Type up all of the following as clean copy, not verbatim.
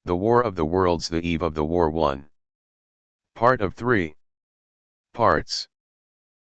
The War of the Worlds, the Eve of the War 1. Part of 3. Parts.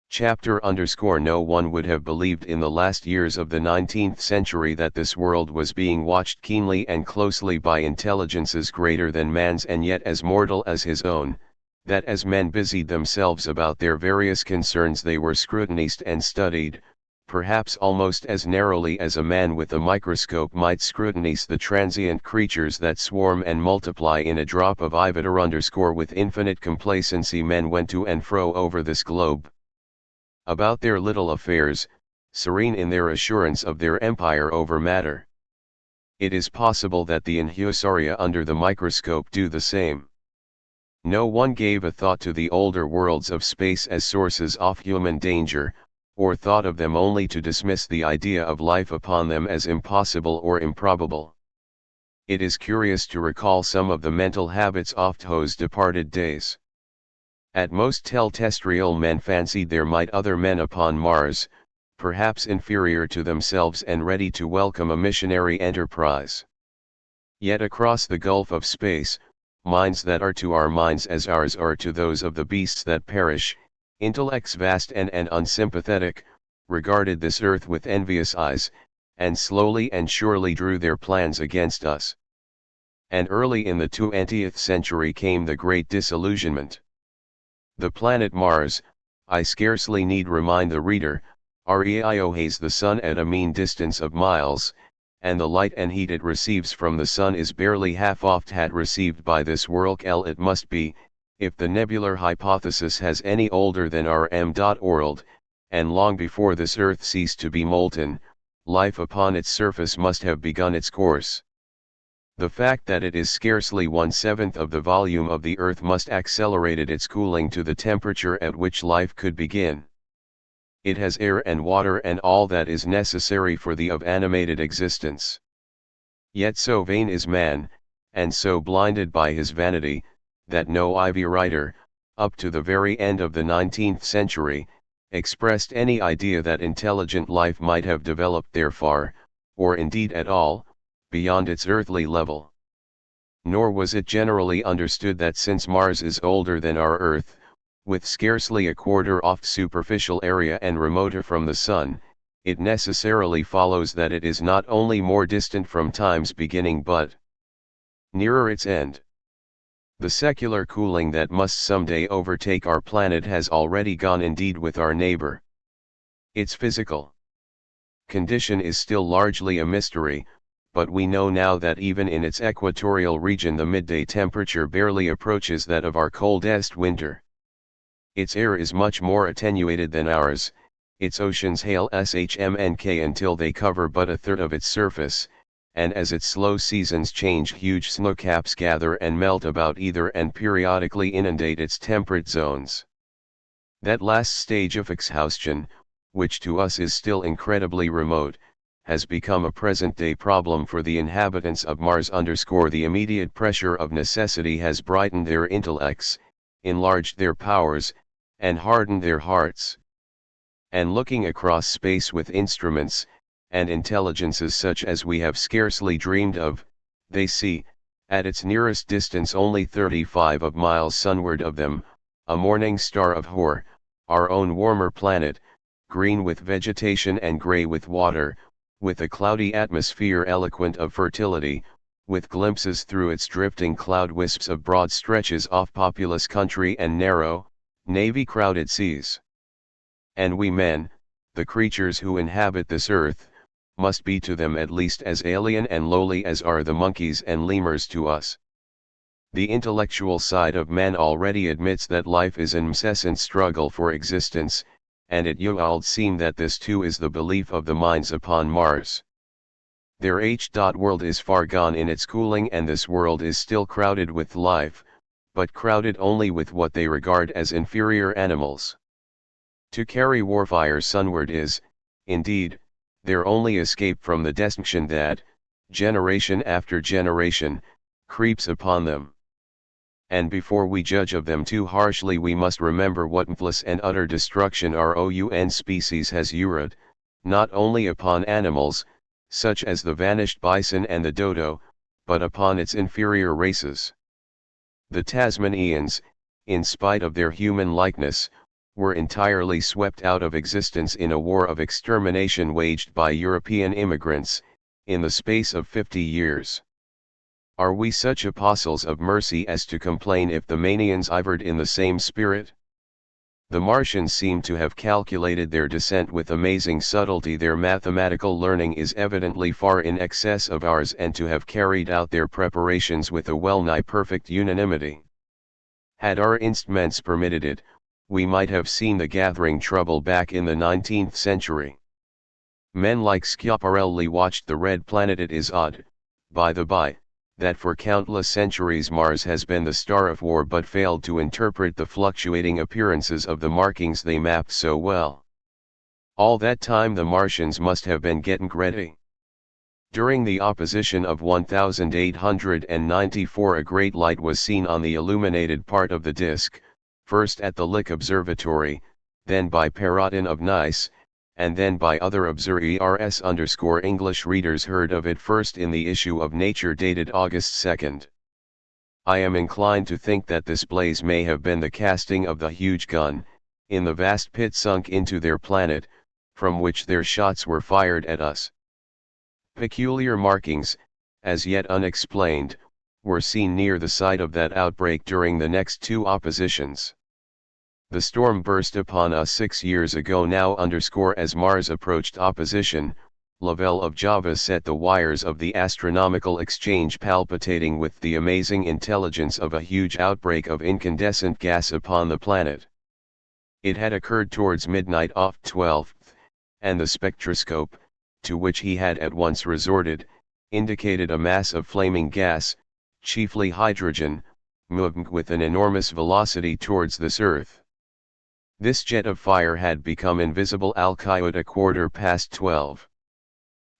Chapter _ No one would have believed in the last years of the 19th century that this world was being watched keenly and closely by intelligences greater than man's and yet as mortal as his own, that as men busied themselves about their various concerns they were scrutinized and studied, perhaps almost as narrowly as a man with a microscope might scrutinize the transient creatures that swarm and multiply in a drop of ivater _ with infinite complacency men went to and fro over this globe, about their little affairs, serene in their assurance of their empire over matter. It is possible that the inhusaria under the microscope do the same. No one gave a thought to the older worlds of space as sources of human danger, or thought of them only to dismiss the idea of life upon them as impossible or improbable. It is curious to recall some of the mental habits of those departed days. At most terrestrial men fancied there might other men upon Mars, perhaps inferior to themselves and ready to welcome a missionary enterprise. Yet across the gulf of space, minds that are to our minds as ours are to those of the beasts that perish, intellects vast and unsympathetic, regarded this earth with envious eyes, and slowly and surely drew their plans against us. And early in the 20th century came the great disillusionment. The planet Mars, I scarcely need remind the reader, reiohays the Sun at a mean distance of miles, and the light and heat it receives from the Sun is barely half oft had received by this world. It must be, if the nebular hypothesis has any older than our world, and long before this earth ceased to be molten, life upon its surface must have begun its course. The fact that it is scarcely 1/7 of the volume of the earth must accelerated its cooling to the temperature at which life could begin. It has air and water and all that is necessary for the of animated existence. Yet so vain is man, and so blinded by his vanity, that no Ivy writer, up to the very end of the 19th century, expressed any idea that intelligent life might have developed there far, or indeed at all, beyond its earthly level. Nor was it generally understood that since Mars is older than our Earth, with scarcely a quarter of superficial area and remoter from the Sun, it necessarily follows that it is not only more distant from time's beginning but nearer its end. The secular cooling that must someday overtake our planet has already gone indeed with our neighbor. Its physical condition is still largely a mystery, but we know now that even in its equatorial region the midday temperature barely approaches that of our coldest winter. Its air is much more attenuated than ours, its oceans hail shmnk until they cover but a third of its surface, and as its slow seasons change huge snowcaps gather and melt about either and periodically inundate its temperate zones. That last stage of exhaustion, which to us is still incredibly remote, has become a present-day problem for the inhabitants of Mars. The immediate pressure of necessity has brightened their intellects, enlarged their powers, and hardened their hearts. And looking across space with instruments, and intelligences such as we have scarcely dreamed of, they see, at its nearest distance only 35 of miles sunward of them, a morning star of Hor, our own warmer planet, green with vegetation and grey with water, with a cloudy atmosphere eloquent of fertility, with glimpses through its drifting cloud wisps of broad stretches of populous country and narrow, navy-crowded seas. And we men, the creatures who inhabit this earth, must be to them at least as alien and lowly as are the monkeys and lemurs to us. The intellectual side of man already admits that life is an incessant struggle for existence, and it would seem that this too is the belief of the minds upon Mars. Their world is far gone in its cooling and this world is still crowded with life, but crowded only with what they regard as inferior animals. To carry warfire sunward is, indeed, their only escape from the destruction that, generation after generation, creeps upon them. And before we judge of them too harshly we must remember what ruthless and utter destruction our own species has wrought, not only upon animals, such as the vanished bison and the dodo, but upon its inferior races. The Tasmanians, in spite of their human likeness, were entirely swept out of existence in a war of extermination waged by European immigrants, in the space of 50 years. Are we such apostles of mercy as to complain if the Manians ivored in the same spirit? The Martians seem to have calculated their descent with amazing subtlety. Their mathematical learning is evidently far in excess of ours, and to have carried out their preparations with a well-nigh perfect unanimity. Had our instruments permitted it, we might have seen the gathering trouble back in the 19th century. Men like Schiaparelli watched the red planet. It is odd, by the by, that for countless centuries Mars has been the star of war but failed to interpret the fluctuating appearances of the markings they mapped so well. All that time the Martians must have been getting ready. During the opposition of 1894 a great light was seen on the illuminated part of the disk, first at the Lick Observatory, then by Perrotin of Nice, and then by other observers. English readers heard of it first in the issue of Nature dated August 2. I am inclined to think that this blaze may have been the casting of the huge gun, in the vast pit sunk into their planet, from which their shots were fired at us. Peculiar markings, as yet unexplained, were seen near the site of that outbreak during the next two oppositions. The storm burst upon us 6 years ago now. As Mars approached opposition, Lovell of Java set the wires of the astronomical exchange palpitating with the amazing intelligence of a huge outbreak of incandescent gas upon the planet. It had occurred towards midnight off 12th, and the spectroscope, to which he had at once resorted, indicated a mass of flaming gas, chiefly hydrogen, moving with an enormous velocity towards this earth. This jet of fire had become invisible al-Qaeda 12:15.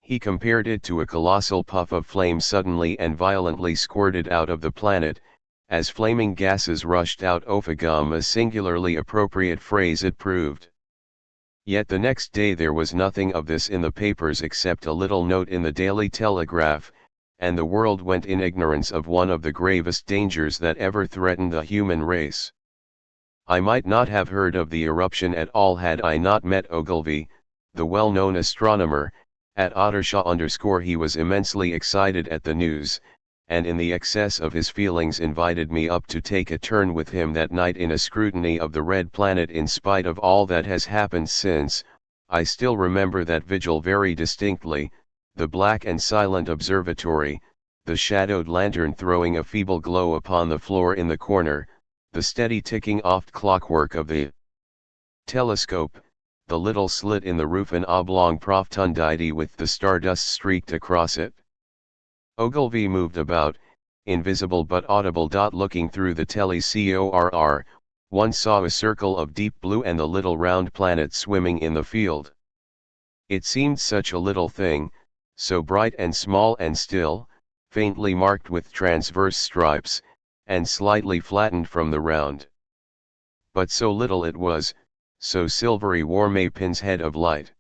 He compared it to a colossal puff of flame suddenly and violently squirted out of the planet, as flaming gases rushed out. A singularly appropriate phrase it proved. Yet the next day there was nothing of this in the papers except a little note in the Daily Telegraph, and the world went in ignorance of one of the gravest dangers that ever threatened the human race. I might not have heard of the eruption at all had I not met Ogilvy, the well-known astronomer, at Ottershaw. He was immensely excited at the news, and in the excess of his feelings invited me up to take a turn with him that night in a scrutiny of the red planet. In spite of all that has happened since, I still remember that vigil very distinctly, the black and silent observatory, the shadowed lantern throwing a feeble glow upon the floor in the corner, the steady ticking off clockwork of the telescope, the little slit in the roof, an oblong profundity with the stardust streaked across it. Ogilvy moved about, invisible but audible. Looking through the telecorr, one saw a circle of deep blue and the little round planet swimming in the field. It seemed such a little thing, so bright and small and still, faintly marked with transverse stripes, and slightly flattened from the round. But so little it was, so silvery warm a pin's head of light.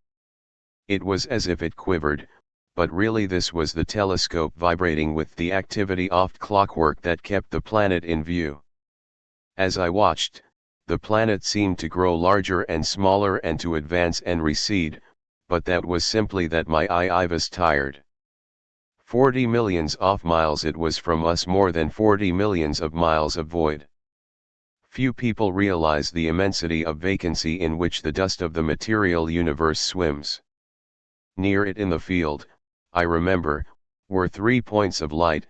It was as if it quivered, but really this was the telescope vibrating with the activity of clockwork that kept the planet in view. As I watched, the planet seemed to grow larger and smaller and to advance and recede, but that was simply that my eye was tired. 40 millions of miles it was from us, more than 40 millions of miles of void. Few people realize the immensity of vacancy in which the dust of the material universe swims. Near it in the field, I remember, were 3 points of light,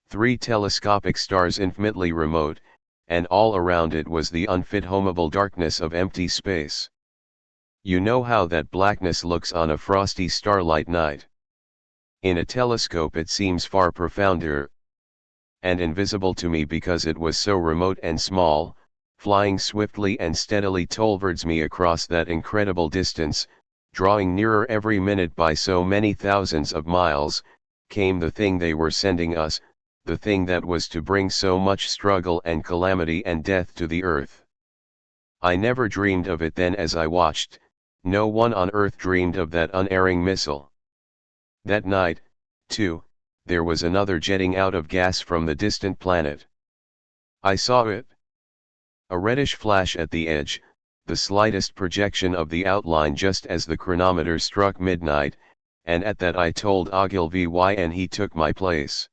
3 telescopic stars infinitely remote, and all around it was the unfathomable darkness of empty space. You know how that blackness looks on a frosty starlight night. In a telescope it seems far profounder and invisible to me because it was so remote and small, flying swiftly and steadily towards me across that incredible distance, drawing nearer every minute by so many thousands of miles, came the thing they were sending us, the thing that was to bring so much struggle and calamity and death to the earth. I never dreamed of it then as I watched, no one on earth dreamed of that unerring missile. That night, too, there was another jetting out of gas from the distant planet. I saw it. A reddish flash at the edge, the slightest projection of the outline just as the chronometer struck midnight, and at that I told Ogilvy why and he took my place.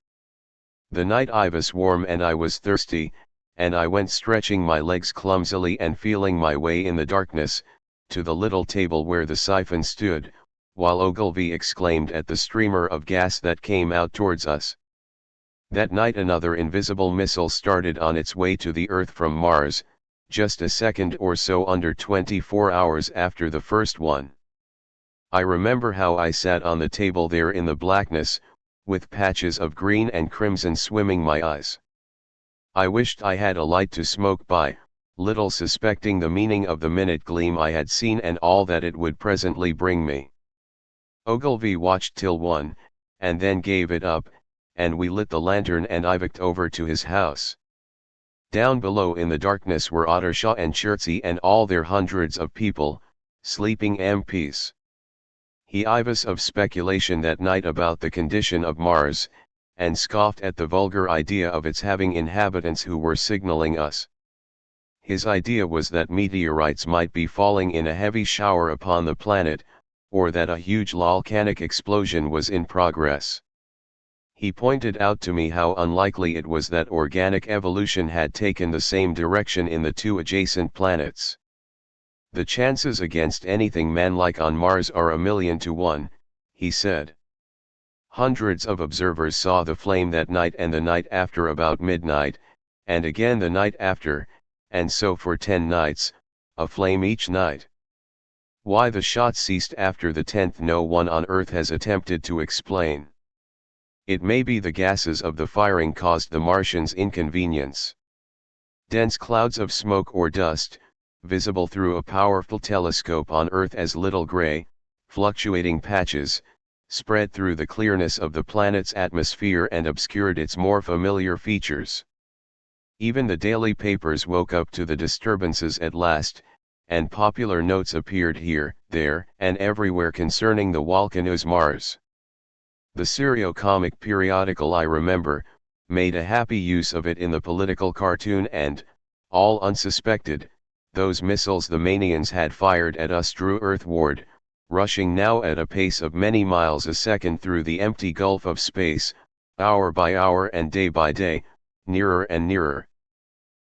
The night was warm and I was thirsty, and I went stretching my legs clumsily and feeling my way in the darkness, to the little table where the siphon stood, while Ogilvy exclaimed at the streamer of gas that came out towards us. That night another invisible missile started on its way to the Earth from Mars, just a second or so under 24 hours after the first one. I remember how I sat on the table there in the blackness, with patches of green and crimson swimming my eyes. I wished I had a light to smoke by, little suspecting the meaning of the minute gleam I had seen and all that it would presently bring me. Ogilvy watched till 1, and then gave it up, and we lit the lantern and I walked over to his house. Down below in the darkness were Ottershaw and Chertsey and all their hundreds of people, sleeping MPs. He was of speculation that night about the condition of Mars, and scoffed at the vulgar idea of its having inhabitants who were signaling us. His idea was that meteorites might be falling in a heavy shower upon the planet, or that a huge volcanic explosion was in progress. He pointed out to me how unlikely it was that organic evolution had taken the same direction in the two adjacent planets. The chances against anything man-like on Mars are 1,000,000 to 1, he said. Hundreds of observers saw the flame that night and the night after about midnight, and again the night after, and so for 10 nights, a flame each night. Why the shot ceased after the 10th no one on Earth has attempted to explain. It may be the gases of the firing caused the Martians inconvenience. Dense clouds of smoke or dust, visible through a powerful telescope on Earth as little gray, fluctuating patches, spread through the clearness of the planet's atmosphere and obscured its more familiar features. Even the daily papers woke up to the disturbances at last, and popular notes appeared here, there, and everywhere concerning the volcano's Mars. The serio-comic periodical I remember, made a happy use of it in the political cartoon and, all unsuspected, those missiles the Manians had fired at us drew earthward, rushing now at a pace of many miles a second through the empty gulf of space, hour by hour and day by day, nearer and nearer.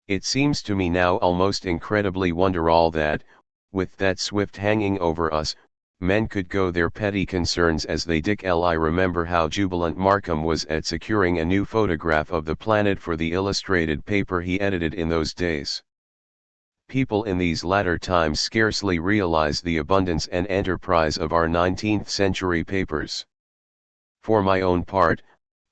It seems to me now almost incredibly wonderful that, with that swift hanging over us, men could go their petty concerns as they did. I remember how jubilant Markham was at securing a new photograph of the planet for the illustrated paper he edited in those days. People in these latter times scarcely realize the abundance and enterprise of our 19th century papers. For my own part,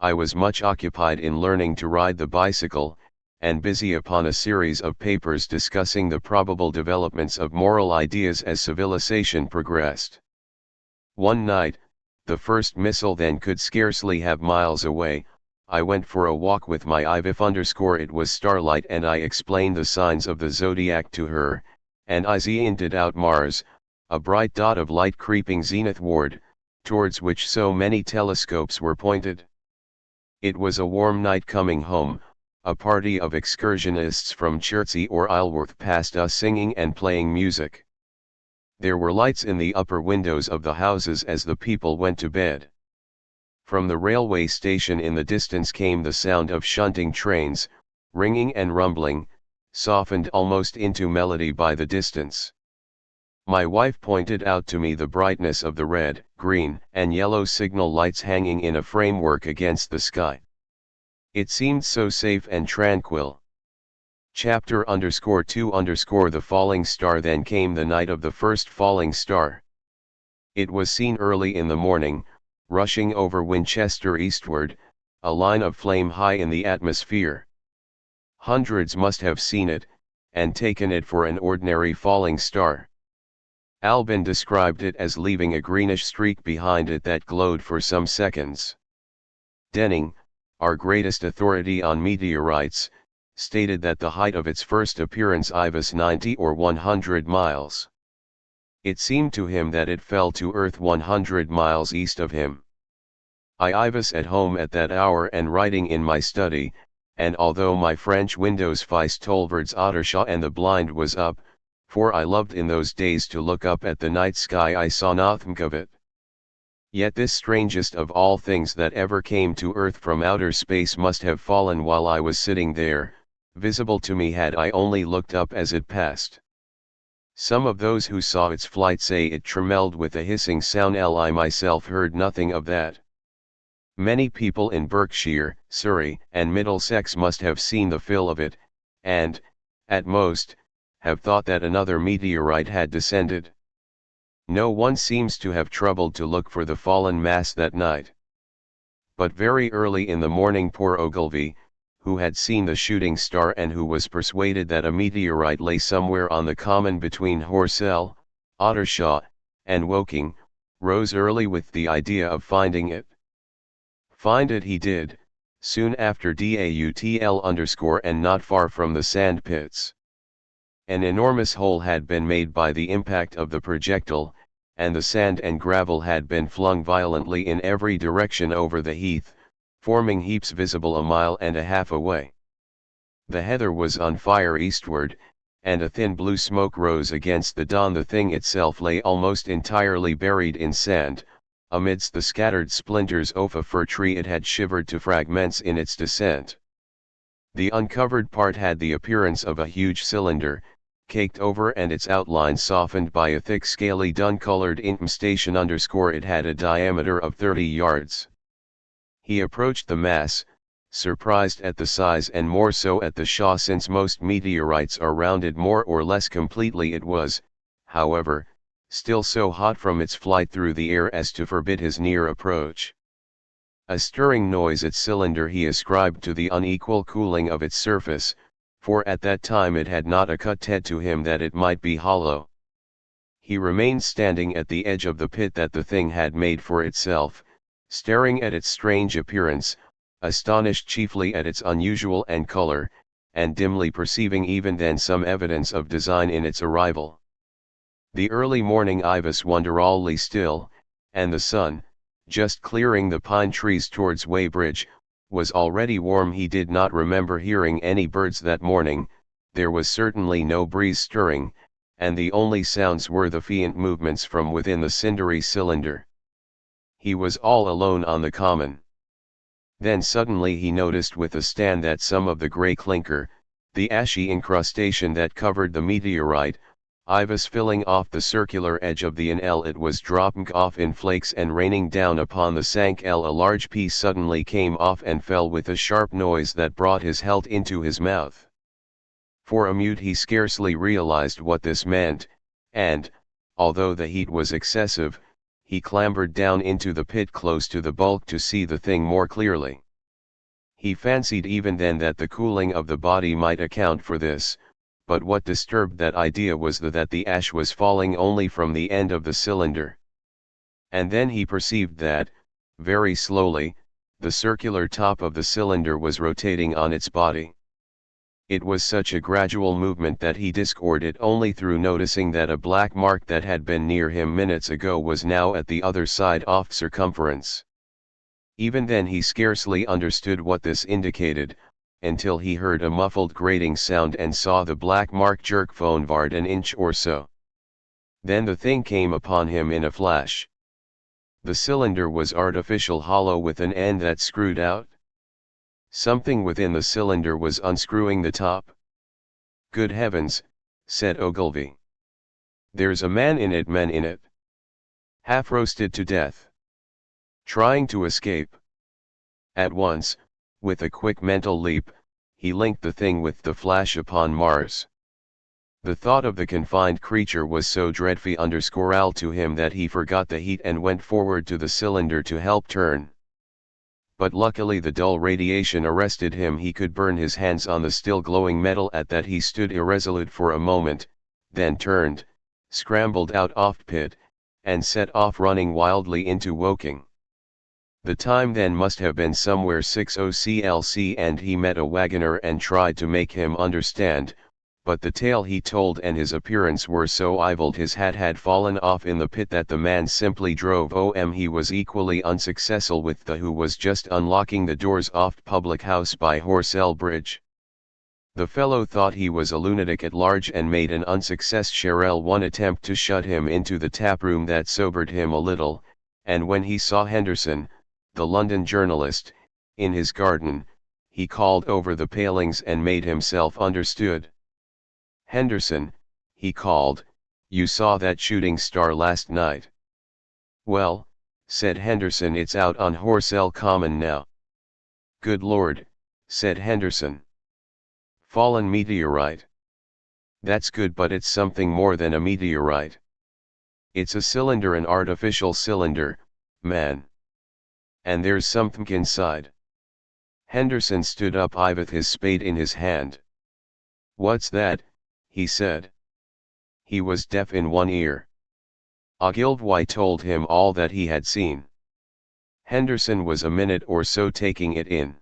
I was much occupied in learning to ride the bicycle, and busy upon a series of papers discussing the probable developments of moral ideas as civilization progressed. One night, the first missile then could scarcely have miles away, I went for a walk with my It was starlight and I explained the signs of the zodiac to her, and I pointed out Mars, a bright dot of light creeping zenithward, towards which so many telescopes were pointed. It was a warm night coming home, a party of excursionists from Chertsey or Isleworth passed us singing and playing music. There were lights in the upper windows of the houses as the people went to bed. From the railway station in the distance came the sound of shunting trains, ringing and rumbling, softened almost into melody by the distance. My wife pointed out to me the brightness of the red, green, and yellow signal lights hanging in a framework against the sky. It seemed so safe and tranquil. Chapter _2 _ The falling star. Then came the night of the first falling star. It was seen early in the morning, rushing over Winchester eastward, a line of flame high in the atmosphere. Hundreds must have seen it, and taken it for an ordinary falling star. Albin described it as leaving a greenish streak behind it that glowed for some seconds. Denning, our greatest authority on meteorites, stated that the height of its first appearance was 90 or 100 miles. It seemed to him that it fell to Earth 100 miles east of him. I was at home at that hour and writing in my study, and although my French windows faced towards Ottershaw and the blind was up, for I loved in those days to look up at the night sky, I saw nothing of it. Yet this strangest of all things that ever came to earth from outer space must have fallen while I was sitting there, visible to me had I only looked up as it passed. Some of those who saw its flight say it trembled with a hissing sound. I myself heard nothing of that. Many people in Berkshire, Surrey, and Middlesex must have seen the fill of it, and, at most, have thought that another meteorite had descended. No one seems to have troubled to look for the fallen mass that night. But very early in the morning poor Ogilvy, who had seen the shooting star and who was persuaded that a meteorite lay somewhere on the common between Horsell, Ottershaw, and Woking, rose early with the idea of finding it. Find it he did, soon after DAUTL_ and not far from the sand pits. An enormous hole had been made by the impact of the projectile, and the sand and gravel had been flung violently in every direction over the heath, forming heaps visible 1.5 miles away. The heather was on fire eastward, and a thin blue smoke rose against the dawn. The thing itself lay almost entirely buried in sand. Amidst the scattered splinters of a fir tree it had shivered to fragments in its descent. The uncovered part had the appearance of a huge cylinder, caked over and its outline softened by a thick scaly dun-colored incrustation. It had a diameter of 30 yards. He approached the mass, surprised at the size and more so at the shaw, since most meteorites are rounded more or less completely. It was, however, still so hot from its flight through the air as to forbid his near approach. A stirring noise its cylinder he ascribed to the unequal cooling of its surface, for at that time it had not occurred to him that it might be hollow. He remained standing at the edge of the pit that the thing had made for itself, staring at its strange appearance, astonished chiefly at its unusual and color, and dimly perceiving even then some evidence of design in its arrival. The early morning was wonderfully still, and the sun, just clearing the pine trees towards Weybridge, was already warm. He did not remember hearing any birds that morning, there was certainly no breeze stirring, and the only sounds were the faint movements from within the cindery cylinder. He was all alone on the common. Then suddenly he noticed with a stand that some of the grey clinker, the ashy incrustation that covered the meteorite, was filling off the circular edge of the inel. It was dropping off in flakes and raining down upon the sank. A large piece suddenly came off and fell with a sharp noise that brought his hilt into his mouth. For a minute he scarcely realized what this meant, and, although the heat was excessive, he clambered down into the pit close to the bulk to see the thing more clearly. He fancied even then that the cooling of the body might account for this, but what disturbed that idea was that the ash was falling only from the end of the cylinder. And then he perceived that, very slowly, the circular top of the cylinder was rotating on its body. It was such a gradual movement that he discovered it only through noticing that a black mark that had been near him minutes ago was now at the other side off circumference. Even then he scarcely understood what this indicated, until he heard a muffled grating sound and saw the black mark jerk forward an inch or so. Then the thing came upon him in a flash. The cylinder was artificial hollow with an end that screwed out. Something within the cylinder was unscrewing the top. "Good heavens," said Ogilvy. "There's a man in it, men in it. Half roasted to death. Trying to escape." At once, with a quick mental leap, he linked the thing with the flash upon Mars. The thought of the confined creature was so dreadful to him that he forgot the heat and went forward to the cylinder to help turn. But luckily the dull radiation arrested him. He could burn his hands on the still glowing metal. At that he stood irresolute for a moment, then turned, scrambled out of pit, and set off running wildly into Woking. The time then must have been somewhere 6:00 CLC, and he met a wagoner and tried to make him understand, but the tale he told and his appearance were so evil his hat had fallen off in the pit that the man simply drove home. He was equally unsuccessful with the who was just unlocking the doors off public house by Horsell Bridge. The fellow thought he was a lunatic at large and made an unsuccess. Sherrill one attempt to shut him into the tap room that sobered him a little, and when he saw Henderson, the London journalist, in his garden, he called over the palings and made himself understood. "Henderson," he called, "you saw that shooting star last night?" "Well," said Henderson, "it's out on Horsell Common now." "Good Lord," said Henderson. "Fallen meteorite." "That's good, but it's something more than a meteorite. It's a cylinder, an artificial cylinder, man. And there's something inside." Henderson stood up with his spade in his hand. "What's that?" he said. He was deaf in one ear. Ogilvy told him all that he had seen. Henderson was a minute or so taking it in.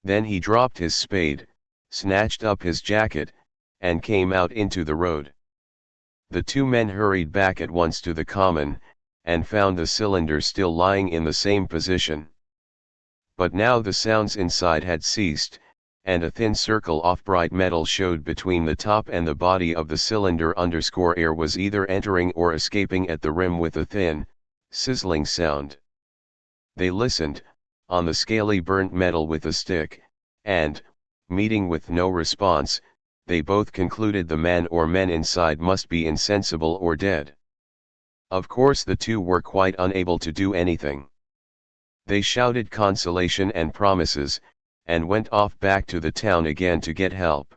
Then he dropped his spade, snatched up his jacket, and came out into the road. The two men hurried back at once to the common, and found the cylinder still lying in the same position. But now the sounds inside had ceased, and a thin circle of bright metal showed between the top and the body of the cylinder. Air was either entering or escaping at the rim with a thin, sizzling sound. They listened, on the scaly burnt metal with a stick, and, meeting with no response, they both concluded the man or men inside must be insensible or dead. Of course the two were quite unable to do anything. They shouted consolation and promises, and went off back to the town again to get help.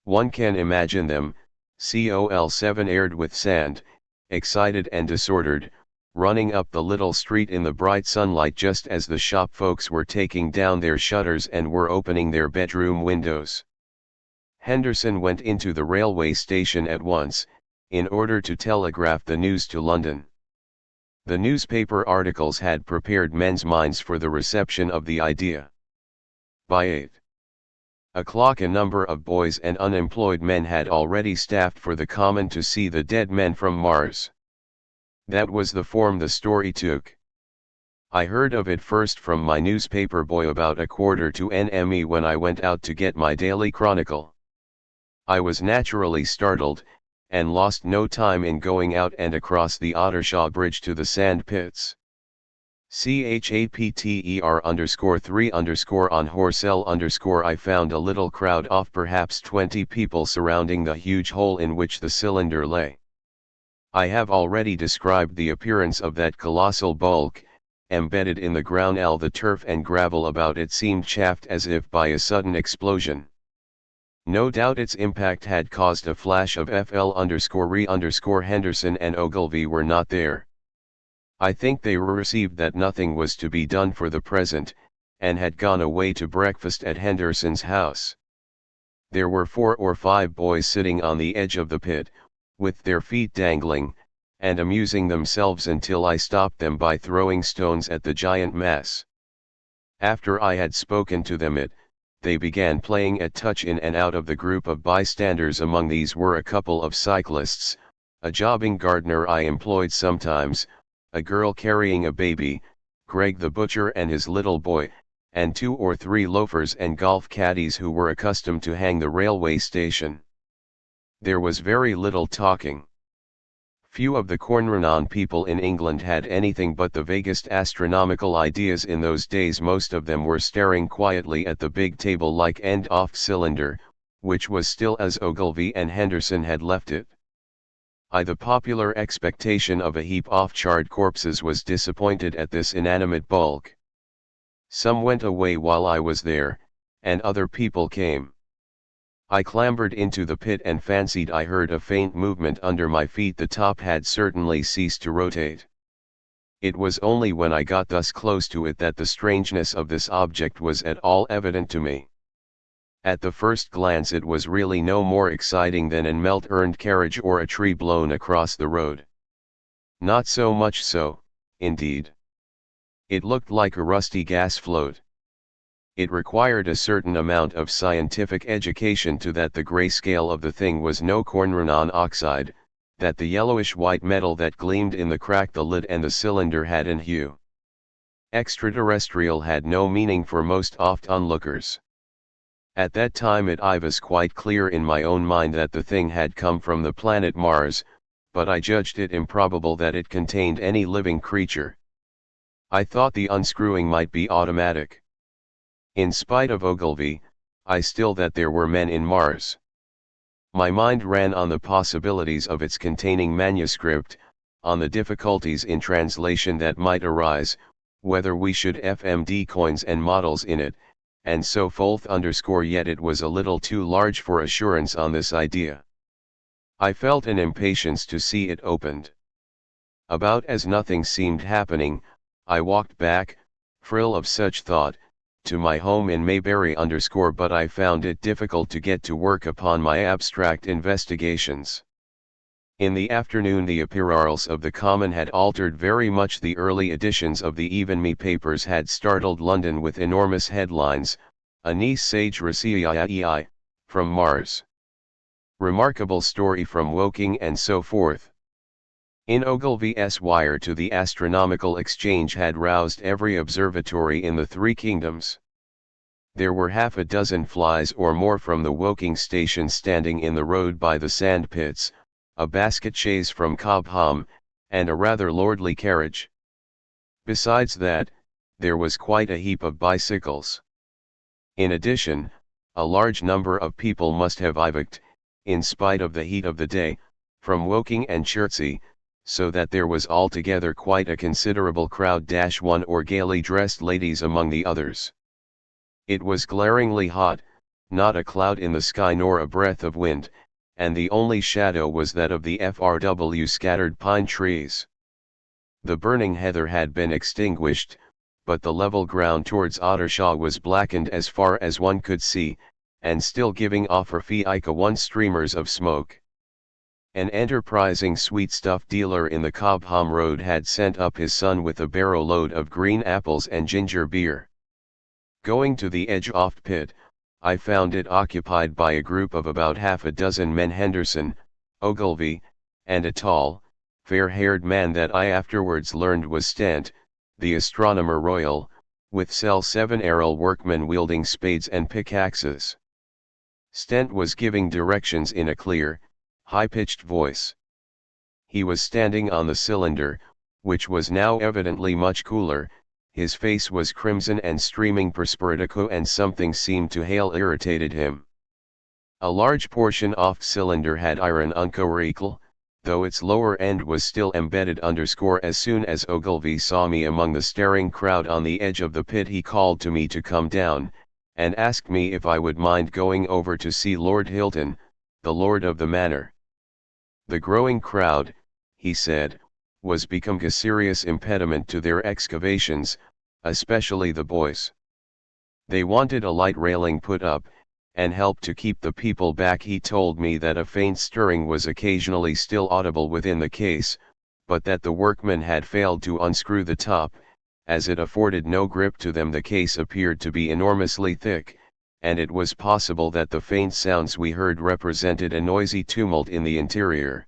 One can imagine them, Col7 aired with sand, excited and disordered, running up the little street in the bright sunlight just as the shop folks were taking down their shutters and were opening their bedroom windows. Henderson went into the railway station at once, in order to telegraph the news to London. The newspaper articles had prepared men's minds for the reception of the idea. By 8:00 a number of boys and unemployed men had already staffed for the common to see the dead men from Mars. That was the form the story took. I heard of it first from my newspaper boy about 1:45 when I went out to get my daily Chronicle. I was naturally startled, and lost no time in going out and across the Ottershaw Bridge to the sand pits. CHAPTER_3_ on Horsell_ I found a little crowd of perhaps 20 people surrounding the huge hole in which the cylinder lay. I have already described the appearance of that colossal bulk, embedded in the ground. The turf and gravel about it seemed chafed as if by a sudden explosion. No doubt its impact had caused a flash of FL_re_ Henderson and Ogilvy were not there. I think they received that nothing was to be done for the present, and had gone away to breakfast at Henderson's house. There were 4 or 5 boys sitting on the edge of the pit, with their feet dangling, and amusing themselves until I stopped them by throwing stones at the giant mass. After I had spoken to them they began playing at touch in and out of the group of bystanders. Among these were a couple of cyclists, a jobbing gardener I employed sometimes, a girl carrying a baby, Greg the butcher and his little boy, and 2 or 3 loafers and golf caddies who were accustomed to hang the railway station. There was very little talking. Few of the Cornrownan people in England had anything but the vaguest astronomical ideas in those days. Most of them were staring quietly at the big table-like end-off cylinder, which was still as Ogilvy and Henderson had left it. The popular expectation of a heap of charred corpses was disappointed at this inanimate bulk. Some went away while I was there, and other people came. I clambered into the pit and fancied I heard a faint movement under my feet. The top had certainly ceased to rotate. It was only when I got thus close to it that the strangeness of this object was at all evident to me. At the first glance it was really no more exciting than an melt-earned carriage or a tree blown across the road. Not so much so, indeed. It looked like a rusty gas float. it required a certain amount of scientific education to that the grayscale of the thing was no cornranon oxide, that the yellowish-white metal that gleamed in the crack the lid and the cylinder had an hue. Extraterrestrial had no meaning for most oft onlookers. At that time it was quite clear in my own mind that the thing had come from the planet Mars, but I judged it improbable that it contained any living creature. I thought the unscrewing might be automatic. In spite of Ogilvy, I still that there were men in Mars. My mind ran on the possibilities of its containing manuscript, on the difficulties in translation that might arise, whether we should FMD coins and models in it, and so forth. Yet it was a little too large for assurance on this idea. I felt an impatience to see it opened. About as nothing seemed happening, I walked back, full of such thought, to my home in Mayberry but I found it difficult to get to work upon my abstract investigations. In the afternoon the apparels of the Common had altered very much. The early editions of the Even Me papers had startled London with enormous headlines, Anise Sage Racii, from Mars. Remarkable story from Woking and so forth. In Ogilvy's wire to the Astronomical Exchange had roused every observatory in the three kingdoms. There were half a dozen flies or more from the Woking station standing in the road by the sand pits, a basket chaise from Cobham, and a rather lordly carriage. Besides that, there was quite a heap of bicycles. In addition, a large number of people must have ivaced, in spite of the heat of the day, from Woking and Chertsey, so that there was altogether quite a considerable crowd. One or gaily dressed ladies among the others. It was glaringly hot, not a cloud in the sky nor a breath of wind, and the only shadow was that of the FRW scattered pine trees. The burning heather had been extinguished, but the level ground towards Ottershaw was blackened as far as one could see, and still giving off one streamers of smoke. An enterprising sweetstuff dealer in the Cobham Road had sent up his son with a barrow load of green apples and ginger beer. Going to the edge of pit, I found it occupied by a group of about half a dozen men. Henderson, Ogilvy, and a tall, fair-haired man that I afterwards learned was Stent, the astronomer royal, with 7 Errol workmen wielding spades and pickaxes. Stent was giving directions in a clear, high-pitched voice. He was standing on the cylinder, which was now evidently much cooler. His face was crimson and streaming perspiratico, and something seemed to hail irritated him. A large portion off cylinder had iron uncoracle, though its lower end was still embedded. As soon as Ogilvy saw me among the staring crowd on the edge of the pit, he called to me to come down, and asked me if I would mind going over to see Lord Hilton, the lord of the manor. The growing crowd, he said, was become a serious impediment to their excavations, especially the boys. They wanted a light railing put up, and help to keep the people back. He told me that a faint stirring was occasionally still audible within the case, but that the workmen had failed to unscrew the top, as it afforded no grip to them. The case appeared to be enormously thick, and it was possible that the faint sounds we heard represented a noisy tumult in the interior.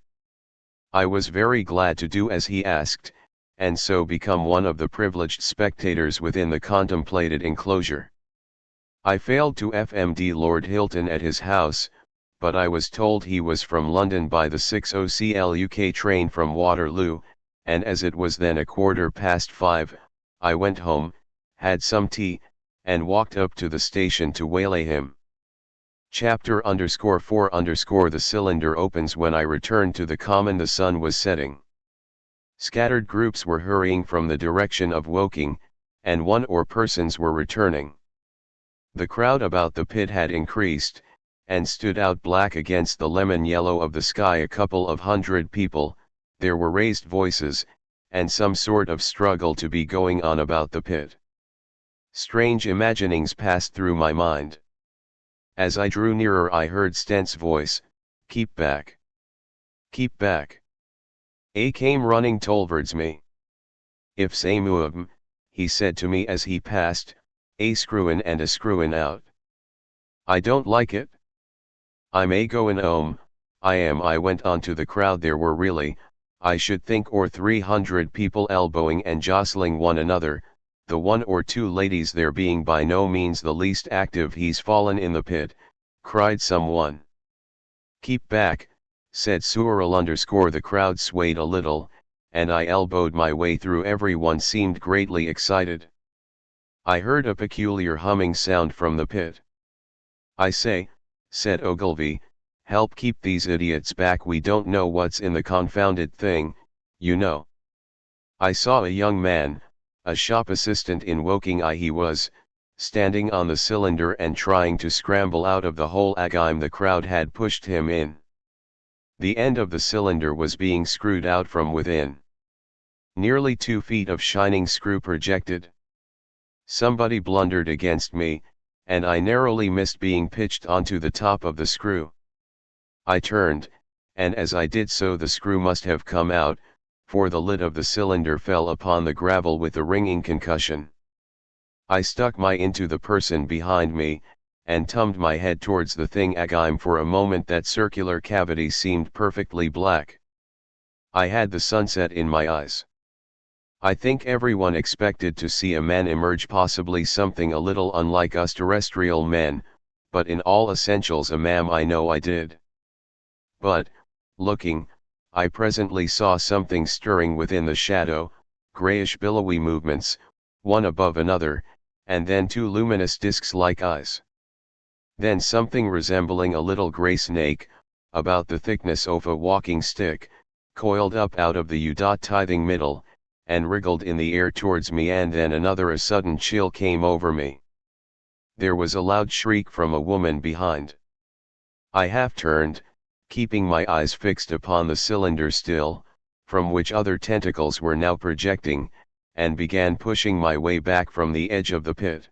I was very glad to do as he asked, and so become one of the privileged spectators within the contemplated enclosure. I failed to FMD Lord Hilton at his house, but I was told he was from London by the 6:00 CLUK train from Waterloo, and as it was then 5:15, I went home, had some tea, and walked up to the station to waylay him. Chapter _4 The cylinder opens. When I returned to the Common, the sun was setting. Scattered groups were hurrying from the direction of Woking, and one or persons were returning. The crowd about the pit had increased, and stood out black against the lemon yellow of the sky. A couple of hundred people, there were raised voices, and some sort of struggle to be going on about the pit. Strange imaginings passed through my mind. As I drew nearer I heard Stent's voice, "Keep back! Keep back!" A came running towards me. "If say muum," he said to me as he passed, a screwin' and a screwin' out. I don't like it. I'm a goin' 'ome, I went on to the crowd. There were really, I should think, or 300 people elbowing and jostling one another, the one or two ladies there being by no means the least active. He's fallen in the pit, cried someone. Keep back, said Cyril _ the crowd swayed a little, and I elbowed my way through. Everyone seemed greatly excited. I heard a peculiar humming sound from the pit. I say, said Ogilvy, help keep these idiots back. We don't know what's in the confounded thing, you know. I saw a young man, a shop assistant in Woking he was, standing on the cylinder and trying to scramble out of the hole agime the crowd had pushed him in. The end of the cylinder was being screwed out from within. Nearly 2 feet of shining screw projected. Somebody blundered against me, and I narrowly missed being pitched onto the top of the screw. I turned, and as I did so the screw must have come out, for the lid of the cylinder fell upon the gravel with a ringing concussion. I stuck my into the person behind me, and tummed my head towards the thing agime. For a moment that circular cavity seemed perfectly black. I had the sunset in my eyes. I think everyone expected to see a man emerge, possibly something a little unlike us terrestrial men, but in all essentials a man. I know I did. But, looking, I presently saw something stirring within the shadow, greyish billowy movements, one above another, and then 2 luminous discs like eyes. Then something resembling a little grey snake, about the thickness of a walking stick, coiled up out of the tithing middle, and wriggled in the air towards me. And then a sudden chill came over me. There was a loud shriek from a woman behind. I half turned, keeping my eyes fixed upon the cylinder still, from which other tentacles were now projecting, and began pushing my way back from the edge of the pit.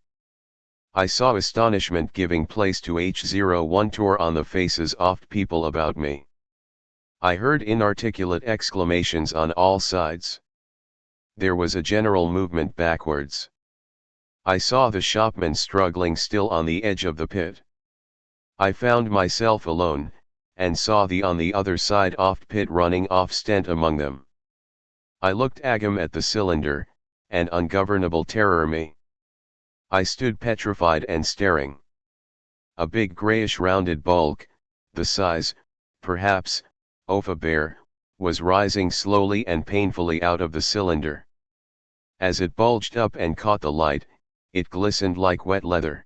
I saw astonishment giving place to H01 tore on the faces of people about me. I heard inarticulate exclamations on all sides. There was a general movement backwards. I saw the shopmen struggling still on the edge of the pit. I found myself alone, and saw on the other side of pit running off Stent among them. I looked agam at the cylinder, and ungovernable terror me. I stood petrified and staring. A big greyish rounded bulk, the size, perhaps, of a bear, was rising slowly and painfully out of the cylinder. As it bulged up and caught the light, it glistened like wet leather.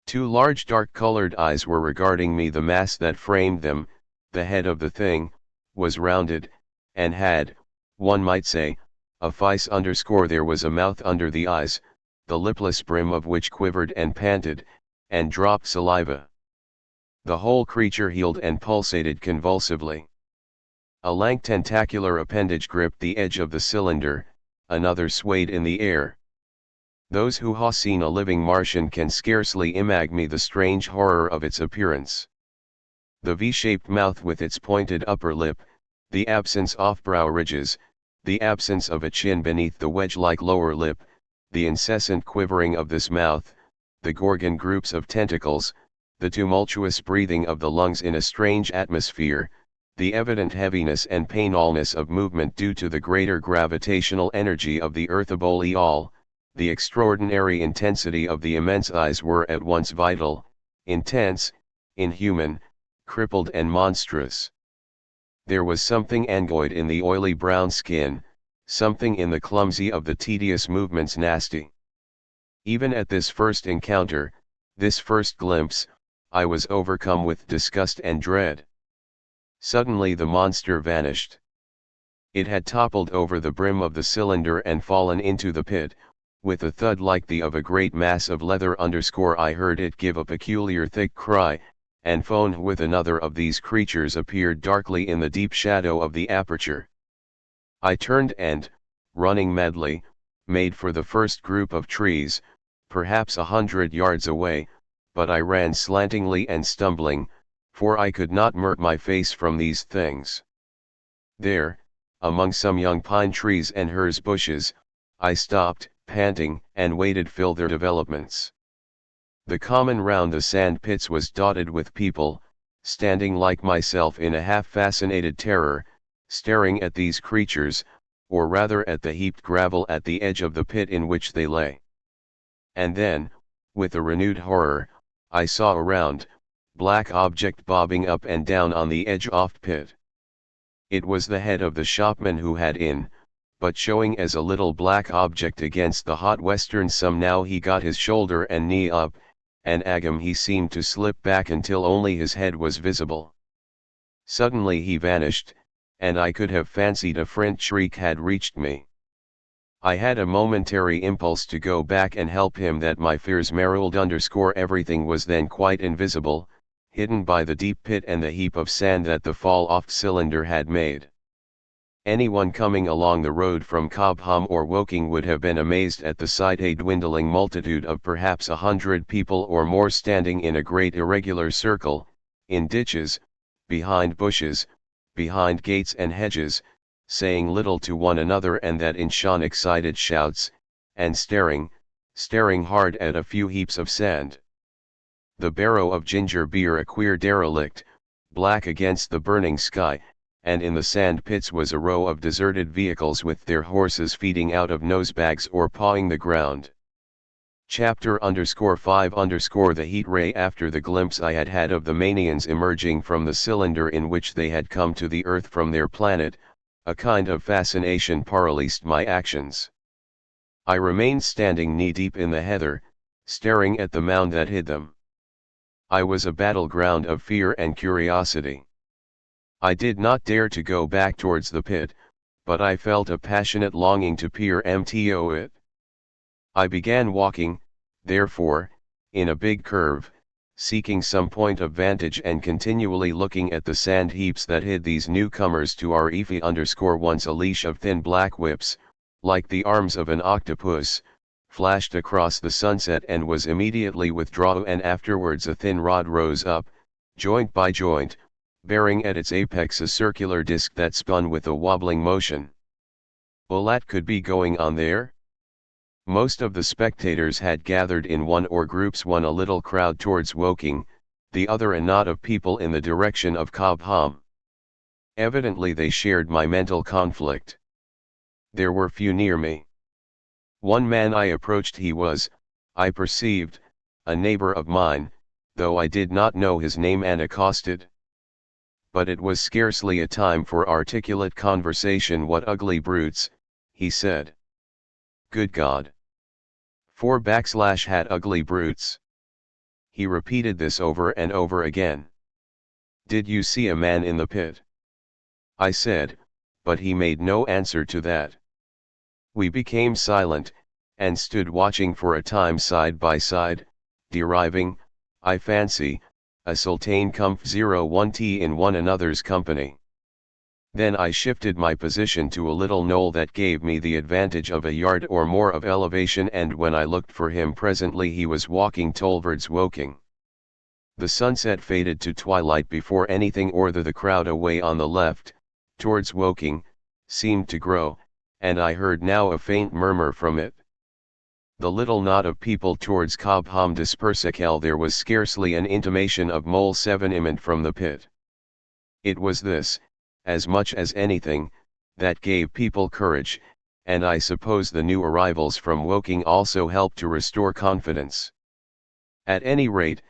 2 large dark-colored eyes were regarding me. The mass that framed them, the head of the thing, was rounded, and had, one might say, a face _ there was a mouth under the eyes, the lipless brim of which quivered and panted, and dropped saliva. The whole creature heeled and pulsated convulsively. A lank tentacular appendage gripped the edge of the cylinder, another swayed in the air. Those who have seen a living Martian can scarcely imagine the strange horror of its appearance. The V-shaped mouth with its pointed upper lip, the absence of brow ridges, the absence of a chin beneath the wedge-like lower lip, the incessant quivering of this mouth, the Gorgon groups of tentacles, the tumultuous breathing of the lungs in a strange atmosphere, the evident heaviness and painfulness of movement due to the greater gravitational energy of the earth, above all, the extraordinary intensity of the immense eyes were at once vital, intense, inhuman, crippled and monstrous. There was something angoid in the oily brown skin, something in the clumsy of the tedious movements nasty. Even at this first encounter, this first glimpse, I was overcome with disgust and dread. Suddenly the monster vanished. It had toppled over the brim of the cylinder and fallen into the pit. With a thud like the of a great mass of leather _ I heard it give a peculiar thick cry, and phone with another of these creatures appeared darkly in the deep shadow of the aperture. I turned and, running madly, made for the first group of trees, perhaps 100 yards away, but I ran slantingly and stumbling, for I could not murk my face from these things. There, among some young pine trees and furze bushes, I stopped, panting, and waited for their developments. The common round the sand pits was dotted with people, standing like myself in a half-fascinated terror, staring at these creatures, or rather at the heaped gravel at the edge of the pit in which they lay. And then, with a renewed horror, I saw a round, black object bobbing up and down on the edge of the pit. It was the head of the shopman who had in, but showing as a little black object against the hot western sun. Now he got his shoulder and knee up, and agam he seemed to slip back until only his head was visible. Suddenly he vanished, and I could have fancied a French shriek had reached me. I had a momentary impulse to go back and help him, that my fears marveled. Everything was then quite invisible, hidden by the deep pit and the heap of sand that the fall-off cylinder had made. Anyone coming along the road from Cobham or Woking would have been amazed at the sight, a dwindling multitude of perhaps 100 people or more standing in a great irregular circle, in ditches, behind bushes, behind gates and hedges, saying little to one another, and that in excited shouts, and staring hard at a few heaps of sand. The barrow of ginger beer, a queer derelict, black against the burning sky, and in the sand pits was a row of deserted vehicles with their horses feeding out of nosebags or pawing the ground. Chapter _5 The heat ray. After the glimpse I had had of the Manians emerging from the cylinder in which they had come to the earth from their planet, a kind of fascination paralyzed my actions. I remained standing knee-deep in the heather, staring at the mound that hid them. I was a battleground of fear and curiosity. I did not dare to go back towards the pit, but I felt a passionate longing to peer into it. I began walking, therefore, in a big curve, seeking some point of vantage and continually looking at the sand heaps that hid these newcomers to our Efi _once a leash of thin black whips, like the arms of an octopus, flashed across the sunset and was immediately withdrawn, and afterwards a thin rod rose up, joint by joint, bearing at its apex a circular disc that spun with a wobbling motion. Well, that could be going on there? Most of the spectators had gathered in one or groups, one a little crowd towards Woking, the other a knot of people in the direction of Cobham. Evidently they shared my mental conflict. There were few near me. One man I approached. He was, I perceived, a neighbor of mine, though I did not know his name, and accosted. But it was scarcely a time for articulate conversation. "What ugly brutes," he said. "Good God! 4 ugly brutes." He repeated this over and over again. "Did you see a man in the pit?" I said, but he made no answer to that. We became silent, and stood watching for a time side by side, deriving, I fancy, a sultane comf01 in one another's company. Then I shifted my position to a little knoll that gave me the advantage of a yard or more of elevation, and when I looked for him presently he was walking towards Woking. The sunset faded to twilight before anything or the crowd away on the left, towards Woking, seemed to grow, and I heard now a faint murmur from it. The little knot of people towards Cobham dispersical. There was scarcely an intimation of mole 7 imminent from the pit. It was this, as much as anything, that gave people courage, and I suppose the new arrivals from Woking also helped to restore confidence. At any rate,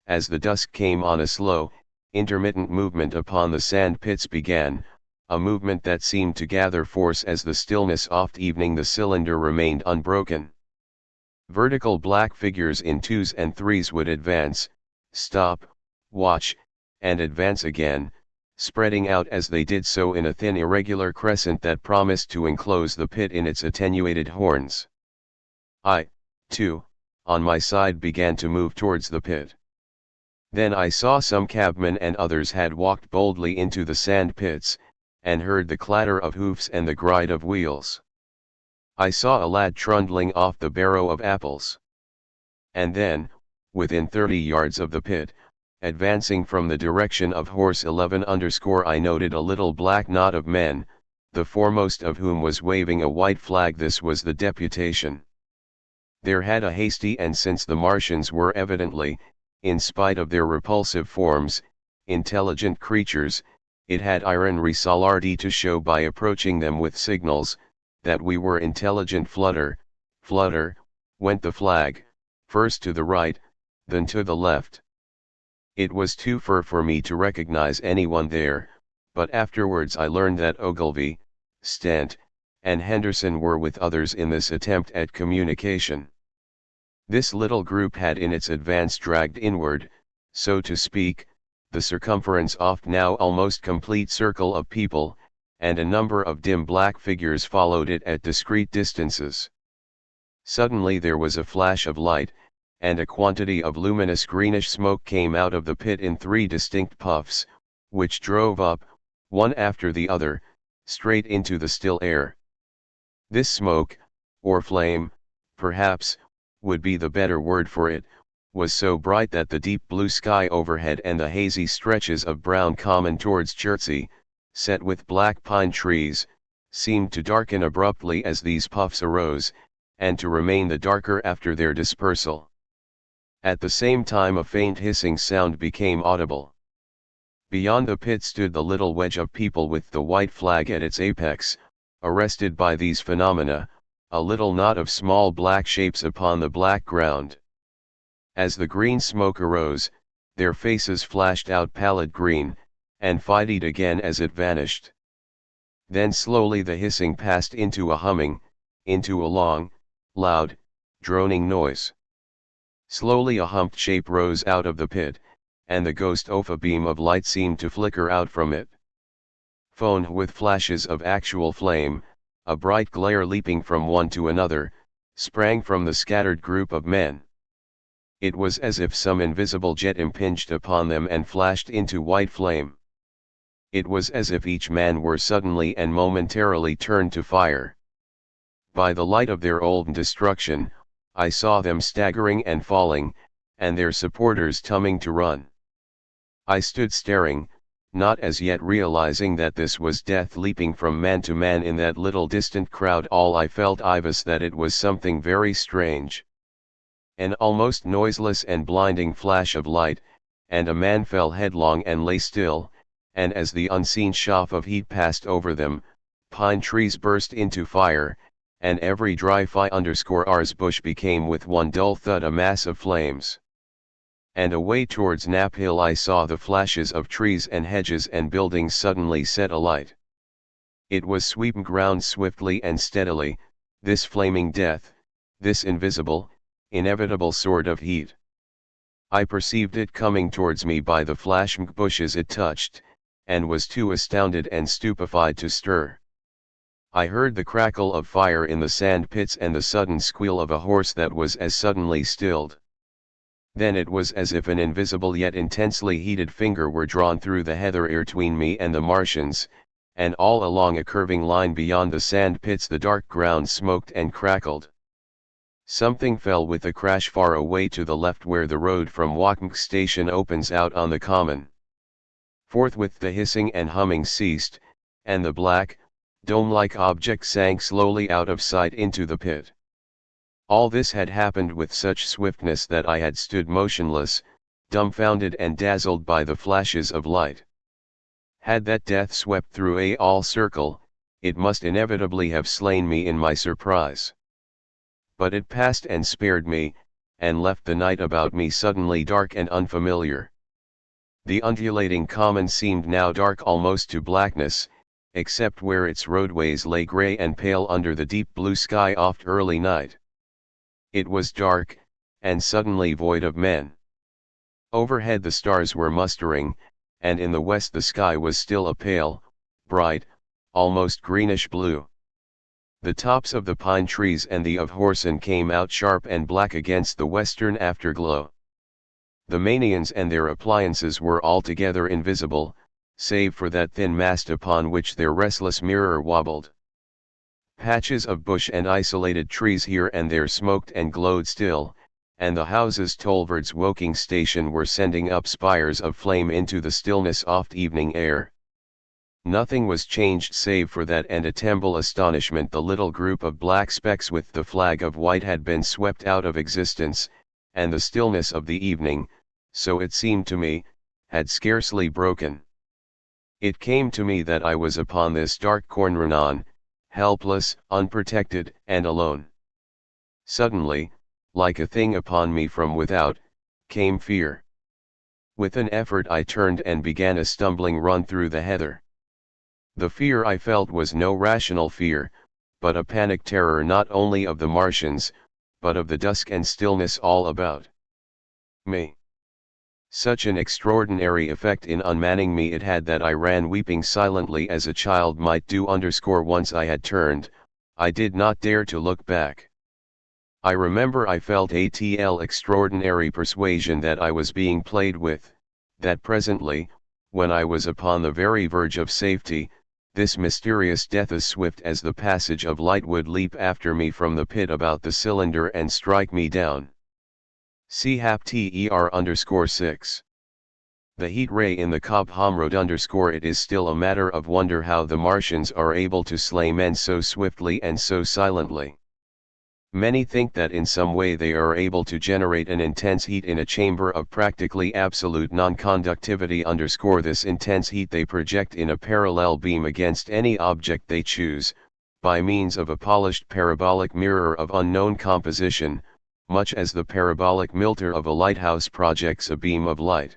as the dusk came on, a slow, intermittent movement upon the sand pits began, a movement that seemed to gather force as the stillness of evening. The cylinder remained unbroken. Vertical black figures in 2s and 3s would advance, stop, watch, and advance again, spreading out as they did so in a thin irregular crescent that promised to enclose the pit in its attenuated horns. I, too, on my side began to move towards the pit. Then I saw some cabmen and others had walked boldly into the sand pits, and heard the clatter of hoofs and the gride of wheels. I saw a lad trundling off the barrow of apples. And then, within 30 yards of the pit, advancing from the direction of horse 11 I noted a little black knot of men, the foremost of whom was waving a white flag. This was the deputation. There had a hasty, and since the Martians were evidently, in spite of their repulsive forms, intelligent creatures, it had iron resolardi to show by approaching them with signals, that we were intelligent. Flutter, flutter, went the flag, first to the right, then to the left. It was too far for me to recognize anyone there, but afterwards I learned that Ogilvy, Stent, and Henderson were with others in this attempt at communication. This little group had in its advance dragged inward, so to speak, the circumference of now almost complete circle of people, and a number of dim black figures followed it at discrete distances. Suddenly there was a flash of light, and a quantity of luminous greenish smoke came out of the pit in 3 distinct puffs, which drove up, one after the other, straight into the still air. This smoke, or flame, perhaps, would be the better word for it, was so bright that the deep blue sky overhead and the hazy stretches of brown common towards Chertsey, set with black pine trees, seemed to darken abruptly as these puffs arose, and to remain the darker after their dispersal. At the same time a faint hissing sound became audible. Beyond the pit stood the little wedge of people with the white flag at its apex, arrested by these phenomena, a little knot of small black shapes upon the black ground. As the green smoke arose, their faces flashed out pallid green, and faded again as it vanished. Then slowly the hissing passed into a humming, into a long, loud, droning noise. Slowly a humped shape rose out of the pit, and the ghost of a beam of light seemed to flicker out from it. Phone with flashes of actual flame, a bright glare leaping from one to another, sprang from the scattered group of men. It was as if some invisible jet impinged upon them and flashed into white flame. It was as if each man were suddenly and momentarily turned to fire. By the light of their old destruction, I saw them staggering and falling, and their supporters tumbling to run. I stood staring, not as yet realizing that this was death leaping from man to man in that little distant crowd. All I felt was that it was something very strange. An almost noiseless and blinding flash of light, and a man fell headlong and lay still, and as the unseen shaft of heat passed over them, pine trees burst into fire, and every dry _Rs bush became with one dull thud a mass of flames. And away towards Knapp Hill I saw the flashes of trees and hedges and buildings suddenly set alight. It was sweeping ground swiftly and steadily, this flaming death, this invisible, inevitable sword of heat. I perceived it coming towards me by the flashing bushes it touched, and was too astounded and stupefied to stir. I heard the crackle of fire in the sand pits and the sudden squeal of a horse that was as suddenly stilled. Then it was as if an invisible yet intensely heated finger were drawn through the heather between me and the Martians, and all along a curving line beyond the sand pits the dark ground smoked and crackled. Something fell with a crash far away to the left where the road from Wapping station opens out on the common. Forthwith the hissing and humming ceased, and the black, dome-like object sank slowly out of sight into the pit. All this had happened with such swiftness that I had stood motionless, dumbfounded and dazzled by the flashes of light. Had that death swept through all circle, it must inevitably have slain me in my surprise. But it passed and spared me, and left the night about me suddenly dark and unfamiliar. The undulating common seemed now dark almost to blackness, except where its roadways lay grey and pale under the deep blue sky of early night. It was dark, and suddenly void of men. Overhead the stars were mustering, and in the west the sky was still a pale, bright, almost greenish blue. The tops of the pine trees and the of Horsen came out sharp and black against the western afterglow. The Manians and their appliances were altogether invisible, save for that thin mast upon which their restless mirror wobbled. Patches of bush and isolated trees here and there smoked and glowed still, and the houses towards Woking station were sending up spires of flame into the stillness of evening air. Nothing was changed save for that and a temble astonishment. The little group of black specks with the flag of white had been swept out of existence, and the stillness of the evening, so it seemed to me, had scarcely broken. It came to me that I was upon this dark cornrenon, helpless, unprotected, and alone. Suddenly, like a thing upon me from without, came fear. With an effort I turned and began a stumbling run through the heather. The fear I felt was no rational fear, but a panic terror not only of the Martians, but of the dusk and stillness all about me. Such an extraordinary effect in unmanning me it had that I ran weeping silently as a child might do. Once I had turned, I did not dare to look back. I remember I felt a extraordinary persuasion that I was being played with, that presently, when I was upon the very verge of safety, this mysterious death as swift as the passage of light would leap after me from the pit about the cylinder and strike me down. See Hap TER_6. The heat ray in the Cobham Road _ it is still a matter of wonder how the Martians are able to slay men so swiftly and so silently. Many think that in some way they are able to generate an intense heat in a chamber of practically absolute non-conductivity _ this intense heat they project in a parallel beam against any object they choose, by means of a polished parabolic mirror of unknown composition, much as the parabolic milter of a lighthouse projects a beam of light.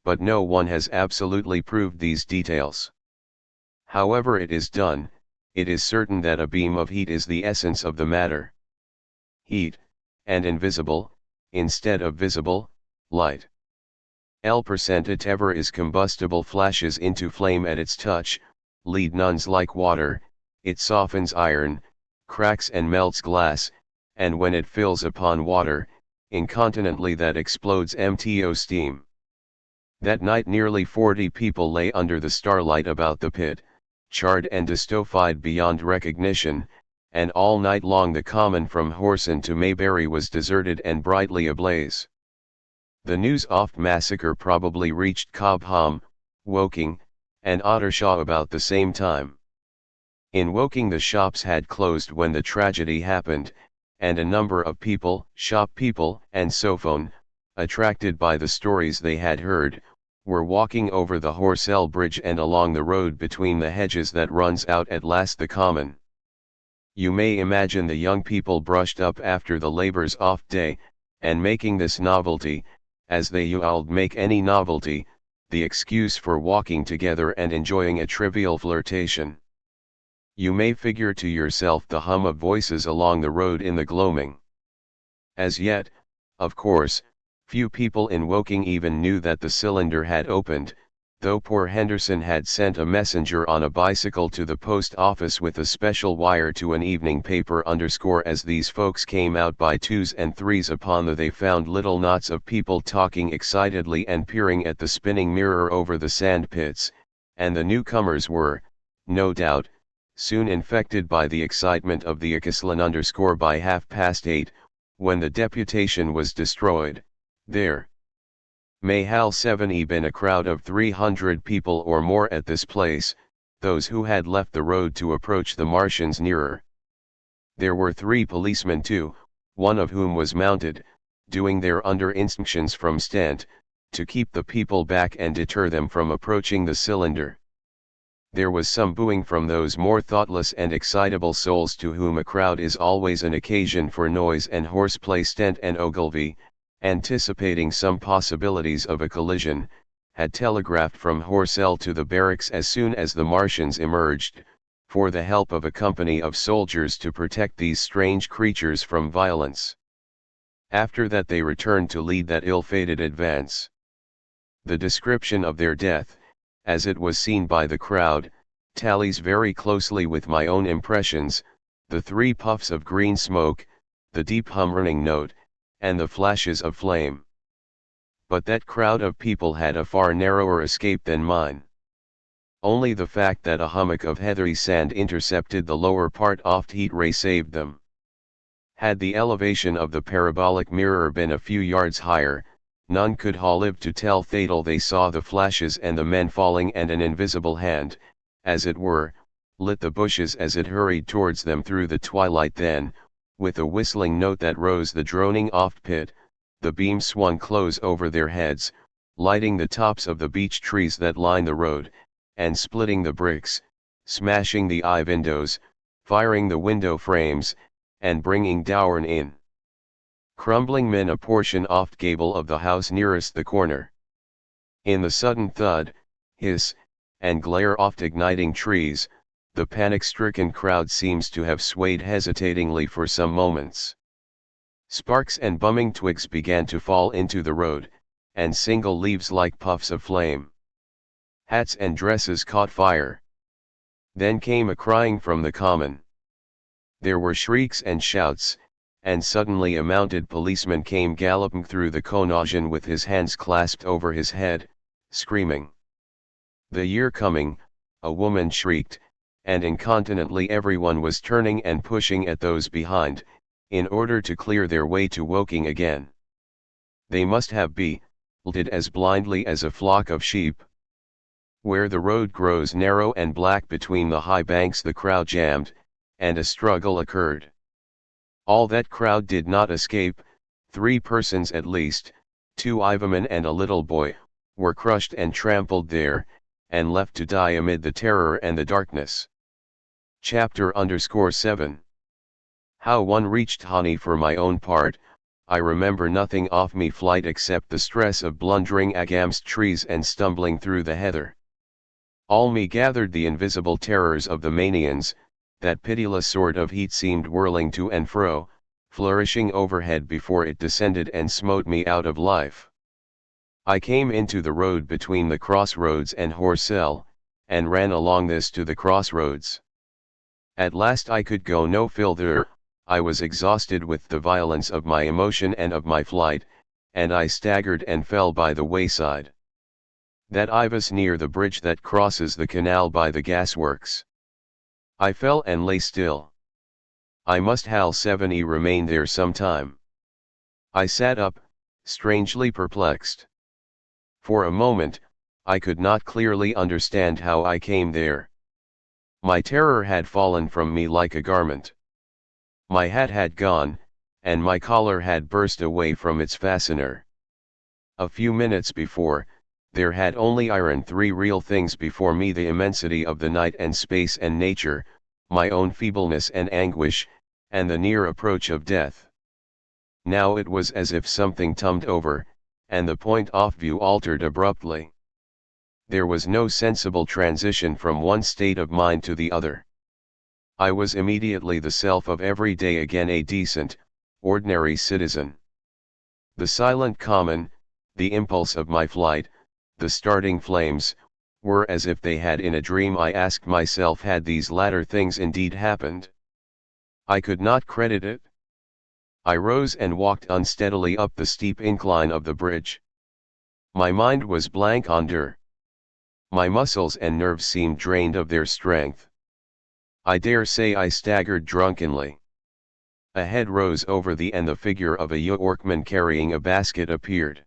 But no one has absolutely proved these details. However it is done, it is certain that a beam of heat is the essence of the matter. Heat, and invisible, instead of visible, light. L% ever is combustible flashes into flame at its touch, lead nuns like water, it softens iron, cracks and melts glass, and when it fills upon water, incontinently that explodes MTO steam. That night nearly 40 people lay under the starlight about the pit, charred and distorified beyond recognition, and all night long the common from Horson to Maybury was deserted and brightly ablaze. The news of massacre probably reached Cobham, Woking, and Ottershaw about the same time. In Woking the shops had closed when the tragedy happened, and a number of people, shop people and sophone, attracted by the stories they had heard, were walking over the Horsell Bridge and along the road between the hedges that runs out at last the common. You may imagine the young people brushed up after the labour's off day, and making this novelty, as they usually make any novelty, the excuse for walking together and enjoying a trivial flirtation. You may figure to yourself the hum of voices along the road in the gloaming. As yet, of course, few people in Woking even knew that the cylinder had opened, though poor Henderson had sent a messenger on a bicycle to the post office with a special wire to an evening paper _ as these folks came out by twos and threes upon they found little knots of people talking excitedly and peering at the spinning mirror over the sand pits, and the newcomers were, no doubt, soon infected by the excitement of the Acaslin _ by 8:30, when the deputation was destroyed. There may have been a crowd of 300 people or more at this place, those who had left the road to approach the Martians nearer. There were 3 policemen too, one of whom was mounted, doing their instructions from Stent, to keep the people back and deter them from approaching the cylinder. There was some booing from those more thoughtless and excitable souls to whom a crowd is always an occasion for noise and horseplay. Stent and Ogilvy, anticipating some possibilities of a collision, had telegraphed from Horsell to the barracks as soon as the Martians emerged, for the help of a company of soldiers to protect these strange creatures from violence. After that they returned to lead that ill-fated advance. The description of their death, as it was seen by the crowd, tallies very closely with my own impressions, the 3 puffs of green smoke, the deep hum-running note, and the flashes of flame. But that crowd of people had a far narrower escape than mine. Only the fact that a hummock of heathery sand intercepted the lower part of heat ray saved them. Had the elevation of the parabolic mirror been a few yards higher, None could ha lived to tell fatal they saw the flashes and the men falling, and an invisible hand, as it were, lit the bushes as it hurried towards them through the twilight. Then, with a whistling note that rose the droning oft pit, the beam swung close over their heads, lighting the tops of the beech trees that line the road, and splitting the bricks, smashing the eye windows, firing the window frames, and bringing down in crumbling men a portion off gable of the house nearest the corner. In the sudden thud, hiss, and glare oft igniting trees, the panic-stricken crowd seems to have swayed hesitatingly for some moments. Sparks and bumming twigs began to fall into the road, and single leaves like puffs of flame. Hats and dresses caught fire. Then came a crying from the common. There were shrieks and shouts, and suddenly a mounted policeman came galloping through the Connaught with his hands clasped over his head, screaming. "The year coming," a woman shrieked, and incontinently everyone was turning and pushing at those behind, in order to clear their way to Woking again. They must have bolted as blindly as a flock of sheep. Where the road grows narrow and black between the high banks, the crowd jammed, and a struggle occurred. All that crowd did not escape. 3 persons at least, 2 Ivermen and a little boy, were crushed and trampled there, and left to die amid the terror and the darkness. Chapter_7 How one reached Honey. For my own part, I remember nothing of me flight except the stress of blundering agamst trees and stumbling through the heather. All me gathered the invisible terrors of the Manians. That pitiless sword of heat seemed whirling to and fro, flourishing overhead before it descended and smote me out of life. I came into the road between the crossroads and Horsell, and ran along this to the crossroads. At last I could go no further. I was exhausted with the violence of my emotion and of my flight, and I staggered and fell by the wayside. That I was near the bridge that crosses the canal by the gasworks. I fell and lay still. I must have 70 remain there some time. I sat up, strangely perplexed. For a moment, I could not clearly understand how I came there. My terror had fallen from me like a garment. My hat had gone, and my collar had burst away from its fastener. A few minutes before, there had only iron 3 real things before me: the immensity of the night and space and nature, my own feebleness and anguish, and the near approach of death. Now it was as if something tumbled over, and the point of view altered abruptly. There was no sensible transition from one state of mind to the other. I was immediately the self of every day again, a decent, ordinary citizen. The silent common, the impulse of my flight, the starting flames, were as if they had in a dream. I asked myself, had these latter things indeed happened? I could not credit it. I rose and walked unsteadily up the steep incline of the bridge. My mind was blank under. My muscles and nerves seemed drained of their strength. I dare say I staggered drunkenly. A head rose over the and the figure of a workman carrying a basket appeared.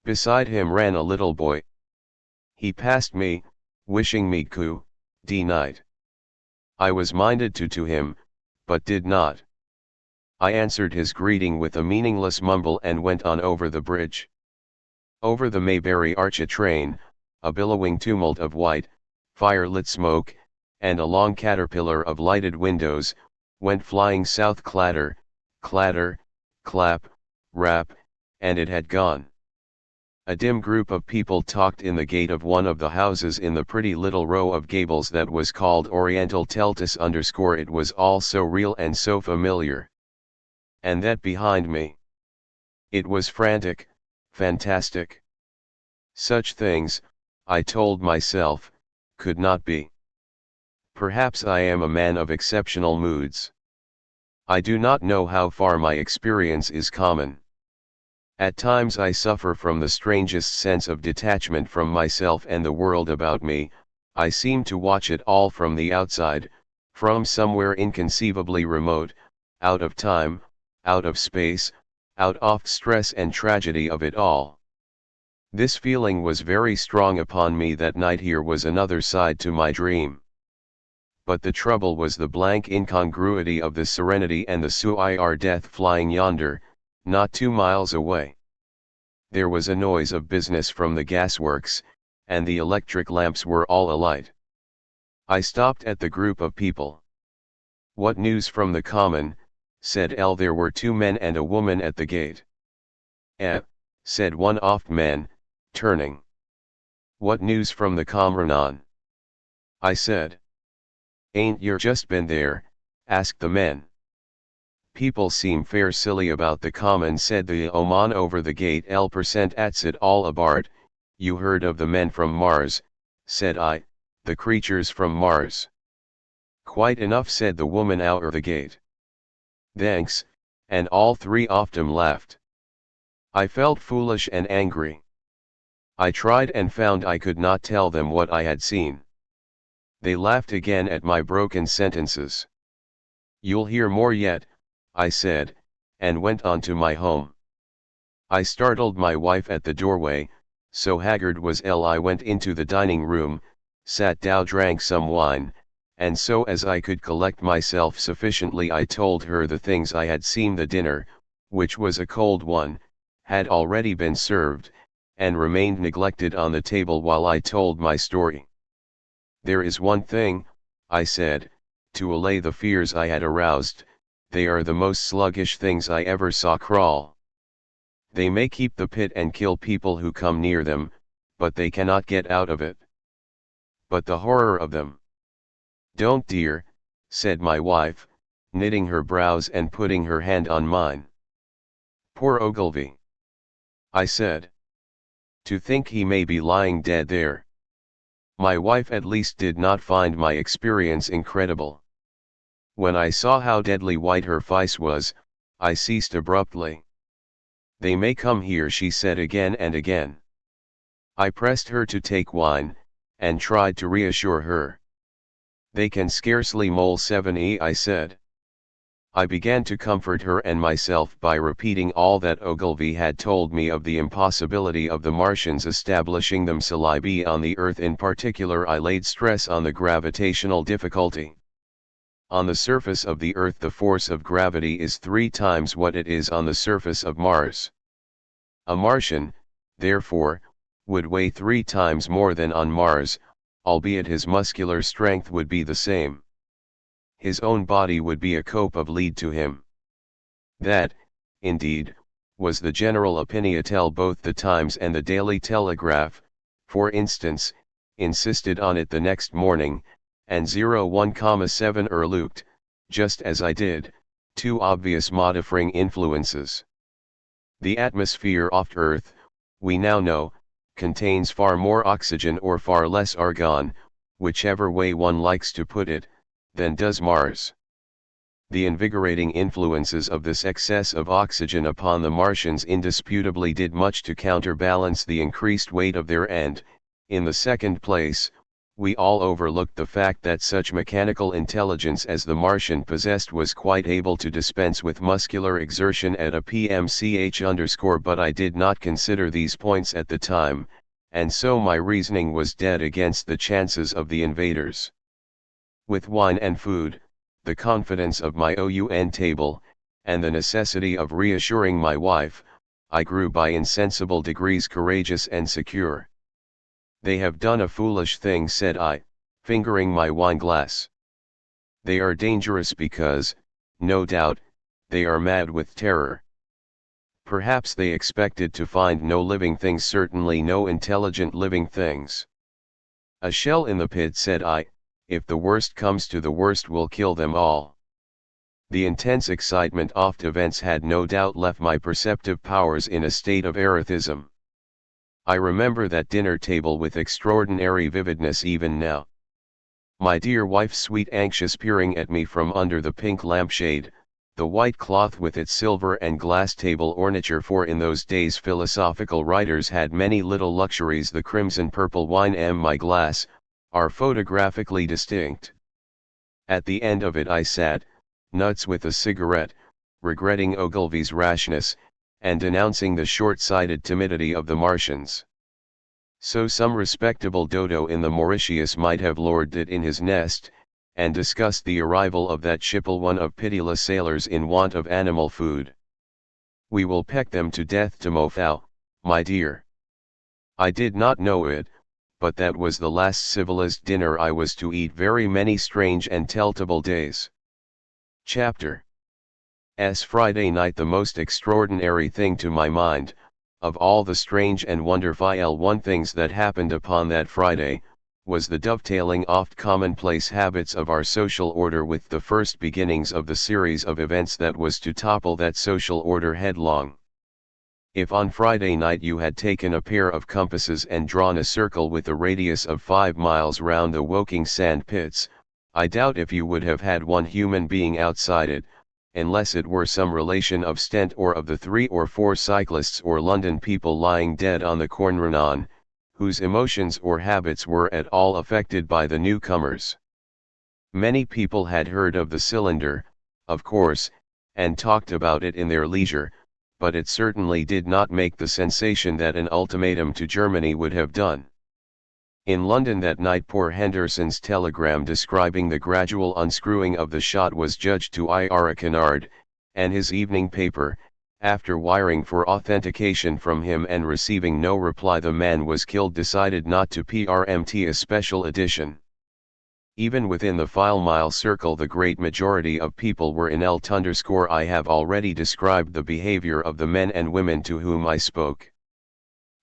Beside him ran a little boy. He passed me, wishing me good night. I was minded to him, but did not. I answered his greeting with a meaningless mumble and went on over the bridge. Over the Maybury Arch a train, a billowing tumult of white, fire-lit smoke, and a long caterpillar of lighted windows, went flying south. Clatter, clatter, clap, rap, and it had gone. A dim group of people talked in the gate of one of the houses in the pretty little row of gables that was called Oriental Teltus _ it was all so real and so familiar. And that behind me. It was frantic, fantastic. Such things, I told myself, could not be. Perhaps I am a man of exceptional moods. I do not know how far my experience is common. At times I suffer from the strangest sense of detachment from myself and the world about me. I seem to watch it all from the outside, from somewhere inconceivably remote, out of time, out of space, out of stress and tragedy of it all. This feeling was very strong upon me that night. Here was another side to my dream. But the trouble was the blank incongruity of the serenity and the sur death flying yonder, not 2 miles away. There was a noise of business from the gasworks, and the electric lamps were all alight. I stopped at the group of people. "What news from the common?" said L. There were 2 men and a woman at the gate. Said one of men, turning. "What news from the Comranon?" I said. "Ain't yer just been there?" asked the men. "People seem fair silly about the common," said the oman over the gate. L% at's it all abart. "You heard of the men from Mars," said I, "the creatures from Mars." "Quite enough," said the woman over the gate. "Thanks," and all 3 of them laughed. I felt foolish and angry. I tried and found I could not tell them what I had seen. They laughed again at my broken sentences. "You'll hear more yet," I said, and went on to my home. I startled my wife at the doorway, so haggard was I went into the dining room, sat down, drank some wine, and so as I could collect myself sufficiently I told her the things I had seen. The dinner, which was a cold one, had already been served, and remained neglected on the table while I told my story. "There is one thing," I said, to allay the fears I had aroused, "they are the most sluggish things I ever saw crawl. They may keep the pit and kill people who come near them, but they cannot get out of it. But the horror of them!" "Don't, dear," said my wife, knitting her brows and putting her hand on mine. "Poor Ogilvy," I said. "To think he may be lying dead there." My wife at least did not find my experience incredible. When I saw how deadly white her face was, I ceased abruptly. "They may come here," she said again and again. I pressed her to take wine, and tried to reassure her. "They can scarcely mole 7e," I said. I began to comfort her and myself by repeating all that Ogilvy had told me of the impossibility of the Martians establishing themselves on the Earth. In particular, I laid stress on the gravitational difficulty. On the surface of the Earth the force of gravity is 3 times what it is on the surface of Mars. A Martian, therefore, would weigh 3 times more than on Mars, albeit his muscular strength would be the same. His own body would be a cope of lead to him. That, indeed, was the general opinion till both the Times and the Daily Telegraph, for instance, insisted on it the next morning, and 01,7 looked, just as I did, 2 obvious modifying influences. The atmosphere of Earth, we now know, contains far more oxygen or far less argon, whichever way one likes to put it, than does Mars. The invigorating influences of this excess of oxygen upon the Martians indisputably did much to counterbalance the increased weight of their and, in the second place, we all overlooked the fact that such mechanical intelligence as the Martian possessed was quite able to dispense with muscular exertion at a PMCH_. But I did not consider these points at the time, and so my reasoning was dead against the chances of the invaders. With wine and food, the confidence of my own table, and the necessity of reassuring my wife, I grew by insensible degrees courageous and secure. "They have done a foolish thing," said I, fingering my wine glass. "They are dangerous because, no doubt, they are mad with terror. Perhaps they expected to find no living things, certainly no intelligent living things." "A shell in the pit," said I, "if the worst comes to the worst will kill them all." The intense excitement of events had no doubt left my perceptive powers in a state of erethism. I remember that dinner table with extraordinary vividness even now. My dear wife's sweet anxious peering at me from under the pink lampshade, the white cloth with its silver and glass table ornature, for in those days philosophical writers had many little luxuries, the crimson purple wine my glass, are photographically distinct. At the end of it I sat, nuts with a cigarette, regretting Ogilvy's rashness, and denouncing the short-sighted timidity of the Martians. So some respectable dodo in the Mauritius might have lorded it in his nest, and discussed the arrival of that shipple one of pitiless sailors in want of animal food. We will peck them to death tomorrow, my dear. I did not know it, but that was the last civilized dinner I was to eat very many strange and telltale days. Chapter S. Friday night. The most extraordinary thing to my mind, of all the strange and wonderful one things that happened upon that Friday, was the dovetailing oft commonplace habits of our social order with the first beginnings of the series of events that was to topple that social order headlong. If on Friday night you had taken a pair of compasses and drawn a circle with a radius of 5 miles round the Woking sand pits, I doubt if you would have had one human being outside it, unless it were some relation of Stent or of the 3 or 4 cyclists or London people lying dead on the Cornrun, whose emotions or habits were at all affected by the newcomers. Many people had heard of the cylinder, of course, and talked about it in their leisure, but it certainly did not make the sensation that an ultimatum to Germany would have done. In London that night poor Henderson's telegram describing the gradual unscrewing of the shot was judged to Ira Kennard, and his evening paper, after wiring for authentication from him and receiving no reply, the man was killed, decided not to PRMT a special edition. Even within the 5-mile circle the great majority of people were in _. I have already described the behavior of the men and women to whom I spoke.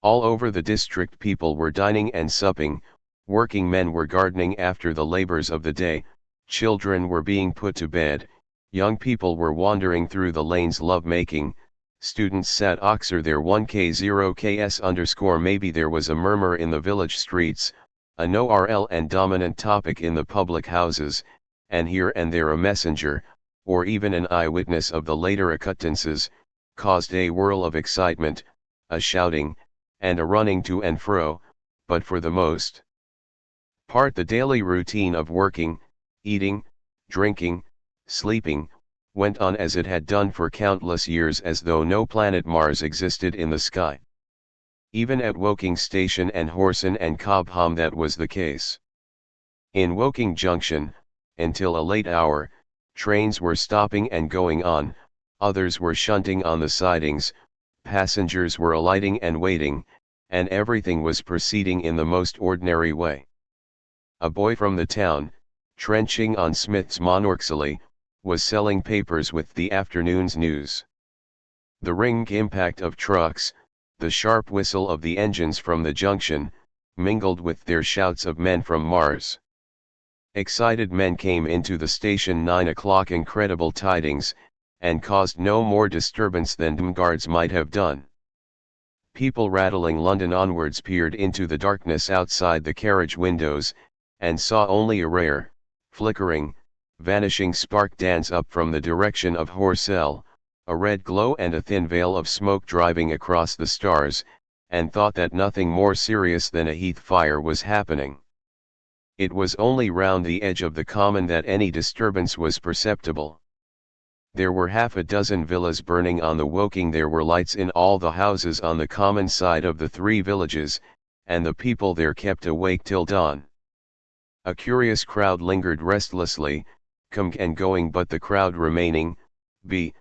All over the district people were dining and supping, working men were gardening after the labors of the day, children were being put to bed, young people were wandering through the lanes love-making, students sat oxer their 1K0KS_. Maybe there was a murmur in the village streets, a no RL and dominant topic in the public houses, and here and there a messenger, or even an eyewitness of the later occurrences, caused a whirl of excitement, a shouting, and a running to and fro, but for the most part the daily routine of working, eating, drinking, sleeping, went on as it had done for countless years, as though no planet Mars existed in the sky. Even at Woking Station and Horsen and Cobham that was the case. In Woking Junction, until a late hour, trains were stopping and going on, others were shunting on the sidings, passengers were alighting and waiting, and everything was proceeding in the most ordinary way. A boy from the town, trenching on Smith's Monorxally, was selling papers with the afternoon's news. The ring impact of trucks, the sharp whistle of the engines from the junction, mingled with their shouts of men from Mars. Excited men came into the station 9 o'clock, incredible tidings, and caused no more disturbance than guards might have done. People rattling London onwards peered into the darkness outside the carriage windows, and saw only a rare, flickering, vanishing spark dance up from the direction of Horsell, a red glow and a thin veil of smoke driving across the stars, and thought that nothing more serious than a heath fire was happening. It was only round the edge of the common that any disturbance was perceptible. There were half a dozen villas burning on the Woking. There were lights in all the houses on the common side of the 3 villages, and the people there kept awake till dawn. A curious crowd lingered restlessly, coming and going, but the crowd remaining, th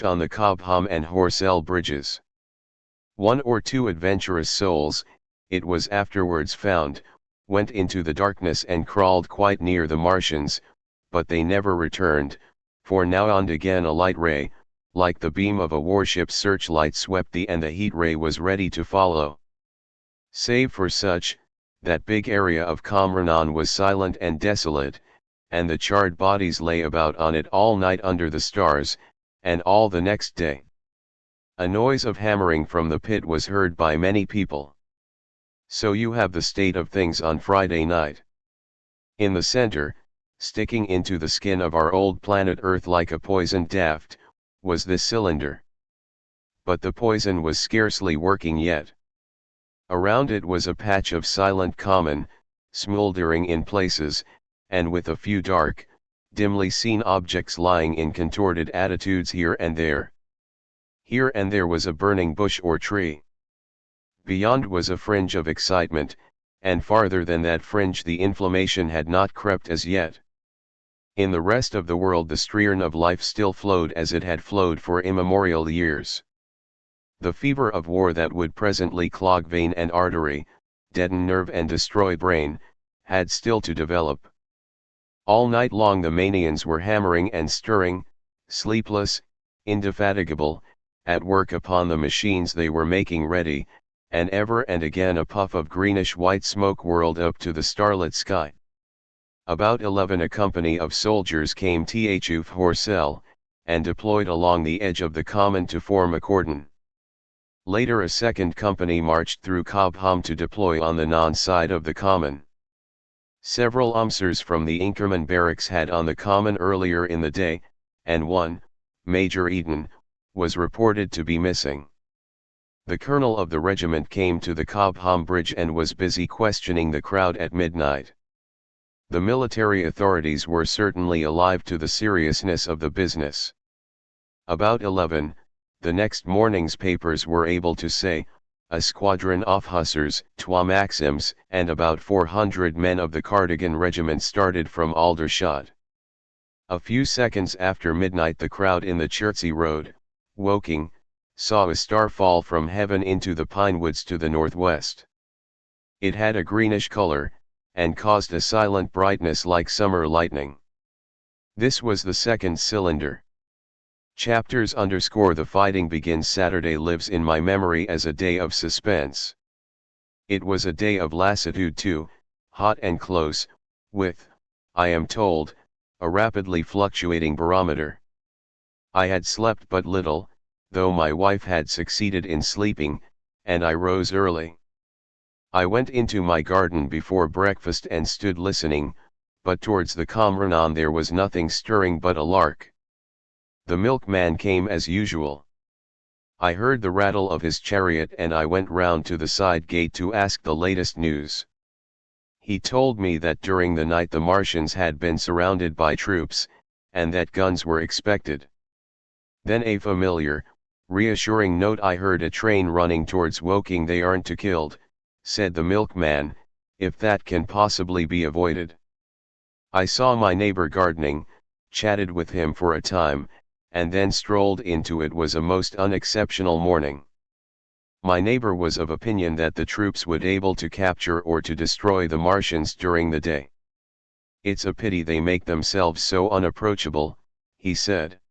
on the Cobham and Horsell bridges. 1 or 2 adventurous souls, it was afterwards found, went into the darkness and crawled quite near the Martians, but they never returned, for now and again a light ray, like the beam of a warship's searchlight, swept and the heat ray was ready to follow. Save for such, that big area of Comranon was silent and desolate, and the charred bodies lay about on it all night under the stars, and all the next day. A noise of hammering from the pit was heard by many people. So you have the state of things on Friday night. In the center, sticking into the skin of our old planet Earth like a poisoned daft, was this cylinder. But the poison was scarcely working yet. Around it was a patch of silent common, smoldering in places, and with a few dark, dimly seen objects lying in contorted attitudes here and there. Here and there was a burning bush or tree. Beyond was a fringe of excitement, and farther than that fringe the inflammation had not crept as yet. In the rest of the world the stream of life still flowed as it had flowed for immemorial years. The fever of war that would presently clog vein and artery, deaden nerve and destroy brain, had still to develop. All night long the Manians were hammering and stirring, sleepless, indefatigable, at work upon the machines they were making ready, and ever and again a puff of greenish-white smoke whirled up to the starlit sky. About 11 a company of soldiers came to Horsell, and deployed along the edge of the common to form a cordon. Later a second company marched through Cobham to deploy on the non-side of the common. Several officers from the Inkerman barracks had on the common earlier in the day, and one, Major Eden, was reported to be missing. The colonel of the regiment came to the Cobham bridge and was busy questioning the crowd at midnight. The military authorities were certainly alive to the seriousness of the business. About 11, the next morning's papers were able to say, a squadron of hussars, 2 Maxims, and about 400 men of the Cardigan regiment started from Aldershot. A few seconds after midnight the crowd in the Chertsey Road, Woking, saw a star fall from heaven into the pine woods to the northwest. It had a greenish color, and caused a silent brightness like summer lightning. This was the second cylinder. Chapters _ The fighting begins Saturday lives in my memory as a day of suspense. It was a day of lassitude too, hot and close, with, I am told, a rapidly fluctuating barometer. I had slept but little, though my wife had succeeded in sleeping, and I rose early. I went into my garden before breakfast and stood listening, but towards the Comranon there was nothing stirring but a lark. The milkman came as usual. I heard the rattle of his chariot and I went round to the side gate to ask the latest news. He told me that during the night the Martians had been surrounded by troops, and that guns were expected. Then a familiar, reassuring note. I heard a train running towards Woking. They aren't too killed, said the milkman, if that can possibly be avoided. I saw my neighbor gardening, chatted with him for a time, and then strolled into it. Was a most unexceptional morning. My neighbor was of opinion that the troops would able to capture or to destroy the Martians during the day. It's a pity they make themselves so unapproachable, he said.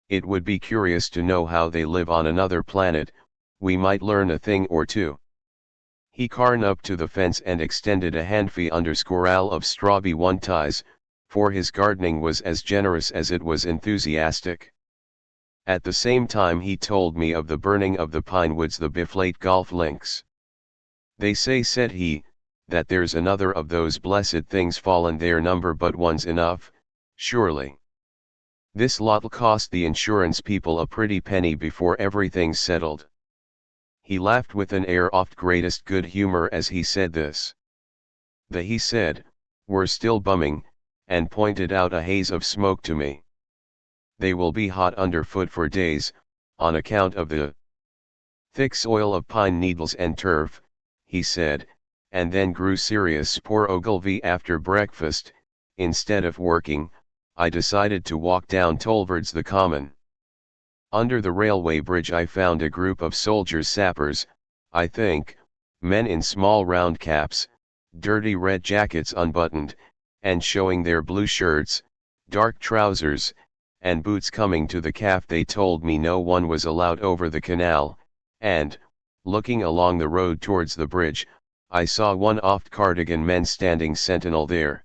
It would be curious to know how they live on another planet, we might learn a thing or two. He carned up to the fence and extended a handful of strawberry one ties, for his gardening was as generous as it was enthusiastic. At the same time he told me of the burning of the pine woods, the Biflate golf links. They say, said he, that there's another of those blessed things fallen there, number but one's enough, surely. This lot'll cost the insurance people a pretty penny before everything's settled. He laughed with an air of greatest good humor as he said this. He said, were still bumming, and pointed out a haze of smoke to me. They will be hot underfoot for days, on account of the thick soil of pine needles and turf, he said, and then grew serious. Poor Ogilvy. After breakfast, instead of working, I decided to walk down towards the common. Under the railway bridge I found a group of soldiers, sappers, I think, men in small round caps, dirty red jackets unbuttoned, and showing their blue shirts, dark trousers, and boots coming to the calf. They told me no one was allowed over the canal, and, looking along the road towards the bridge, I saw one of Cardigan men standing sentinel there.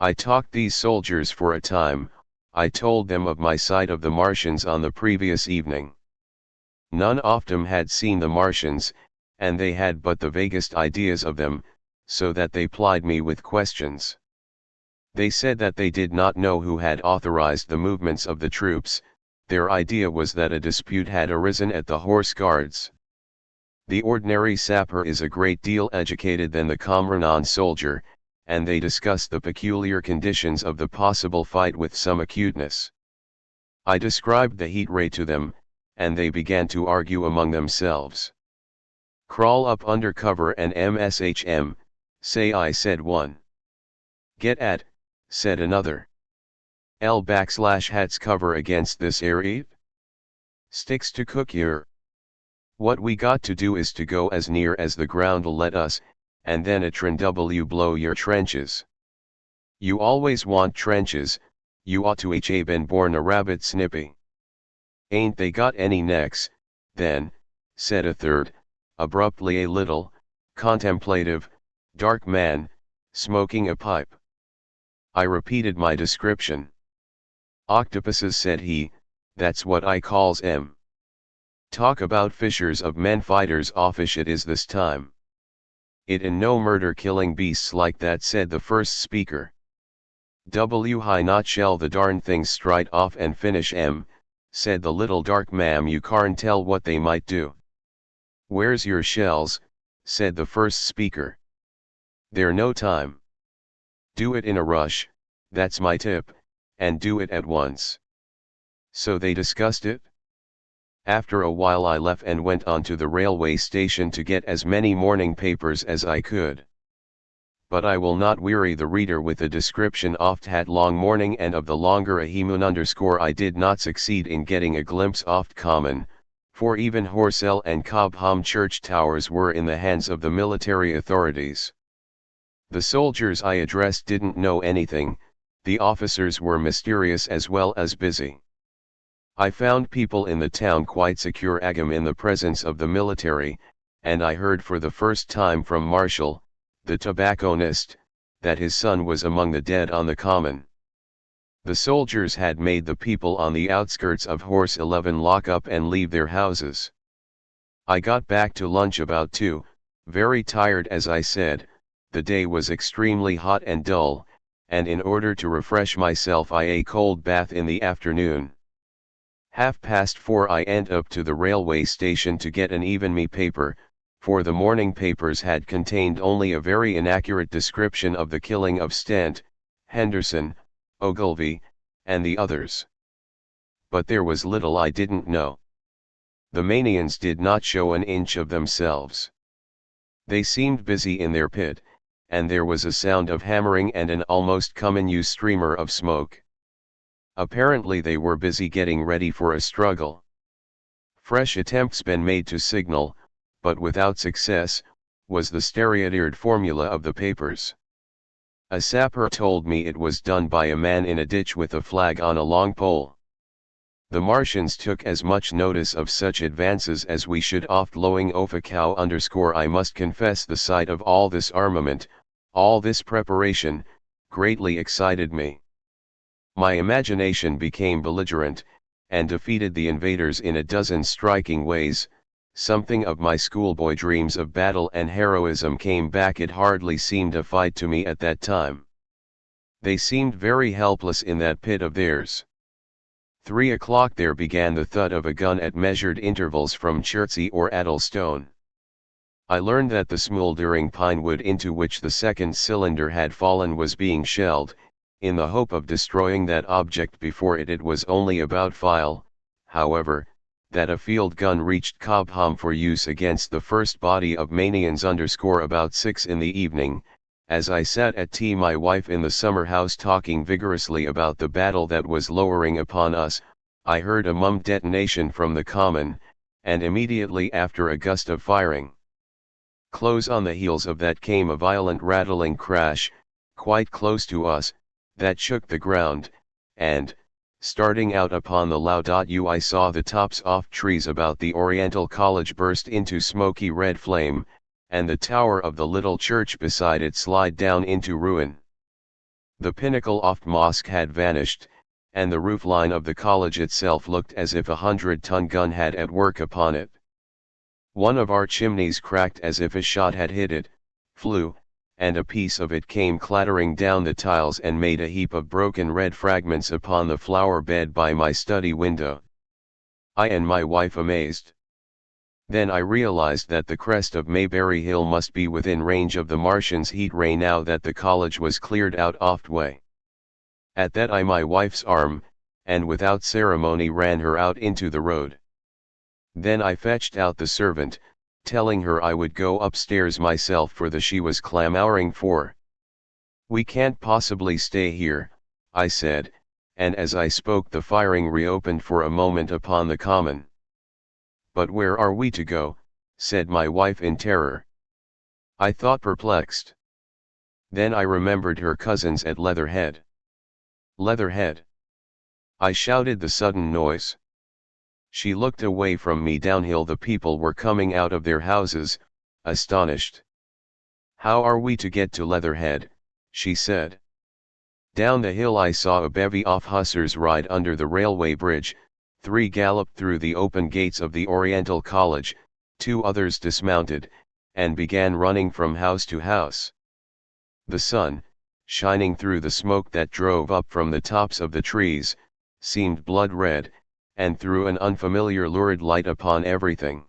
I talked these soldiers for a time. I told them of my sight of the Martians on the previous evening. None of them had seen the Martians, and they had but the vaguest ideas of them, so that they plied me with questions. They said that they did not know who had authorized the movements of the troops. Their idea was that a dispute had arisen at the Horse Guards. The ordinary sapper is a great deal educated than the Comranon soldier, and they discussed the peculiar conditions of the possible fight with some acuteness. I described the heat ray to them, and they began to argue among themselves. Crawl up under cover and MSHM, say I, said one. Get at, said another. L/hats cover against this area? Sticks to cook here. What we got to do is to go as near as the ground'll let us, and then a tren W blow your trenches. You always want trenches, you ought to ha been born a rabbit snippy. Ain't they got any necks, then, said a third, abruptly, a little, contemplative, dark man, smoking a pipe. I repeated my description. Octopuses, said he, that's what I calls 'em. Talk about fishers of men, fighters offish it is this time. It and no murder killing beasts like that, said the first speaker. Why not shell the darn things straight off and finish 'em, said the little dark man, you can't tell what they might do. Where's your shells, said the first speaker. There no time. Do it in a rush, that's my tip, and do it at once. So they discussed it. After a while I left and went on to the railway station to get as many morning papers as I could. But I will not weary the reader with a description of that long morning and of the longer ahimun _ I did not succeed in getting a glimpse of Common, for even Horsell and Cobham church towers were in the hands of the military authorities. The soldiers I addressed didn't know anything, the officers were mysterious as well as busy. I found people in the town quite secure agam in the presence of the military, and I heard for the first time from Marshall, the tobacconist, that his son was among the dead on the common. The soldiers had made the people on the outskirts of Horse 11 lock up and leave their houses. I got back to lunch about 2, very tired as I said, the day was extremely hot and dull, and in order to refresh myself I ate a cold bath in the afternoon. 4:30 I went up to the railway station to get an Even Me paper, for the morning papers had contained only a very inaccurate description of the killing of Stent, Henderson, Ogilvy, and the others. But there was little I didn't know. The Manians did not show an inch of themselves. They seemed busy in their pit, and there was a sound of hammering and an almost continuous streamer of smoke. Apparently they were busy getting ready for a struggle. Fresh attempts been made to signal, but without success, was the stereotyped formula of the papers. A sapper told me it was done by a man in a ditch with a flag on a long pole. The Martians took as much notice of such advances as we should oft lowing ofa cow _ I must confess the sight of all this armament, all this preparation, greatly excited me. My imagination became belligerent, and defeated the invaders in a dozen striking ways. Something of my schoolboy dreams of battle and heroism came back. It hardly seemed a fight to me at that time. They seemed very helpless in that pit of theirs. 3 o'clock there began the thud of a gun at measured intervals from Chertsey or Addlestone. I learned that the smouldering pine wood into which the second cylinder had fallen was being shelled, in the hope of destroying that object before it was only about file, however, that a field gun reached Cobham for use against the first body of Manians _ about 6 in the evening. As I sat at tea, my wife in the summer house talking vigorously about the battle that was lowering upon us, I heard a mummed detonation from the common, and immediately after a gust of firing. Close on the heels of that came a violent rattling crash, quite close to us, that shook the ground, and, starting out upon the low. I saw the tops of trees about the Oriental College burst into smoky red flame, and the tower of the little church beside it slide down into ruin. The pinnacle of mosque had vanished, and the roofline of the college itself looked as if a 100-ton gun had at work upon it. One of our chimneys cracked as if a shot had hit it, flew, and a piece of it came clattering down the tiles and made a heap of broken red fragments upon the flower bed by my study window. I and my wife amazed. Then I realized that the crest of Mayberry Hill must be within range of the Martians' heat ray now that the college was cleared out oftway. At that I my wife's arm, and without ceremony ran her out into the road. Then I fetched out the servant, telling her I would go upstairs myself for the she was clamouring for. "We can't possibly stay here," I said, and as I spoke the firing reopened for a moment upon the common. "But where are we to go?" said my wife in terror. I thought perplexed. Then I remembered her cousins at Leatherhead. Leatherhead! I shouted the sudden noise. She looked away from me downhill. The people were coming out of their houses, astonished. "How are we to get to Leatherhead?" she said. Down the hill I saw a bevy of hussars ride under the railway bridge, 3 galloped through the open gates of the Oriental College, 2 others dismounted, and began running from house to house. The sun, shining through the smoke that drove up from the tops of the trees, seemed blood red, and threw an unfamiliar lurid light upon everything.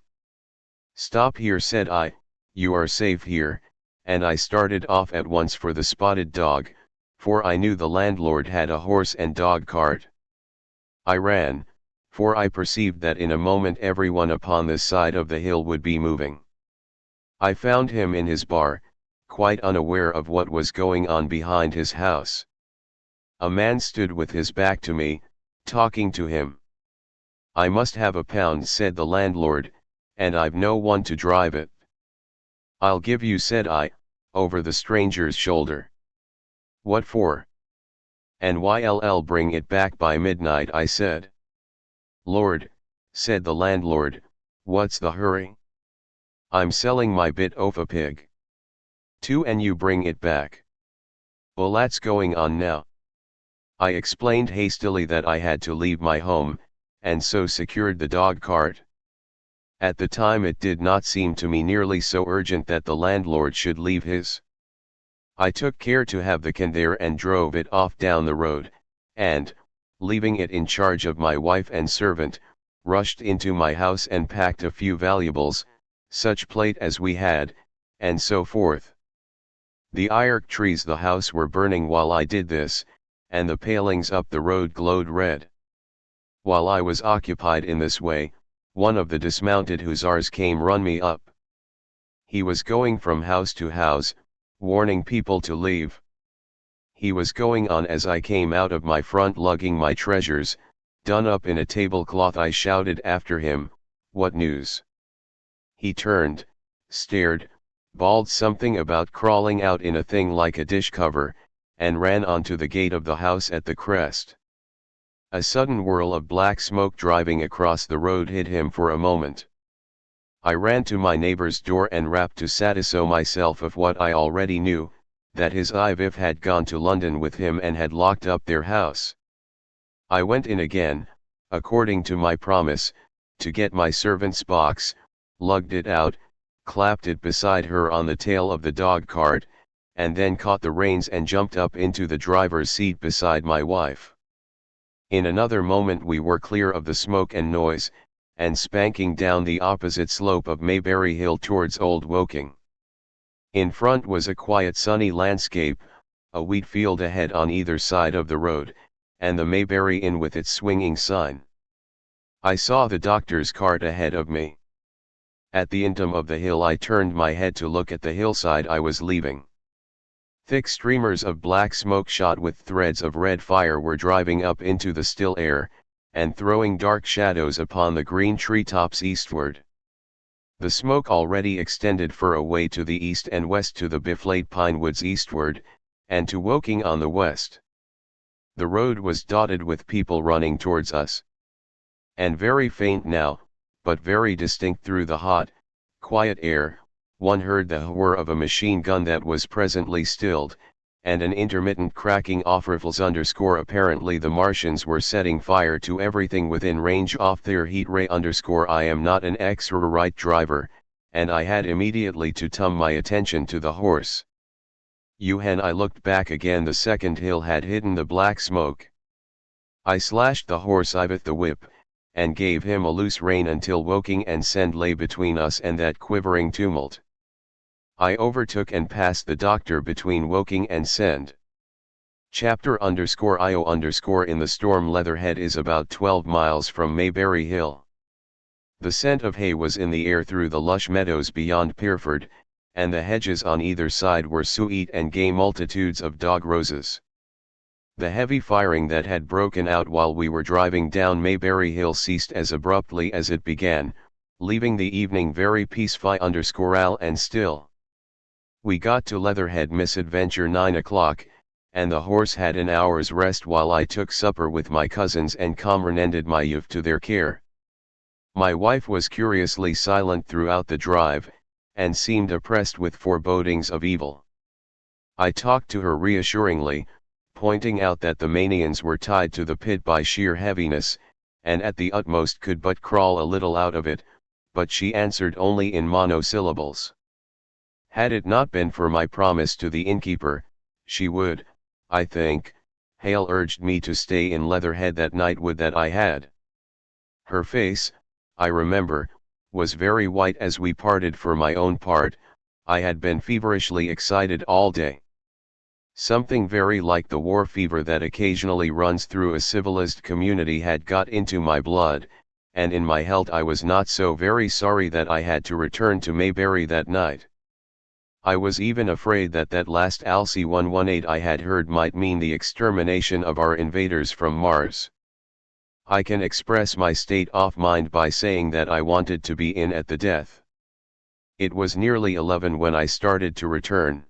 "Stop here," said I, "you are safe here," and I started off at once for the Spotted Dog, for I knew the landlord had a horse and dog cart. I ran, for I perceived that in a moment everyone upon this side of the hill would be moving. I found him in his bar, quite unaware of what was going on behind his house. A man stood with his back to me, talking to him. "I must have £1," said the landlord, "and I've no one to drive it." "I'll give you," said I, over the stranger's shoulder. "What for?" "And why'll bring it back by midnight," I said. "Lord," said the landlord, "what's the hurry?" "I'm selling my bit of a pig." "2 and you bring it back. Well, that's going on now." I explained hastily that I had to leave my home, and so secured the dog cart. At the time it did not seem to me nearly so urgent that the landlord should leave his. I took care to have the can there and drove it off down the road, and, leaving it in charge of my wife and servant, rushed into my house and packed a few valuables, such plate as we had, and so forth. The irk trees the house were burning while I did this, and the palings up the road glowed red. While I was occupied in this way, one of the dismounted hussars came run me up. He was going from house to house, warning people to leave. He was going on as I came out of my front lugging my treasures, done up in a tablecloth. I shouted after him, "What news?" He turned, stared, bawled something about crawling out in a thing like a dish cover, and ran on to the gate of the house at the crest. A sudden whirl of black smoke driving across the road hid him for a moment. I ran to my neighbor's door and rapped to satisfy myself of what I already knew, that his Iviv had gone to London with him and had locked up their house. I went in again, according to my promise, to get my servant's box, lugged it out, clapped it beside her on the tail of the dog cart, and then caught the reins and jumped up into the driver's seat beside my wife. In another moment we were clear of the smoke and noise, and spanking down the opposite slope of Maybury Hill towards Old Woking. In front was a quiet sunny landscape, a wheat field ahead on either side of the road, and the Maybury Inn with its swinging sign. I saw the doctor's cart ahead of me. At the intom of the hill I turned my head to look at the hillside I was leaving. Thick streamers of black smoke shot with threads of red fire were driving up into the still air, and throwing dark shadows upon the green treetops eastward. The smoke already extended far away to the east and west to the Biflate pine woods eastward, and to Woking on the west. The road was dotted with people running towards us. And very faint now, but very distinct through the hot, quiet air, one heard the whir of a machine gun that was presently stilled, and an intermittent cracking of rifles. Apparently the Martians were setting fire to everything within range off their heat ray. I am not an ex-right driver, and I had immediately to turn my attention to the horse. When I looked back again, the second hill had hidden the black smoke. I slashed the horse with the whip, and gave him a loose rein until Woking and Send lay between us and that quivering tumult. I overtook and passed the doctor between Woking and Send. Chapter_io_ in the storm. Leatherhead is about 12 miles from Maybury Hill. The scent of hay was in the air through the lush meadows beyond Pierford, and the hedges on either side were sweet and gay multitudes of dog roses. The heavy firing that had broken out while we were driving down Maybury Hill ceased as abruptly as it began, leaving the evening very peaceful and still. We got to Leatherhead Misadventure 9 o'clock, and the horse had an hour's rest while I took supper with my cousins and commended my youth to their care. My wife was curiously silent throughout the drive, and seemed oppressed with forebodings of evil. I talked to her reassuringly, pointing out that the Manians were tied to the pit by sheer heaviness, and at the utmost could but crawl a little out of it, but she answered only in monosyllables. Had it not been for my promise to the innkeeper, she would, I think, Hale urged me to stay in Leatherhead that night, would that I had. Her face, I remember, was very white as we parted. For my own part, I had been feverishly excited all day. Something very like the war fever that occasionally runs through a civilized community had got into my blood, and in my health I was not so very sorry that I had to return to Maybury that night. I was even afraid that that last ALC 118 I had heard might mean the extermination of our invaders from Mars. I can express my state of mind by saying that I wanted to be in at the death. It was nearly 11 when I started to return.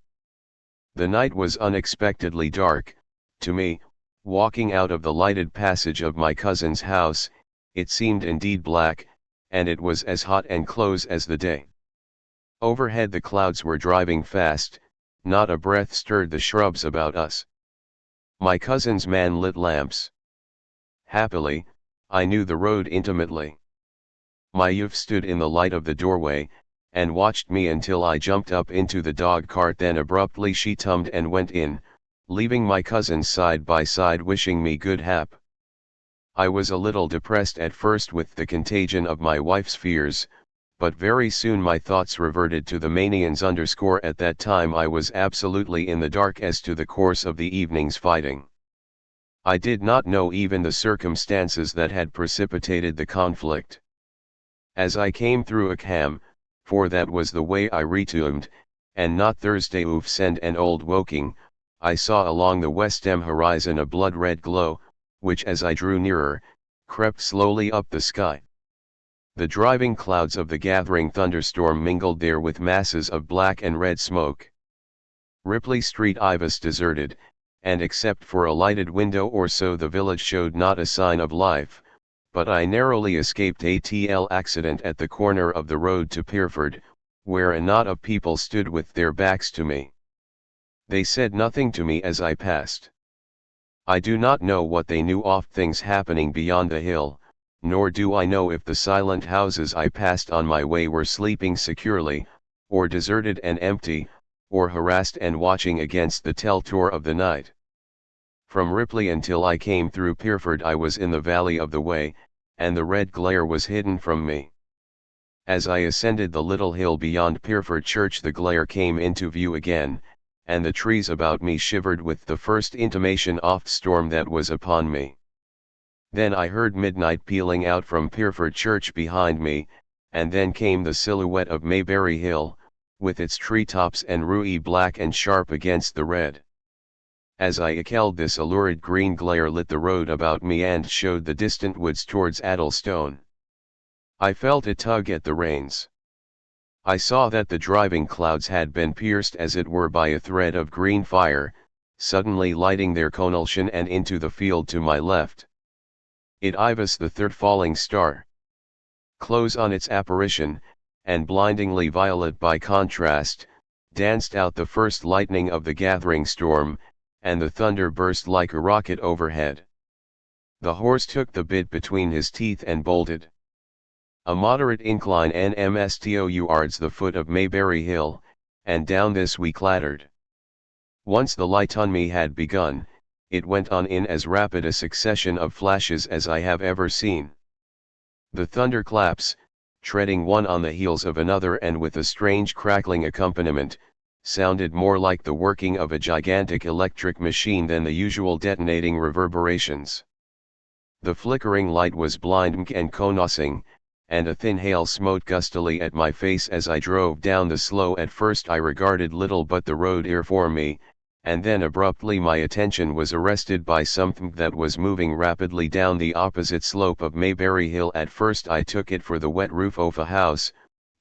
The night was unexpectedly dark. To me, walking out of the lighted passage of my cousin's house, it seemed indeed black, and it was as hot and close as the day. Overhead the clouds were driving fast, not a breath stirred the shrubs about us. My cousin's man lit lamps. Happily, I knew the road intimately. My youth stood in the light of the doorway, and watched me until I jumped up into the dog cart. Then abruptly she turned and went in, leaving my cousins side by side wishing me good hap. I was a little depressed at first with the contagion of my wife's fears, but very soon my thoughts reverted to the Manians. At that time I was absolutely in the dark as to the course of the evening's fighting. I did not know even the circumstances that had precipitated the conflict. As I came through Oakham, for that was the way I returned, and not Thursday Oofsend and Old Woking, I saw along the west-em horizon a blood-red glow, which as I drew nearer, crept slowly up the sky. The driving clouds of the gathering thunderstorm mingled there with masses of black and red smoke. Ripley Street was deserted, and except for a lighted window or so the village showed not a sign of life, but I narrowly escaped a accident at the corner of the road to Pierford, where a knot of people stood with their backs to me. They said nothing to me as I passed. I do not know what they knew of things happening beyond the hill, nor do I know if the silent houses I passed on my way were sleeping securely, or deserted and empty, or harassed and watching against the tell-tale of the night. From Ripley until I came through Pierford I was in the valley of the Wey, and the red glare was hidden from me. As I ascended the little hill beyond Pierford Church the glare came into view again, and the trees about me shivered with the first intimation of storm that was upon me. Then I heard midnight pealing out from Pierford Church behind me, and then came the silhouette of Maybury Hill, with its treetops and ruby black and sharp against the red. As I beheld this, a lurid green glare lit the road about me and showed the distant woods towards Addlestone. I felt a tug at the reins. I saw that the driving clouds had been pierced as it were by a thread of green fire, suddenly lighting their conulsion and into the field to my left. It was the third falling star. Close on its apparition, and blindingly violet by contrast, danced out the first lightning of the gathering storm, and the thunder burst like a rocket overhead. The horse took the bit between his teeth and bolted. A moderate incline nmstowards the foot of Maybury Hill, and down this we clattered. Once the light on me had begun, it went on in as rapid a succession of flashes as I have ever seen. The thunderclaps, treading one on the heels of another and with a strange crackling accompaniment, sounded more like the working of a gigantic electric machine than the usual detonating reverberations. The flickering light was blinding and conusing, and a thin hail smote gustily at my face as I drove down the slope. At first I regarded little but the road before me, and then abruptly my attention was arrested by something that was moving rapidly down the opposite slope of Mayberry Hill. At first I took it for the wet roof of a house,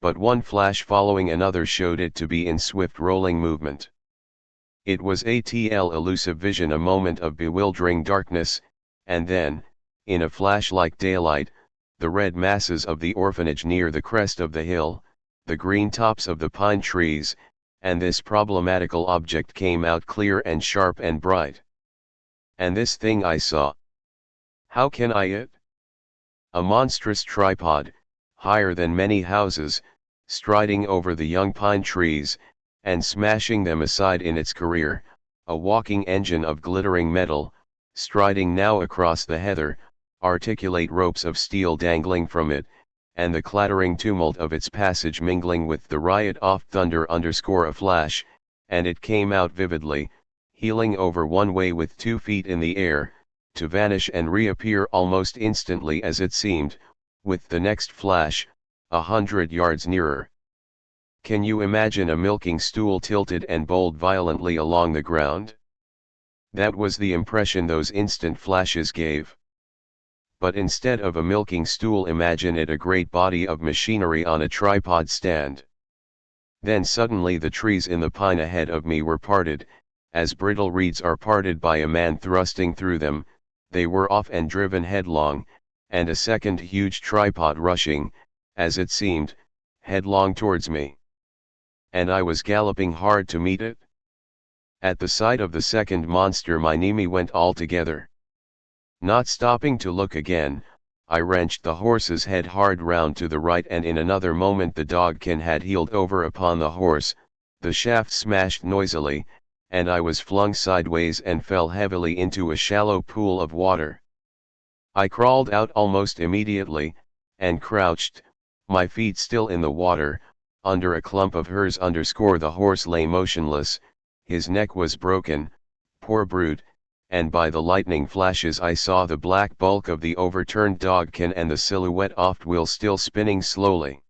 but one flash following another showed it to be in swift rolling movement. It was ATL elusive vision, a moment of bewildering darkness, and then, in a flash like daylight, the red masses of the orphanage near the crest of the hill, the green tops of the pine trees, and this problematical object came out clear and sharp and bright. And this thing I saw. How can I it? A monstrous tripod, higher than many houses, striding over the young pine trees, and smashing them aside in its career, a walking engine of glittering metal, striding now across the heather, articulate ropes of steel dangling from it, and the clattering tumult of its passage mingling with the riot of thunder. A flash, and it came out vividly, heeling over one way with 2 feet in the air, to vanish and reappear almost instantly as it seemed, with the next flash, 100 yards nearer. Can you imagine a milking stool tilted and bowled violently along the ground? That was the impression those instant flashes gave. But instead of a milking stool, imagine it a great body of machinery on a tripod stand. Then suddenly the trees in the pine ahead of me were parted, as brittle reeds are parted by a man thrusting through them. They were off and driven headlong, and a second huge tripod rushing, as it seemed, headlong towards me. And I was galloping hard to meet it. At the sight of the second monster my knee went altogether. Not stopping to look again, I wrenched the horse's head hard round to the right, and in another moment the dogkin had heeled over upon the horse, the shaft smashed noisily, and I was flung sideways and fell heavily into a shallow pool of water. I crawled out almost immediately, and crouched, my feet still in the water, under a clump of furze. The horse lay motionless, his neck was broken, poor brute, and by the lightning flashes I saw the black bulk of the overturned dogkin and the silhouette of wheel still spinning slowly.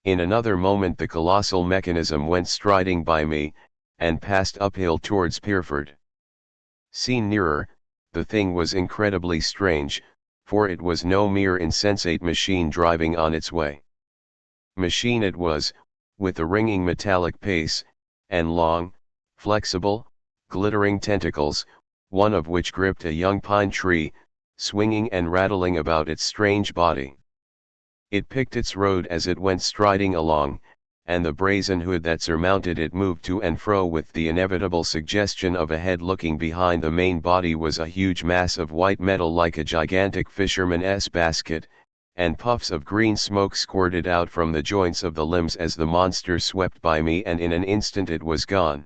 In another moment the colossal mechanism went striding by me, and passed uphill towards Pierford. Seen nearer, the thing was incredibly strange, for it was no mere insensate machine driving on its way. Machine it was, with a ringing metallic pace, and long, flexible, glittering tentacles, one of which gripped a young pine tree, swinging and rattling about its strange body. It picked its road as it went striding along, and the brazen hood that surmounted it moved to and fro with the inevitable suggestion of a head looking behind. The main body was a huge mass of white metal like a gigantic fisherman's basket, and puffs of green smoke squirted out from the joints of the limbs as the monster swept by me, and in an instant it was gone.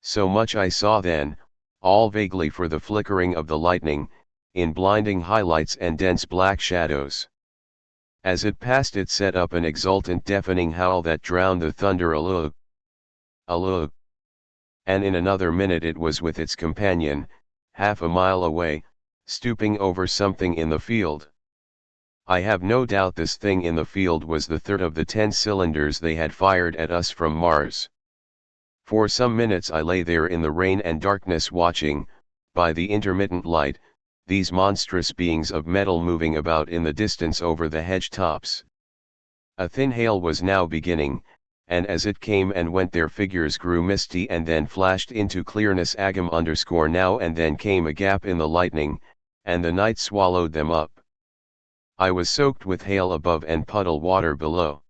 So much I saw then, all vaguely for the flickering of the lightning, in blinding highlights and dense black shadows. As it passed it set up an exultant deafening howl that drowned the thunder. Alug! Alug! And in another minute it was with its companion, half a mile away, stooping over something in the field. I have no doubt this thing in the field was the third of the 10 cylinders they had fired at us from Mars. For some minutes I lay there in the rain and darkness watching, by the intermittent light, these monstrous beings of metal moving about in the distance over the hedge tops. A thin hail was now beginning, and as it came and went their figures grew misty and then flashed into clearness. Now and then came a gap in the lightning, and the night swallowed them up. I was soaked with hail above and puddle water below.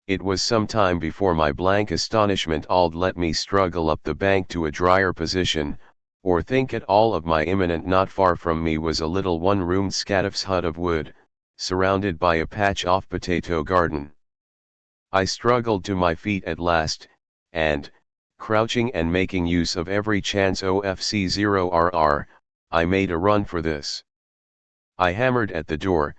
It was some time before my blank astonishment all'd let me struggle up the bank to a drier position, or think at all of my imminent. Not far from me was a little one-roomed scatif's hut of wood, surrounded by a patch of potato garden. I struggled to my feet at last, and, crouching and making use of every chance OFC0RR, I made a run for this. I hammered at the door,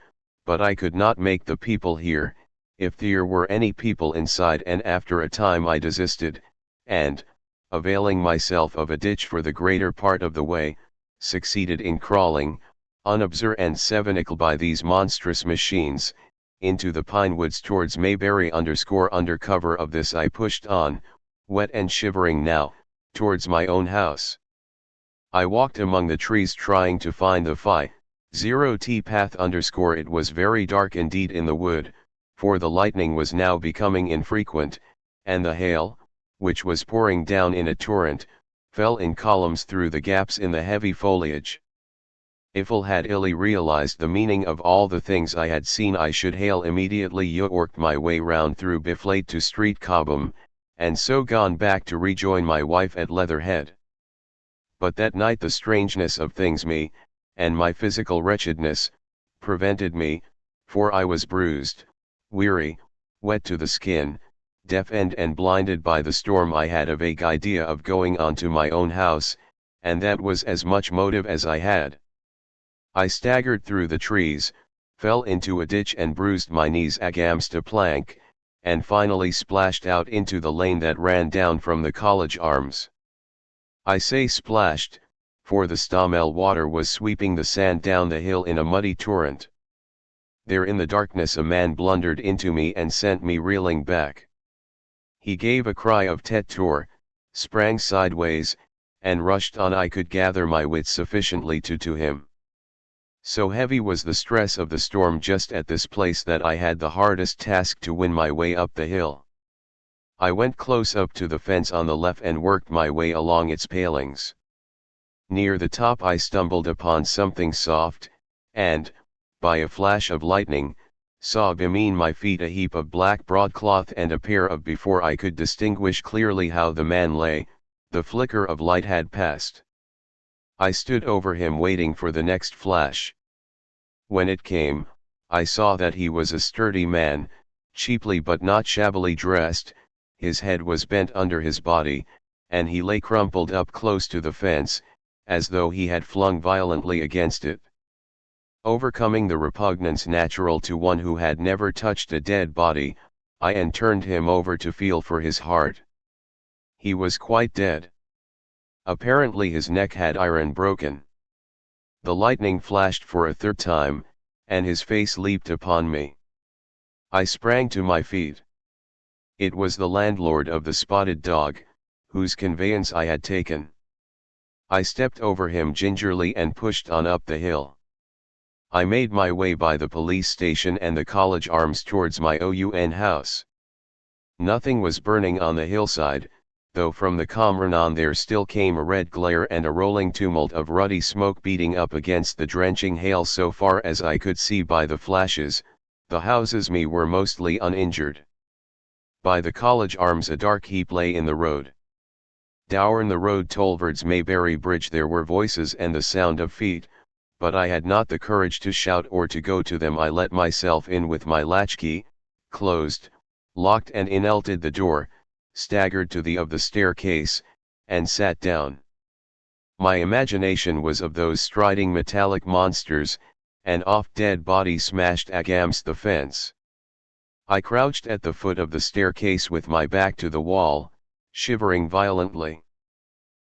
but I could not make the people hear, if there were any people inside, and after a time I desisted, and, availing myself of a ditch for the greater part of the way, succeeded in crawling, unobserved and sevenical by these monstrous machines, into the pine woods towards Mayberry _ under cover of this I pushed on, wet and shivering now, towards my own house. I walked among the trees trying to find the Phi 0T path _ it was very dark indeed in the wood, for the lightning was now becoming infrequent, and the hail, which was pouring down in a torrent, fell in columns through the gaps in the heavy foliage. If I had illy realized the meaning of all the things I had seen, I should hail immediately worked my way round through Biflate to Street Cobham, and so gone back to rejoin my wife at Leatherhead. But that night the strangeness of things and my physical wretchedness, prevented me, for I was bruised, weary, wet to the skin, deafened and blinded by the storm. I had a vague idea of going on to my own house, and that was as much motive as I had. I staggered through the trees, fell into a ditch and bruised my knees against a plank, and finally splashed out into the lane that ran down from the College Arms. I say splashed, for the Stamel water was sweeping the sand down the hill in a muddy torrent. There in the darkness a man blundered into me and sent me reeling back. He gave a cry of terror, sprang sideways, and rushed on. I could gather my wits sufficiently to him. So heavy was the stress of the storm just at this place that I had the hardest task to win my way up the hill. I went close up to the fence on the left and worked my way along its palings. Near the top I stumbled upon something soft, and, by a flash of lightning, saw beneath my feet a heap of black broadcloth and a pair of. Before I could distinguish clearly how the man lay, the flicker of light had passed. I stood over him waiting for the next flash. When it came, I saw that he was a sturdy man, cheaply but not shabbily dressed. His head was bent under his body, and he lay crumpled up close to the fence, as though he had flung violently against it. Overcoming the repugnance natural to one who had never touched a dead body, I turned him over to feel for his heart. He was quite dead. Apparently his neck had iron broken. The lightning flashed for a third time, and his face leaped upon me. I sprang to my feet. It was the landlord of the Spotted Dog, whose conveyance I had taken. I stepped over him gingerly and pushed on up the hill. I made my way by the police station and the College Arms towards my own house. Nothing was burning on the hillside, though from the Commernon there still came a red glare and a rolling tumult of ruddy smoke beating up against the drenching hail. So far as I could see by the flashes, the houses were mostly uninjured. By the College Arms a dark heap lay in the road. Down the road towards Mayberry Bridge there were voices and the sound of feet, but I had not the courage to shout or to go to them. I let myself in with my latchkey, closed, locked and unbolted the door, staggered to the staircase, and sat down. My imagination was of those striding metallic monsters, and oft dead bodies smashed against the fence. I crouched at the foot of the staircase with my back to the wall, shivering violently.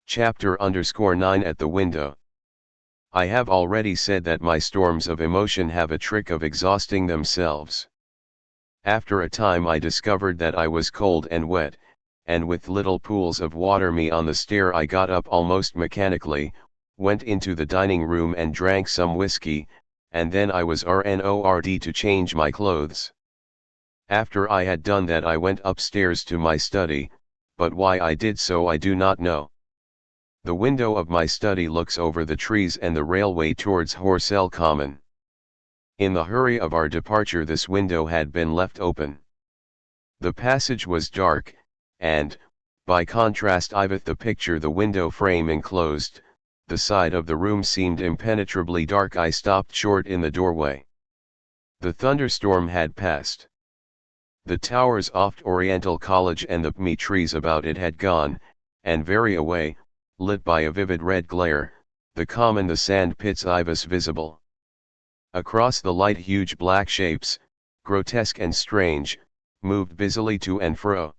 Chapter _9 At the window. I have already said that my storms of emotion have a trick of exhausting themselves. After a time I discovered that I was cold and wet, and with little pools of water on the stair. I got up almost mechanically, went into the dining room and drank some whiskey, and then I was ready to change my clothes. After I had done that I went upstairs to my study, but why I did so I do not know. The window of my study looks over the trees and the railway towards Horsell Common. In the hurry of our departure this window had been left open. The passage was dark, and, by contrast with the picture the window frame enclosed, the side of the room seemed impenetrably dark. I stopped short in the doorway. The thunderstorm had passed. The towers off Oriental College and the trees about it had gone, and very away, lit by a vivid red glare, the common the sand pits was visible. Across the light huge black shapes, grotesque and strange, moved busily to and fro.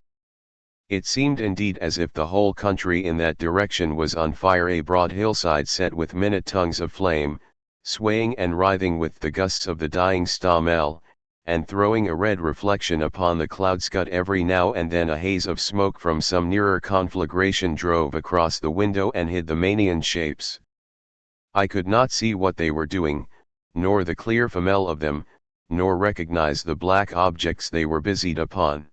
It seemed indeed as if the whole country in that direction was on fire, a broad hillside set with minute tongues of flame, swaying and writhing with the gusts of the dying Stamel, and throwing a red reflection upon the cloud scud every now and then a haze of smoke from some nearer conflagration drove across the window and hid the Manian shapes. I could not see what they were doing, nor the clear famel of them, nor recognize the black objects they were busied upon.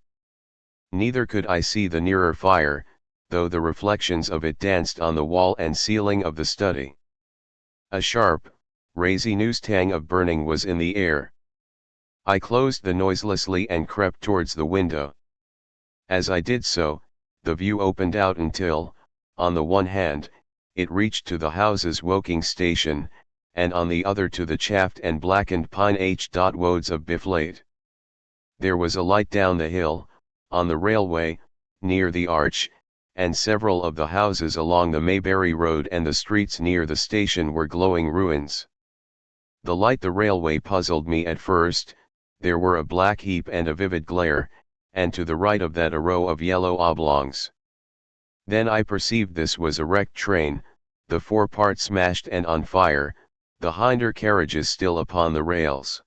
Neither could I see the nearer fire, though the reflections of it danced on the wall and ceiling of the study. A sharp, resinous tang of burning was in the air. I closed the noiselessly and crept towards the window. As I did so, the view opened out until, on the one hand, it reached to the house's Woking station, and on the other to the chaffed and blackened pine woads of Biflate. There was a light down the hill, on the railway, near the arch, and several of the houses along the Maybury Road and the streets near the station were glowing ruins. The light the railway puzzled me at first. There were a black heap and a vivid glare, and to the right of that a row of yellow oblongs. Then I perceived this was a wrecked train, the forepart smashed and on fire, the hinder carriages still upon the rails.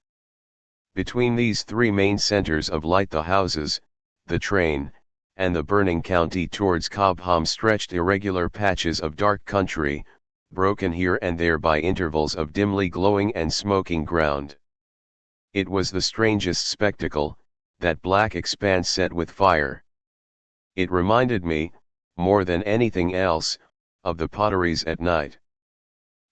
Between these three main centres of light, the houses, the train, and the burning county towards Cobham, stretched irregular patches of dark country, broken here and there by intervals of dimly glowing and smoking ground. It was the strangest spectacle, that black expanse set with fire. It reminded me, more than anything else, of the potteries at night.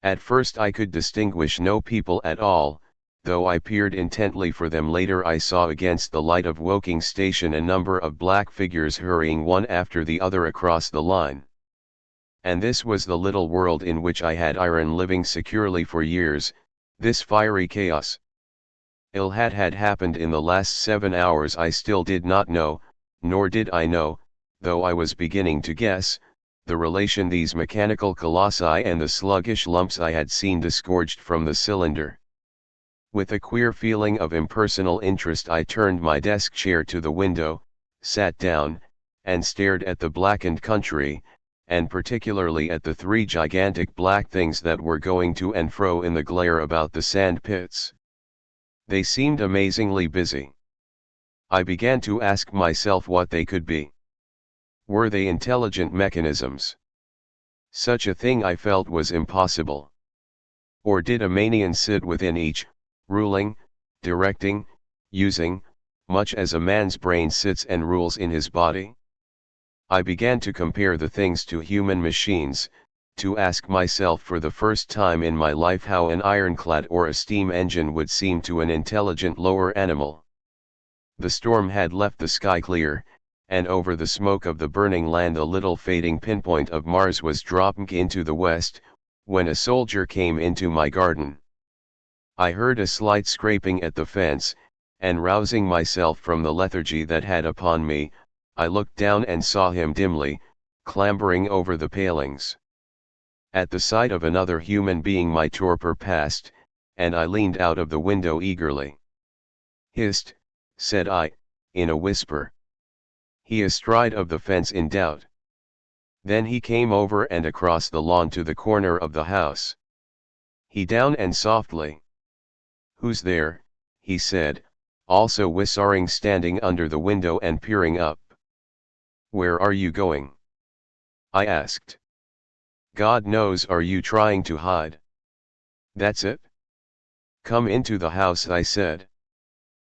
At first I could distinguish no people at all, though I peered intently for them. Later I saw against the light of Woking station a number of black figures hurrying one after the other across the line. And this was the little world in which I had Iron living securely for years, this fiery chaos. Ill had happened in the last 7 hours I still did not know, nor did I know, though I was beginning to guess, the relation these mechanical colossi and the sluggish lumps I had seen disgorged from the cylinder. With a queer feeling of impersonal interest I turned my desk chair to the window, sat down, and stared at the blackened country, and particularly at the three gigantic black things that were going to and fro in the glare about the sand pits. They seemed amazingly busy. I began to ask myself what they could be. Were they intelligent mechanisms? Such a thing I felt was impossible. Or did a Manian sit within each, ruling, directing, using, much as a man's brain sits and rules in his body? I began to compare the things to human machines, to ask myself for the first time in my life how an ironclad or a steam engine would seem to an intelligent lower animal. The storm had left the sky clear, and over the smoke of the burning land a little fading pinpoint of Mars was dropping into the west, when a soldier came into my garden. I heard a slight scraping at the fence, and rousing myself from the lethargy that had upon me, I looked down and saw him dimly, clambering over the palings. At the sight of another human being my torpor passed, and I leaned out of the window eagerly. "Hist," said I, in a whisper. He astride of the fence in doubt. Then he came over and across the lawn to the corner of the house. He down and softly. "Who's there?" he said, also whistling, standing under the window and peering up. "Where are you going?" I asked. "God knows. Are you trying to hide?" "That's it." "Come into the house," I said.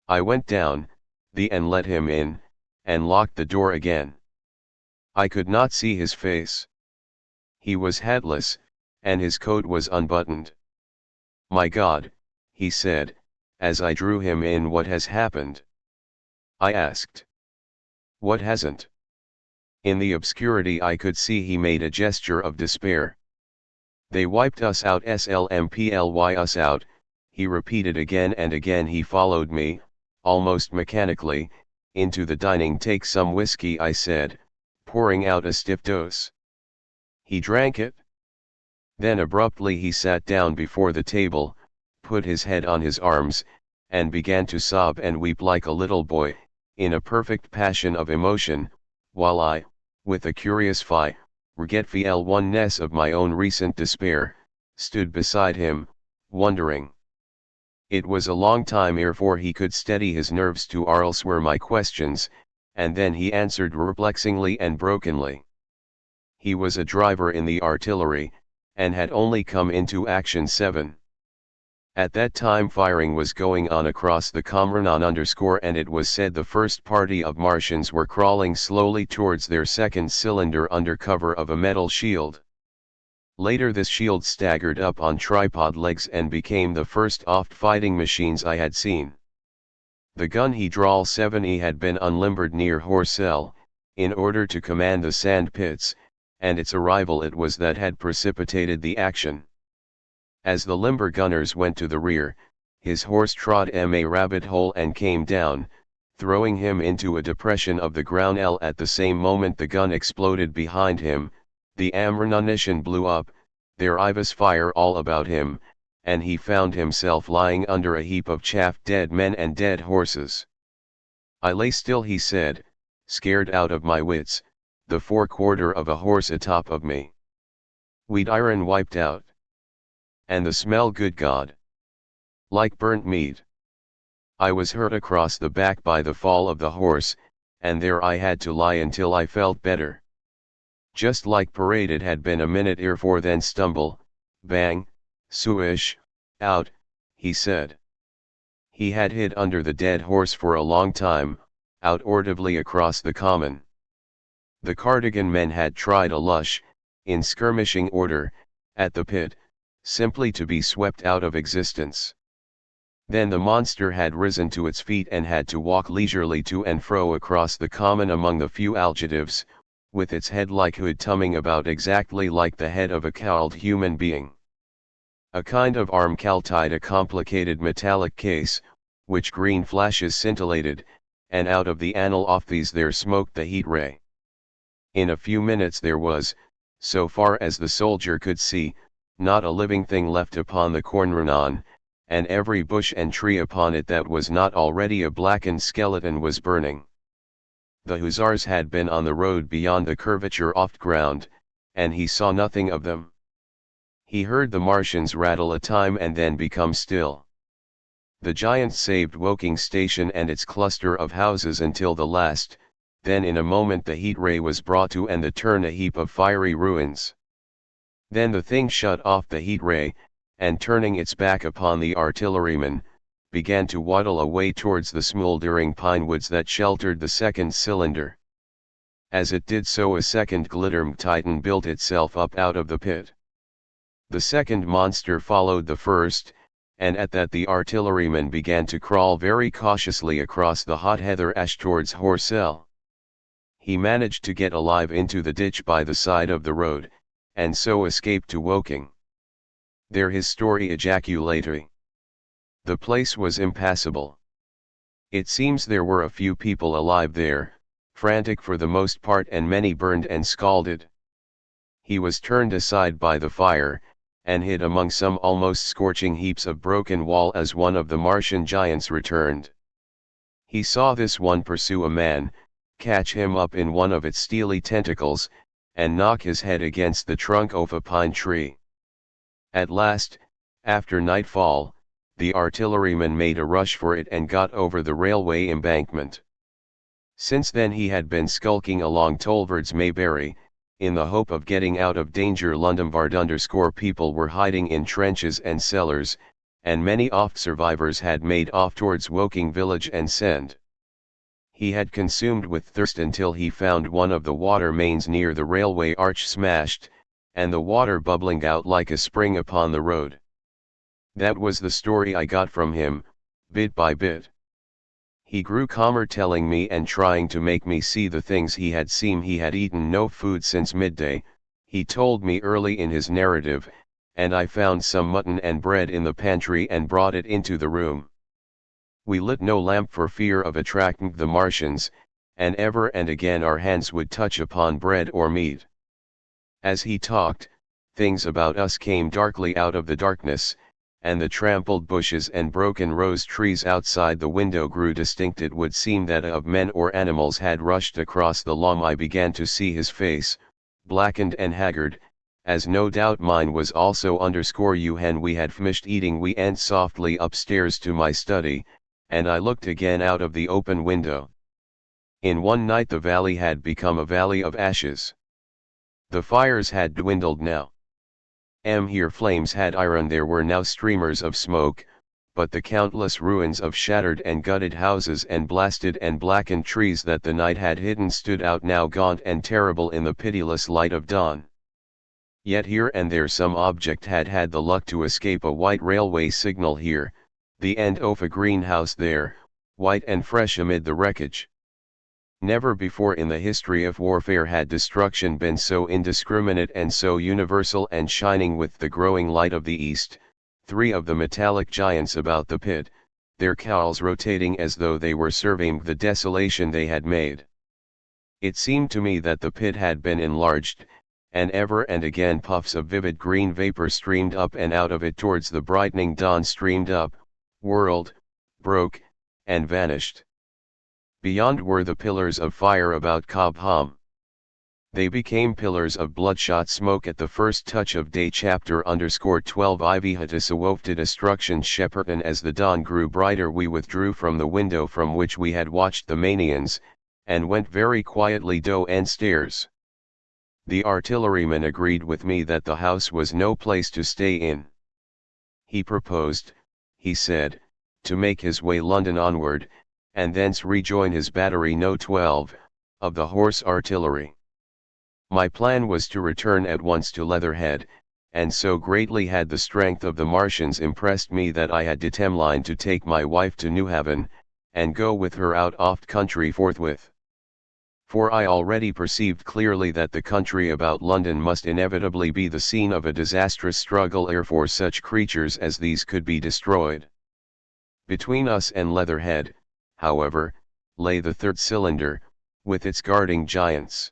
I went down, and let him in, and locked the door again. I could not see his face. He was hatless, and his coat was unbuttoned. "My God," he said, as I drew him in, "what has happened?" I asked. "What hasn't?" In the obscurity I could see he made a gesture of despair. "They wiped us out, SLMPLY us out," he repeated again and again. He followed me, almost mechanically, into the dining. "Take some whiskey," I said, pouring out a stiff dose. He drank it. Then abruptly he sat down before the table, put his head on his arms, and began to sob and weep like a little boy, in a perfect passion of emotion, while I, with a curious forgetfulness of my own recent despair, stood beside him, wondering. It was a long time ere he could steady his nerves to answer my questions, and then he answered perplexingly and brokenly. He was a driver in the artillery, and had only come into action 7. At that time firing was going on across the Comranon_ and it was said the first party of Martians were crawling slowly towards their second cylinder under cover of a metal shield. Later this shield staggered up on tripod legs and became the first oft fighting machines I had seen. The gun Hedral 7E had been unlimbered near Horcel, in order to command the sand pits, and its arrival it was that had precipitated the action. As the limber gunners went to the rear, his horse trod a rabbit hole and came down, throwing him into a depression of the ground. At the same moment the gun exploded behind him, the ammunition blew up, there was fire all about him, and he found himself lying under a heap of chaff, dead men and dead horses. I lay still, he said, scared out of my wits, the forequarter of a horse atop of me. We'd iron wiped out. And the smell, good God! Like burnt meat. I was hurt across the back by the fall of the horse, and there I had to lie until I felt better. Just like parade it had been a minute ere then stumble, bang, swish, out, he said. He had hid under the dead horse for a long time, out audibly across the common. The Cardigan men had tried a lush, in skirmishing order, at the pit, simply to be swept out of existence. Then the monster had risen to its feet and had to walk leisurely to and fro across the common among the few algetives, with its head like hood tumbling about exactly like the head of a cowled human being. A kind of arm tied a complicated metallic case, which green flashes scintillated, and out of the anal of these there smoked the heat ray. In a few minutes there was, so far as the soldier could see, not a living thing left upon the Comranon, and every bush and tree upon it that was not already a blackened skeleton was burning. The hussars had been on the road beyond the curvature of ground, and he saw nothing of them. He heard the Martians rattle a time and then become still. The giants saved Woking station and its cluster of houses until the last, then in a moment the heat ray was brought to and the turn a heap of fiery ruins. Then the thing shut off the heat ray, and turning its back upon the artilleryman, began to waddle away towards the smouldering pine woods that sheltered the second cylinder. As it did so a second glitter titan built itself up out of the pit. The second monster followed the first, and at that the artilleryman began to crawl very cautiously across the hot heather ash towards Horcel. He managed to get alive into the ditch by the side of the road, and so escaped to Woking. There his story ejaculated. The place was impassable. It seems there were a few people alive there, frantic for the most part and many burned and scalded. He was turned aside by the fire, and hid among some almost scorching heaps of broken wall as one of the Martian giants returned. He saw this one pursue a man, catch him up in one of its steely tentacles, and knock his head against the trunk of a pine tree. At last, after nightfall, the artilleryman made a rush for it and got over the railway embankment. Since then he had been skulking along Tolvards Maybury, in the hope of getting out of danger. Lombard_ people were hiding in trenches and cellars, and many oft survivors had made off towards Woking village and Send. He had consumed with thirst until he found one of the water mains near the railway arch smashed, and the water bubbling out like a spring upon the road. That was the story I got from him, bit by bit. He grew calmer, telling me and trying to make me see the things he had seen. He had eaten no food since midday, he told me early in his narrative, and I found some mutton and bread in the pantry and brought it into the room. We lit no lamp for fear of attracting the Martians, and ever and again our hands would touch upon bread or meat. As he talked, things about us came darkly out of the darkness, and the trampled bushes and broken rose trees outside the window grew distinct. It would seem that of men or animals had rushed across the lawn. I began to see his face, blackened and haggard, as no doubt mine was also you. When we had finished eating we went softly upstairs to my study, and I looked again out of the open window. In one night the valley had become a valley of ashes. The fires had dwindled now. Here flames had iron, there were now streamers of smoke, but the countless ruins of shattered and gutted houses and blasted and blackened trees that the night had hidden stood out now gaunt and terrible in the pitiless light of dawn. Yet here and there some object had had the luck to escape, a white railway signal here, the end of a greenhouse there, white and fresh amid the wreckage. Never before in the history of warfare had destruction been so indiscriminate and so universal, and shining with the growing light of the east, three of the metallic giants about the pit, their cowls rotating as though they were surveying the desolation they had made. It seemed to me that the pit had been enlarged, and ever and again puffs of vivid green vapor streamed up and out of it towards the brightening dawn, streamed up, whirled, broke, and vanished. Beyond were the pillars of fire about Cobb Hum. They became pillars of bloodshot smoke at the first touch of day. Chapter _12 Ivy Hattis awofted destruction Shepperton. As the dawn grew brighter we withdrew from the window from which we had watched the Manians, and went very quietly down stairs. The artilleryman agreed with me that the house was no place to stay in. He proposed, he said, to make his way London onward, and thence rejoin his battery No. 12, of the Horse Artillery. My plan was to return at once to Leatherhead, and so greatly had the strength of the Martians impressed me that I had determined to take my wife to Newhaven, and go with her out of country forthwith. For I already perceived clearly that the country about London must inevitably be the scene of a disastrous struggle ere for such creatures as these could be destroyed. Between us and Leatherhead, however, lay the third cylinder, with its guarding giants.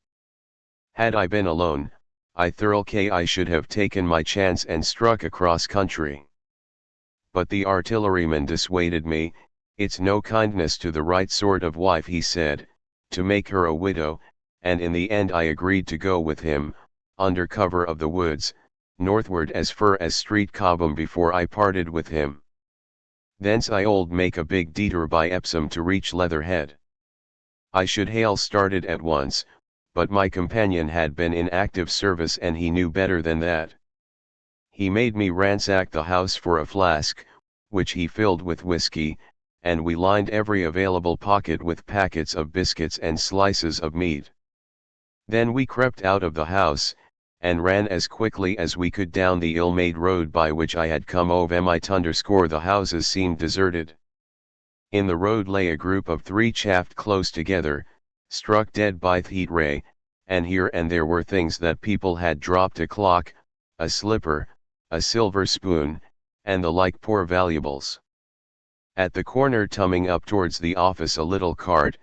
Had I been alone, I should have taken my chance and struck across country. But the artilleryman dissuaded me. It's no kindness to the right sort of wife, he said, to make her a widow, and in the end I agreed to go with him, under cover of the woods, northward as far as Street Cobham before I parted with him. Thence I'd make a big detour by Epsom to reach Leatherhead. I should hail started at once, but my companion had been in active service and he knew better than that. He made me ransack the house for a flask, which he filled with whiskey, and we lined every available pocket with packets of biscuits and slices of meat. Then we crept out of the house, and ran as quickly as we could down the ill-made road by which I had come over might _ the houses seemed deserted. In the road lay a group of three chaffed close together, struck dead by the heat ray, and here and there were things that people had dropped, a clock, a slipper, a silver spoon, and the like poor valuables. At the corner tumbling up towards the office a little cart,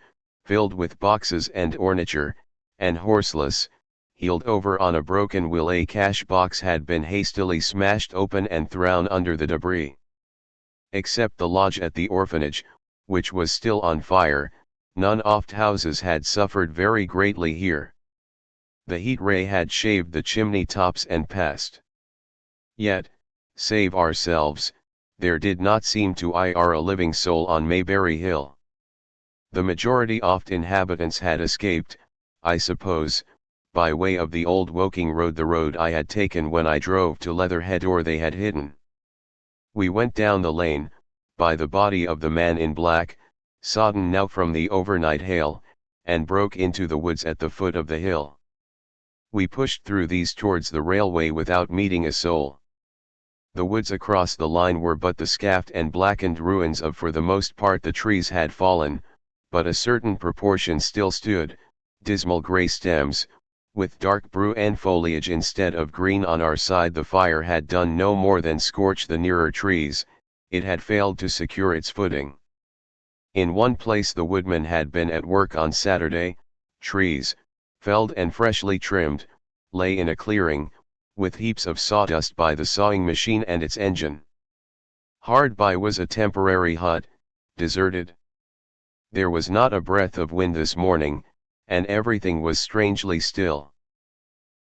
filled with boxes and ornature, and horseless, heeled over on a broken wheel. A cash box had been hastily smashed open and thrown under the debris. Except the lodge at the orphanage, which was still on fire, none of the houses had suffered very greatly here. The heat ray had shaved the chimney tops and passed. Yet, save ourselves, there did not seem to ir a living soul on Maybury Hill. The majority of inhabitants had escaped, I suppose, by way of the old Woking road, the road I had taken when I drove to Leatherhead, or they had hidden. We went down the lane, by the body of the man in black, sodden now from the overnight hail, and broke into the woods at the foot of the hill. We pushed through these towards the railway without meeting a soul. The woods across the line were but the scaffed and blackened ruins of, for the most part the trees had fallen, but a certain proportion still stood, dismal grey stems, with dark brune foliage instead of green. On our side the fire had done no more than scorch the nearer trees, it had failed to secure its footing. In one place the woodman had been at work on Saturday. Trees, felled and freshly trimmed, lay in a clearing, with heaps of sawdust by the sawing machine and its engine. Hard by was a temporary hut, deserted. There was not a breath of wind this morning, and everything was strangely still.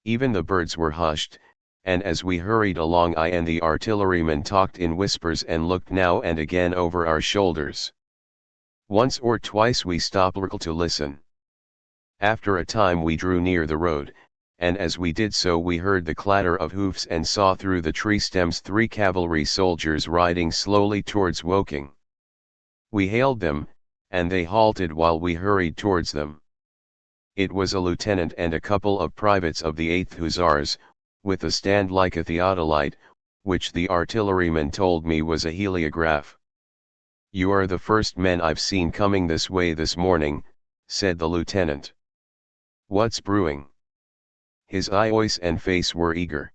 Even the birds were hushed, and as we hurried along I and the artilleryman talked in whispers and looked now and again over our shoulders. Once or twice we stopped to listen. After a time we drew near the road, and as we did so we heard the clatter of hoofs and saw through the tree stems 3 cavalry soldiers riding slowly towards Woking. We hailed them, and they halted while we hurried towards them. It was a lieutenant and a couple of privates of the 8th Hussars, with a stand like a theodolite, which the artilleryman told me was a heliograph. "You are the first men I've seen coming this way this morning," said the lieutenant. "What's brewing?" His eyes and face were eager.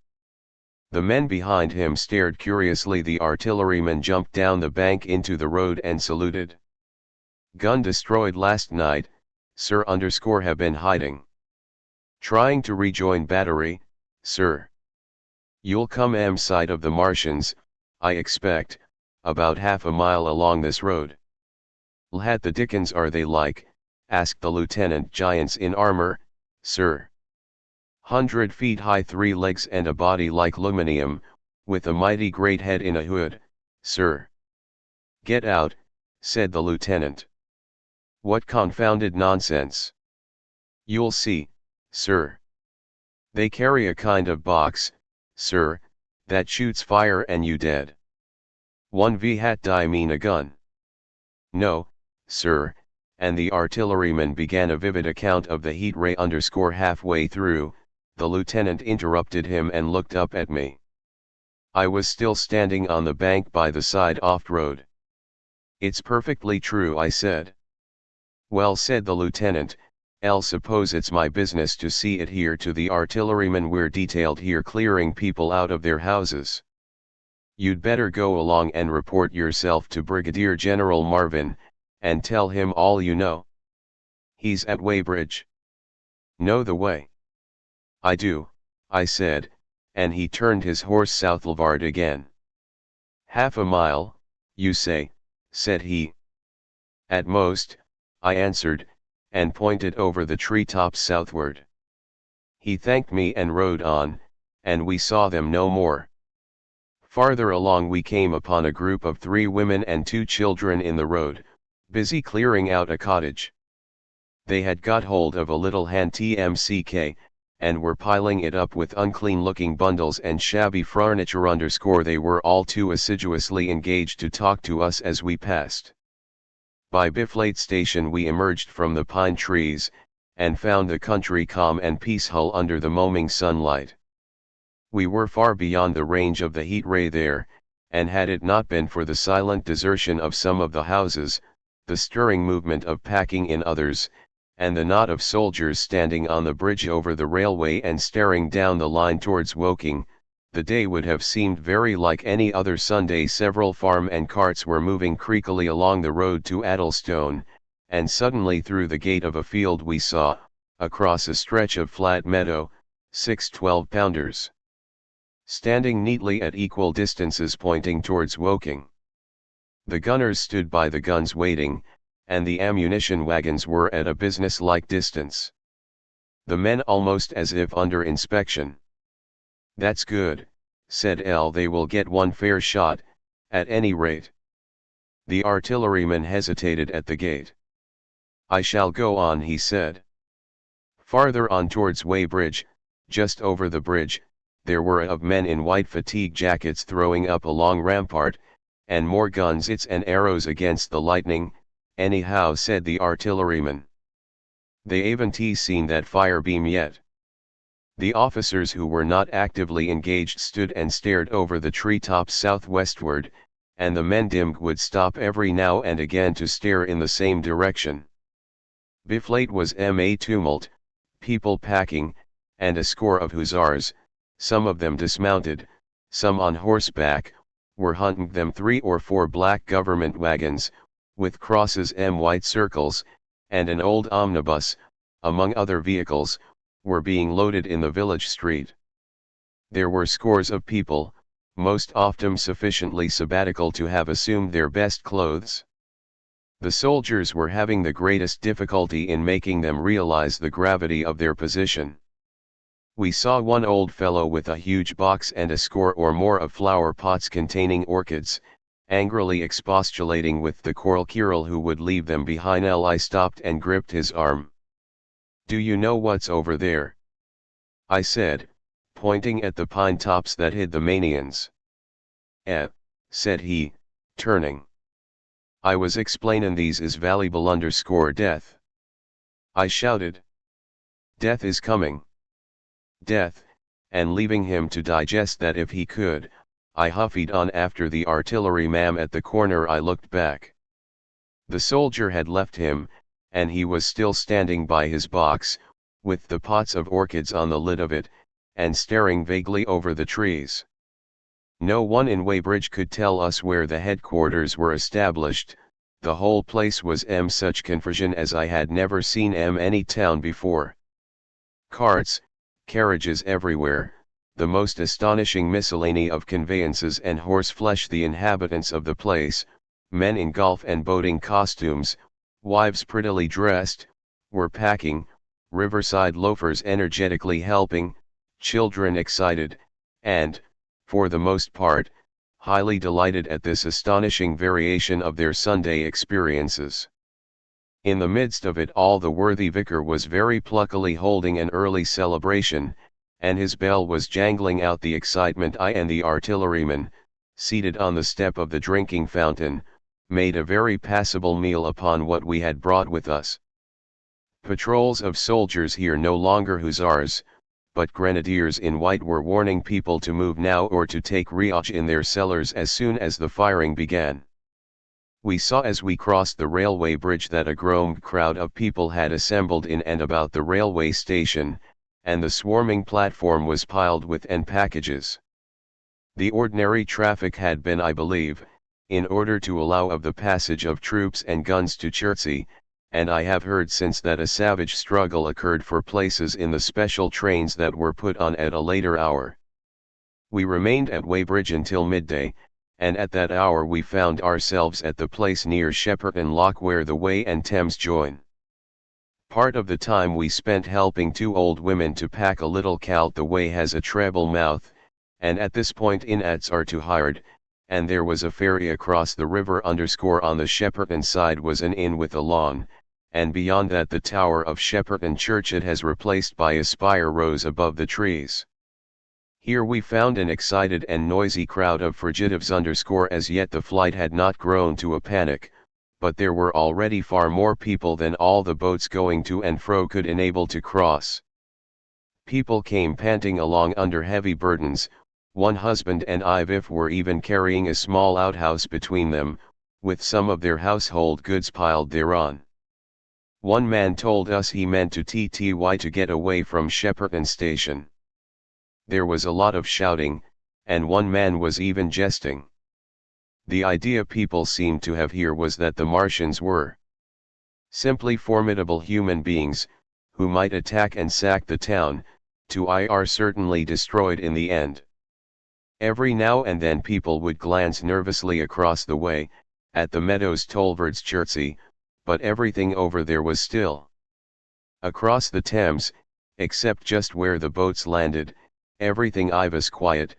The men behind him stared curiously. The artilleryman jumped down the bank into the road and saluted. "Gun destroyed last night, sir. Have been hiding. Trying to rejoin battery, sir. You'll come side of the Martians, I expect, about half a mile along this road." "What the dickens are they like?" asked the lieutenant. "Giants in armor, sir. 100 feet high, 3 legs and a body like aluminium, with a mighty great head in a hood, sir." "Get out," said the lieutenant. "What confounded nonsense." "You'll see, sir. They carry a kind of box, sir, that shoots fire and you dead." "What mean a gun?" "No, sir," and the artilleryman began a vivid account of the heat ray. Halfway through, the lieutenant interrupted him and looked up at me. I was still standing on the bank by the side off road. "It's perfectly true," I said. "Well," said the lieutenant, "I'll suppose it's my business to see it here to the artilleryman. We're detailed here clearing people out of their houses. You'd better go along and report yourself to Brigadier General Marvin, and tell him all you know." "He's at Weybridge." "Know the way?" "I do," I said, and he turned his horse southward again. "Half a mile, you say?" said he. "At most," I answered, and pointed over the treetops southward. He thanked me and rode on, and we saw them no more. Farther along we came upon a group of 3 women and 2 children in the road, busy clearing out a cottage. They had got hold of a little hand TMCK, and were piling it up with unclean-looking bundles and shabby furniture. They were all too assiduously engaged to talk to us as we passed. By Biflate Station we emerged from the pine trees, and found the country calm and peaceful under the moaming sunlight. We were far beyond the range of the heat ray there, and had it not been for the silent desertion of some of the houses, the stirring movement of packing in others, and the knot of soldiers standing on the bridge over the railway and staring down the line towards Woking, the day would have seemed very like any other Sunday. Several farm and carts were moving creakily along the road to Addlestone, and suddenly through the gate of a field we saw, across a stretch of flat meadow, 6 12-pounders. Standing neatly at equal distances pointing towards Woking. The gunners stood by the guns waiting, and the ammunition wagons were at a business-like distance. The men almost as if under inspection. "That's good," said L. "They will get one fair shot, at any rate." The artilleryman hesitated at the gate. "I shall go on," he said. Farther on towards Weybridge, just over the bridge, there were of men in white fatigue jackets throwing up a long rampart, and more guns and arrows against the lightning, anyhow, said the artilleryman. "They haven't seen that fire beam yet." The officers who were not actively engaged stood and stared over the treetops southwestward, and the men would stop every now and again to stare in the same direction. Biflate was a tumult, people packing, and a score of hussars, some of them dismounted, some on horseback, were hunting them. 3 or 4 black government wagons, with crosses white circles, and an old omnibus, among other vehicles, were being loaded in the village street. There were scores of people, most often sufficiently sabbatical to have assumed their best clothes. The soldiers were having the greatest difficulty in making them realize the gravity of their position. We saw one old fellow with a huge box and a score or more of flower pots containing orchids, angrily expostulating with the choral Kirill who would leave them behind. I stopped and gripped his arm. "Do you know what's over there?" I said, pointing at the pine tops that hid the Manians. Said he, turning. I was explainin' these is valuable _ death. I shouted. Death is coming. Death, and leaving him to digest that if he could, I huffied on after the artilleryman. At the corner I looked back. The soldier had left him, and he was still standing by his box, with the pots of orchids on the lid of it, and staring vaguely over the trees. No one in Weybridge could tell us where the headquarters were established. The whole place was such confusion as I had never seen any town before. Carts, carriages everywhere, the most astonishing miscellany of conveyances and horseflesh. The inhabitants of the place, men in golf and boating costumes, wives prettily dressed, were packing, riverside loafers energetically helping, children excited, and, for the most part, highly delighted at this astonishing variation of their Sunday experiences. In the midst of it all the worthy vicar was very pluckily holding an early celebration, and his bell was jangling out the excitement. I and the artilleryman, seated on the step of the drinking fountain, made a very passable meal upon what we had brought with us. Patrols of soldiers here, no longer hussars, but grenadiers in white, were warning people to move now or to take refuge in their cellars as soon as the firing began. We saw as we crossed the railway bridge that a growing crowd of people had assembled in and about the railway station, and the swarming platform was piled with packages. The ordinary traffic had been, I believe, in order to allow of the passage of troops and guns to Chertsey, and I have heard since that a savage struggle occurred for places in the special trains that were put on at a later hour. We remained at Weybridge until midday, and at that hour we found ourselves at the place near Shepperton Lock where the Wey and Thames join. Part of the time we spent helping two old women to pack a little colt. The Wey has a treble mouth, and at this point inns are to hired, and there was a ferry across the river on the Shepperton side was an inn with a lawn, and beyond that the tower of Shepperton Church. It has replaced by a spire rose above the trees. Here we found an excited and noisy crowd of fugitives. As yet the flight had not grown to a panic, but there were already far more people than all the boats going to and fro could enable to cross. People came panting along under heavy burdens. One husband and wife were even carrying a small outhouse between them, with some of their household goods piled thereon. One man told us he meant to to get away from Shepperton Station. There was a lot of shouting, and one man was even jesting. The idea people seemed to have here was that the Martians were simply formidable human beings, who might attack and sack the town, to are certainly destroyed in the end. Every now and then people would glance nervously across the way, at the meadows towards Chertsey, but everything over there was still. Across the Thames, except just where the boats landed, everything was quiet,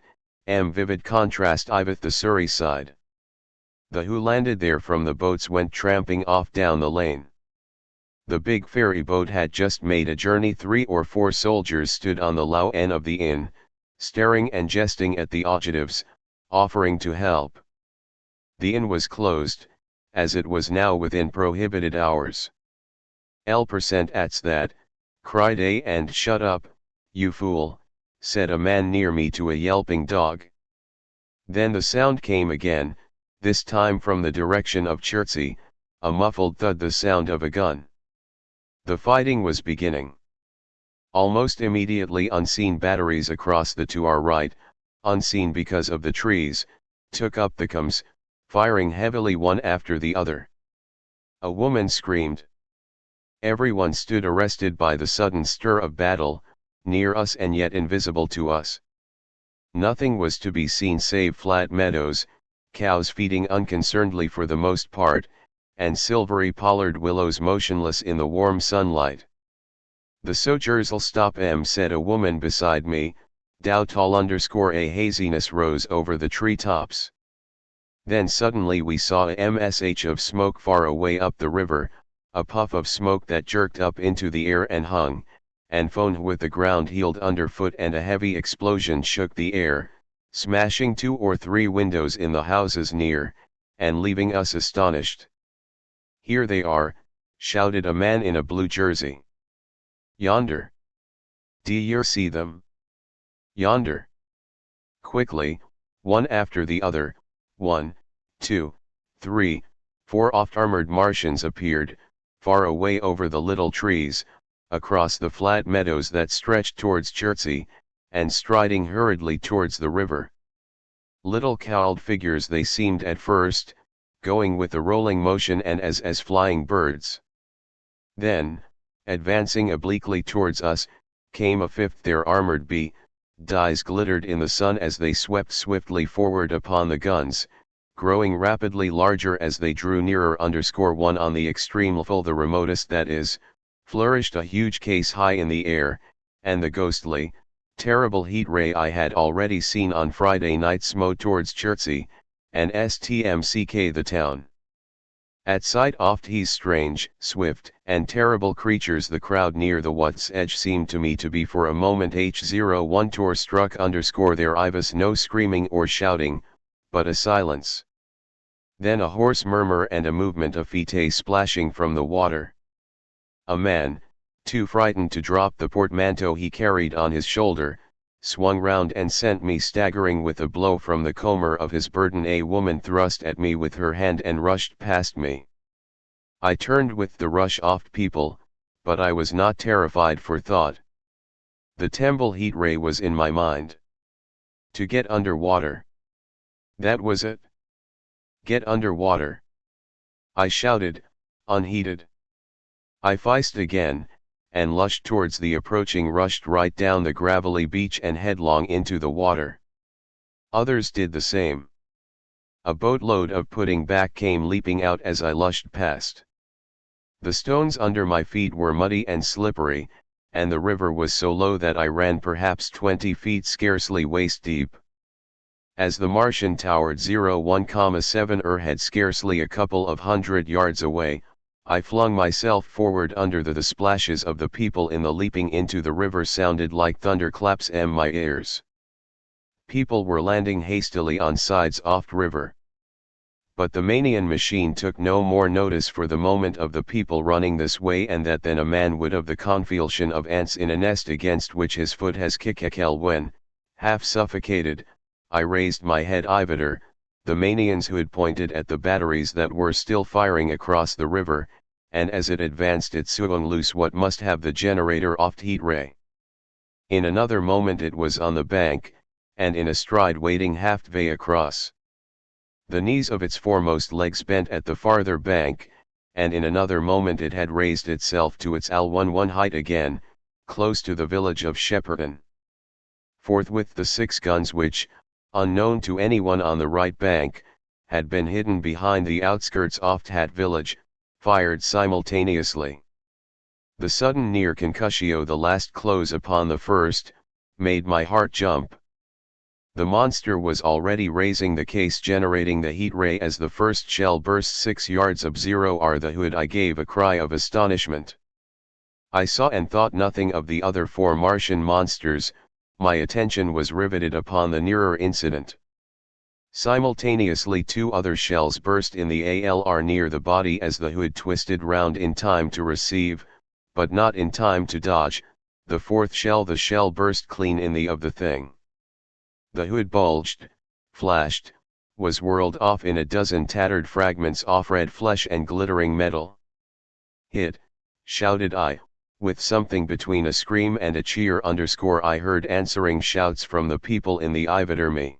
vivid contrast with the Surrey side. The who landed there from the boats went tramping off down the lane. The big ferry boat had just made a journey. 3 or 4 soldiers stood on the low end of the inn, staring and jesting at the fugitives, offering to help. The inn was closed, as it was now within prohibited hours. "L% at's that," cried a, and "Shut up, you fool," said a man near me to a yelping dog. Then the sound came again, this time from the direction of Chertsey, a muffled thud, the sound of a gun. The fighting was beginning. Almost immediately unseen batteries across to our right, unseen because of the trees, took up the comms, firing heavily one after the other. A woman screamed. Everyone stood arrested by the sudden stir of battle, near us and yet invisible to us. Nothing was to be seen save flat meadows, cows feeding unconcernedly for the most part, and silvery pollard willows motionless in the warm sunlight. The soldiers'll stop said a woman beside me, Dow tall _ a haziness rose over the treetops. Then suddenly we saw a msh of smoke far away up the river, a puff of smoke that jerked up into the air and hung, and foamed with the ground heeled underfoot, and a heavy explosion shook the air, smashing 2 or 3 windows in the houses near, and leaving us astonished. "Here they are," shouted a man in a blue jersey. "Yonder. D'yer see them? Yonder." Quickly, one after the other, 1, 2, 3, 4 oft-armored Martians appeared, far away over the little trees, across the flat meadows that stretched towards Chertsey, and striding hurriedly towards the river. Little cowled figures they seemed at first, going with a rolling motion and as flying birds. Then, advancing obliquely towards us, came a fifth. Their armored dyes glittered in the sun as they swept swiftly forward upon the guns, growing rapidly larger as they drew nearer. _1 on the extreme level, the remotest that is, flourished a huge case high in the air, and the ghostly, terrible heat ray I had already seen on Friday night smote towards Chertsey, and stmck the town. At sight of these strange, swift, and terrible creatures, the crowd near the water's edge seemed to me to be for a moment H01 tor struck. There was no screaming or shouting, but a silence. Then a hoarse murmur and a movement of feet splashing from the water. A man, too frightened to drop the portmanteau he carried on his shoulder, swung round and sent me staggering with a blow from the comber of his burden. A woman thrust at me with her hand and rushed past me. I turned with the rush of people, but I was not terrified for thought. The temple heat ray was in my mind. To get under water. That was it. Get under water. I shouted, unheeded. I faced again, and lushed towards the approaching, rushed right down the gravelly beach and headlong into the water. Others did the same. A boatload of putting back came leaping out as I lushed past. The stones under my feet were muddy and slippery, and the river was so low that I ran perhaps 20 feet, scarcely waist deep. As the Martian towered 01,7 had scarcely a couple of 100 yards away, I flung myself forward under the splashes of the people in the leaping into the river sounded like thunderclaps in my ears. People were landing hastily on sides off river. But the Manian machine took no more notice for the moment of the people running this way and that than a man would of the confusion of ants in a nest against which his foot has kicked when, half suffocated, I raised my head. The Manians who had pointed at the batteries that were still firing across the river, and as it advanced it swung loose what must have the generator of heat ray. In another moment it was on the bank, and in a stride wading halfway across. The knees of its foremost legs bent at the farther bank, and in another moment it had raised itself to its L11 height again, close to the village of Shepperton. Forthwith the 6 guns which, unknown to anyone on the right bank, had been hidden behind the outskirts of that village, fired simultaneously. The sudden near concussio, the last close upon the first, made my heart jump. The monster was already raising the case, generating the heat ray as the first shell burst 6 yards of 0R the hood. I gave a cry of astonishment. I saw and thought nothing of the other 4 Martian monsters. My attention was riveted upon the nearer incident. Simultaneously 2 other shells burst in the ALR near the body as the hood twisted round in time to receive, but not in time to dodge, the 4th shell. The shell burst clean in the of the thing. The hood bulged, flashed, was whirled off in a dozen tattered fragments of red flesh and glittering metal. Hit, shouted I, with something between a scream and a cheer. I heard answering shouts from the people in the Ivaderme.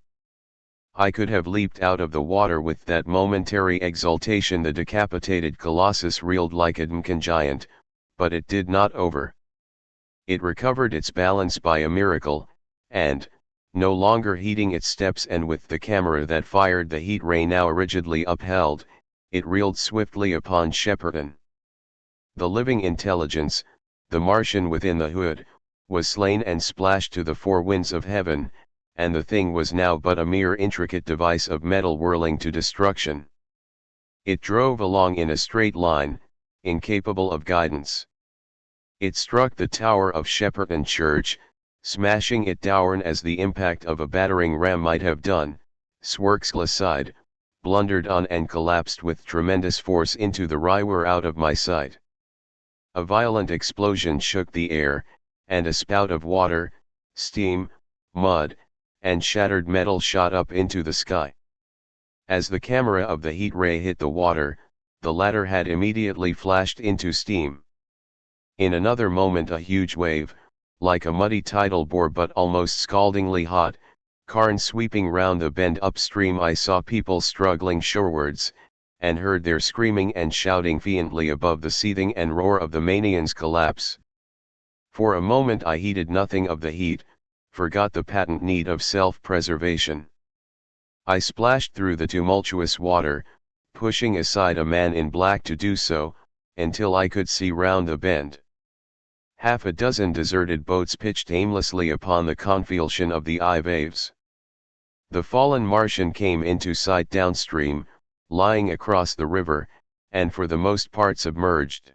I could have leaped out of the water with that momentary exultation. The decapitated colossus reeled like a drunken giant, but it did not over. It recovered its balance by a miracle, and, no longer heeding its steps and with the camera that fired the heat ray now rigidly upheld, it reeled swiftly upon Shepperton. The living intelligence, the Martian within the hood, was slain and splashed to the four winds of heaven, and the thing was now but a mere intricate device of metal whirling to destruction. It drove along in a straight line, incapable of guidance. It struck the tower of Shepperton Church, smashing it down as the impact of a battering ram might have done, swerksglide, blundered on and collapsed with tremendous force into the river out of my sight. A violent explosion shook the air, and a spout of water, steam, mud, and shattered metal shot up into the sky. As the camera of the heat ray hit the water, the latter had immediately flashed into steam. In another moment a huge wave, like a muddy tidal bore but almost scaldingly hot, Carn sweeping round the bend upstream. I saw people struggling shorewards, and heard their screaming and shouting vehemently above the seething and roar of the Manian's collapse. For a moment I heeded nothing of the heat, forgot the patent need of self-preservation. I splashed through the tumultuous water, pushing aside a man in black to do so, until I could see round the bend. Half a dozen deserted boats pitched aimlessly upon the confluence of the waves. The fallen Martian came into sight downstream, lying across the river, and for the most part submerged.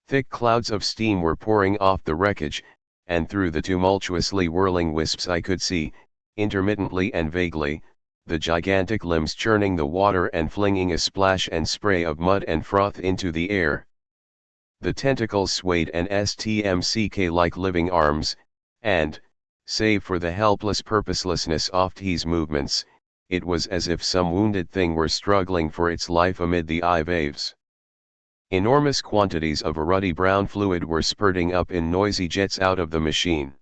Thick clouds of steam were pouring off the wreckage, and through the tumultuously whirling wisps I could see, intermittently and vaguely, the gigantic limbs churning the water and flinging a splash and spray of mud and froth into the air. The tentacles swayed and stmck like living arms, and, save for the helpless purposelessness of his movements, it was as if some wounded thing were struggling for its life amid the waves. Enormous quantities of a ruddy brown fluid were spurting up in noisy jets out of the machine.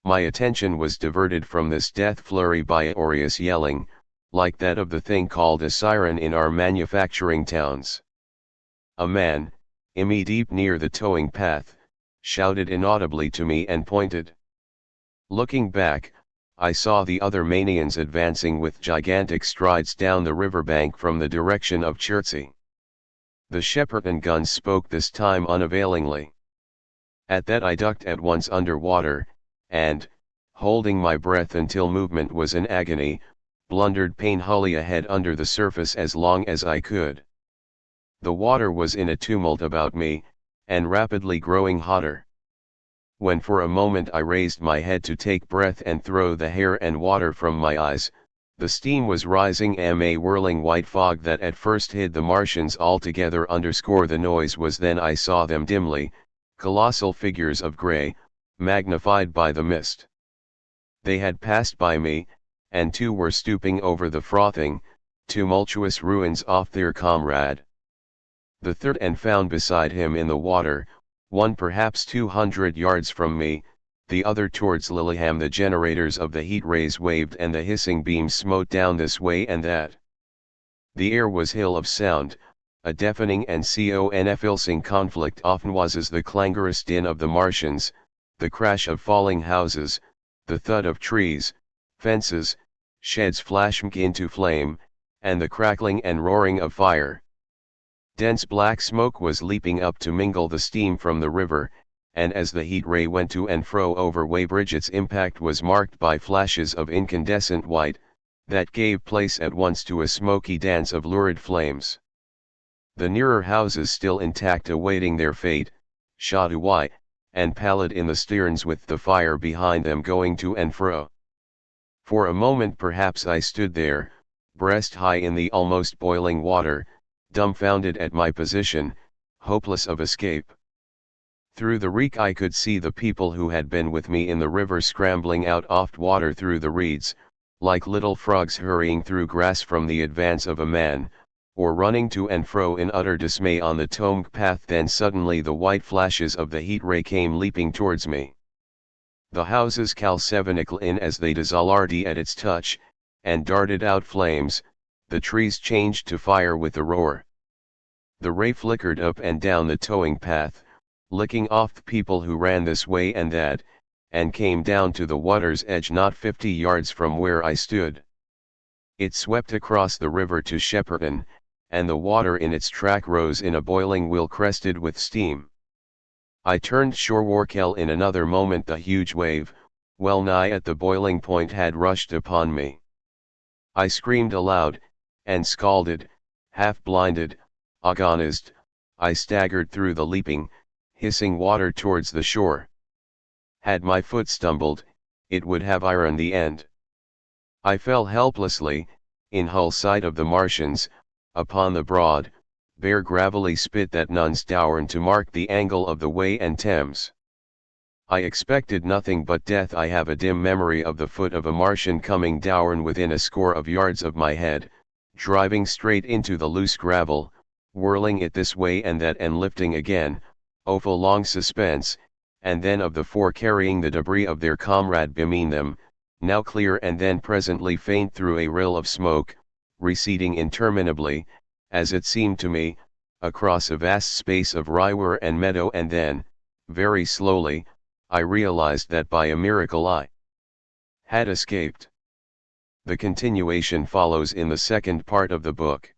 My attention was diverted from this death flurry by uproarious yelling, like that of the thing called a siren in our manufacturing towns. A man, deep near the towing path, shouted inaudibly to me and pointed. Looking back, I saw the other Manians advancing with gigantic strides down the riverbank from the direction of Chertsey. The Shepperton guns spoke this time unavailingly. At that I ducked at once under water, and, holding my breath until movement was an agony, blundered painfully ahead under the surface as long as I could. The water was in a tumult about me, and rapidly growing hotter. When for a moment I raised my head to take breath and throw the hair and water from my eyes, the steam was rising. A whirling white fog that at first hid the Martians altogether. The noise was then I saw them dimly, colossal figures of grey, magnified by the mist. They had passed by me, and two were stooping over the frothing, tumultuous ruins of their comrade. The third and found beside him in the water, one perhaps 200 yards from me, the other towards Lillehamn. The generators of the heat rays waved and the hissing beams smote down this way and that. The air was hill of sound, a deafening and confusing conflict often was as the clangorous din of the Martians, the crash of falling houses, the thud of trees, fences, sheds flashing into flame, and the crackling and roaring of fire. Dense black smoke was leaping up to mingle the steam from the river, and as the heat ray went to and fro over Weybridge its impact was marked by flashes of incandescent white, that gave place at once to a smoky dance of lurid flames. The nearer houses still intact awaiting their fate, shot white, and pallid in the sterns with the fire behind them going to and fro. For a moment perhaps I stood there, breast high in the almost boiling water, dumbfounded at my position, hopeless of escape. Through the reek I could see the people who had been with me in the river scrambling out of water through the reeds, like little frogs hurrying through grass from the advance of a man, or running to and fro in utter dismay on the towing path. Then suddenly the white flashes of the heat ray came leaping towards me. The houses calcevenical in as they dissolved at its touch, and darted out flames, the trees changed to fire with a roar. The ray flickered up and down the towing path, licking off the people who ran this way and that, and came down to the water's edge not 50 yards from where I stood. It swept across the river to Shepperton, and the water in its track rose in a boiling wheel crested with steam. I turned shorewark. In another moment the huge wave, well nigh at the boiling point, had rushed upon me. I screamed aloud, and scalded, half-blinded, agonized, I staggered through the leaping, hissing water towards the shore. Had my foot stumbled, it would have ironed the end. I fell helplessly, in hull sight of the Martians, upon the broad, bare gravelly spit that runs down to mark the angle of the Wey and Thames. I expected nothing but death. I have a dim memory of the foot of a Martian coming down within a score of yards of my head, driving straight into the loose gravel, whirling it this way and that and lifting again, awful long suspense, and then of the four carrying the debris of their comrade beneath them, now clear and then presently faint through a rill of smoke, receding interminably, as it seemed to me, across a vast space of ryewer and meadow, and then, very slowly, I realized that by a miracle I had escaped. The continuation follows in the second part of the book.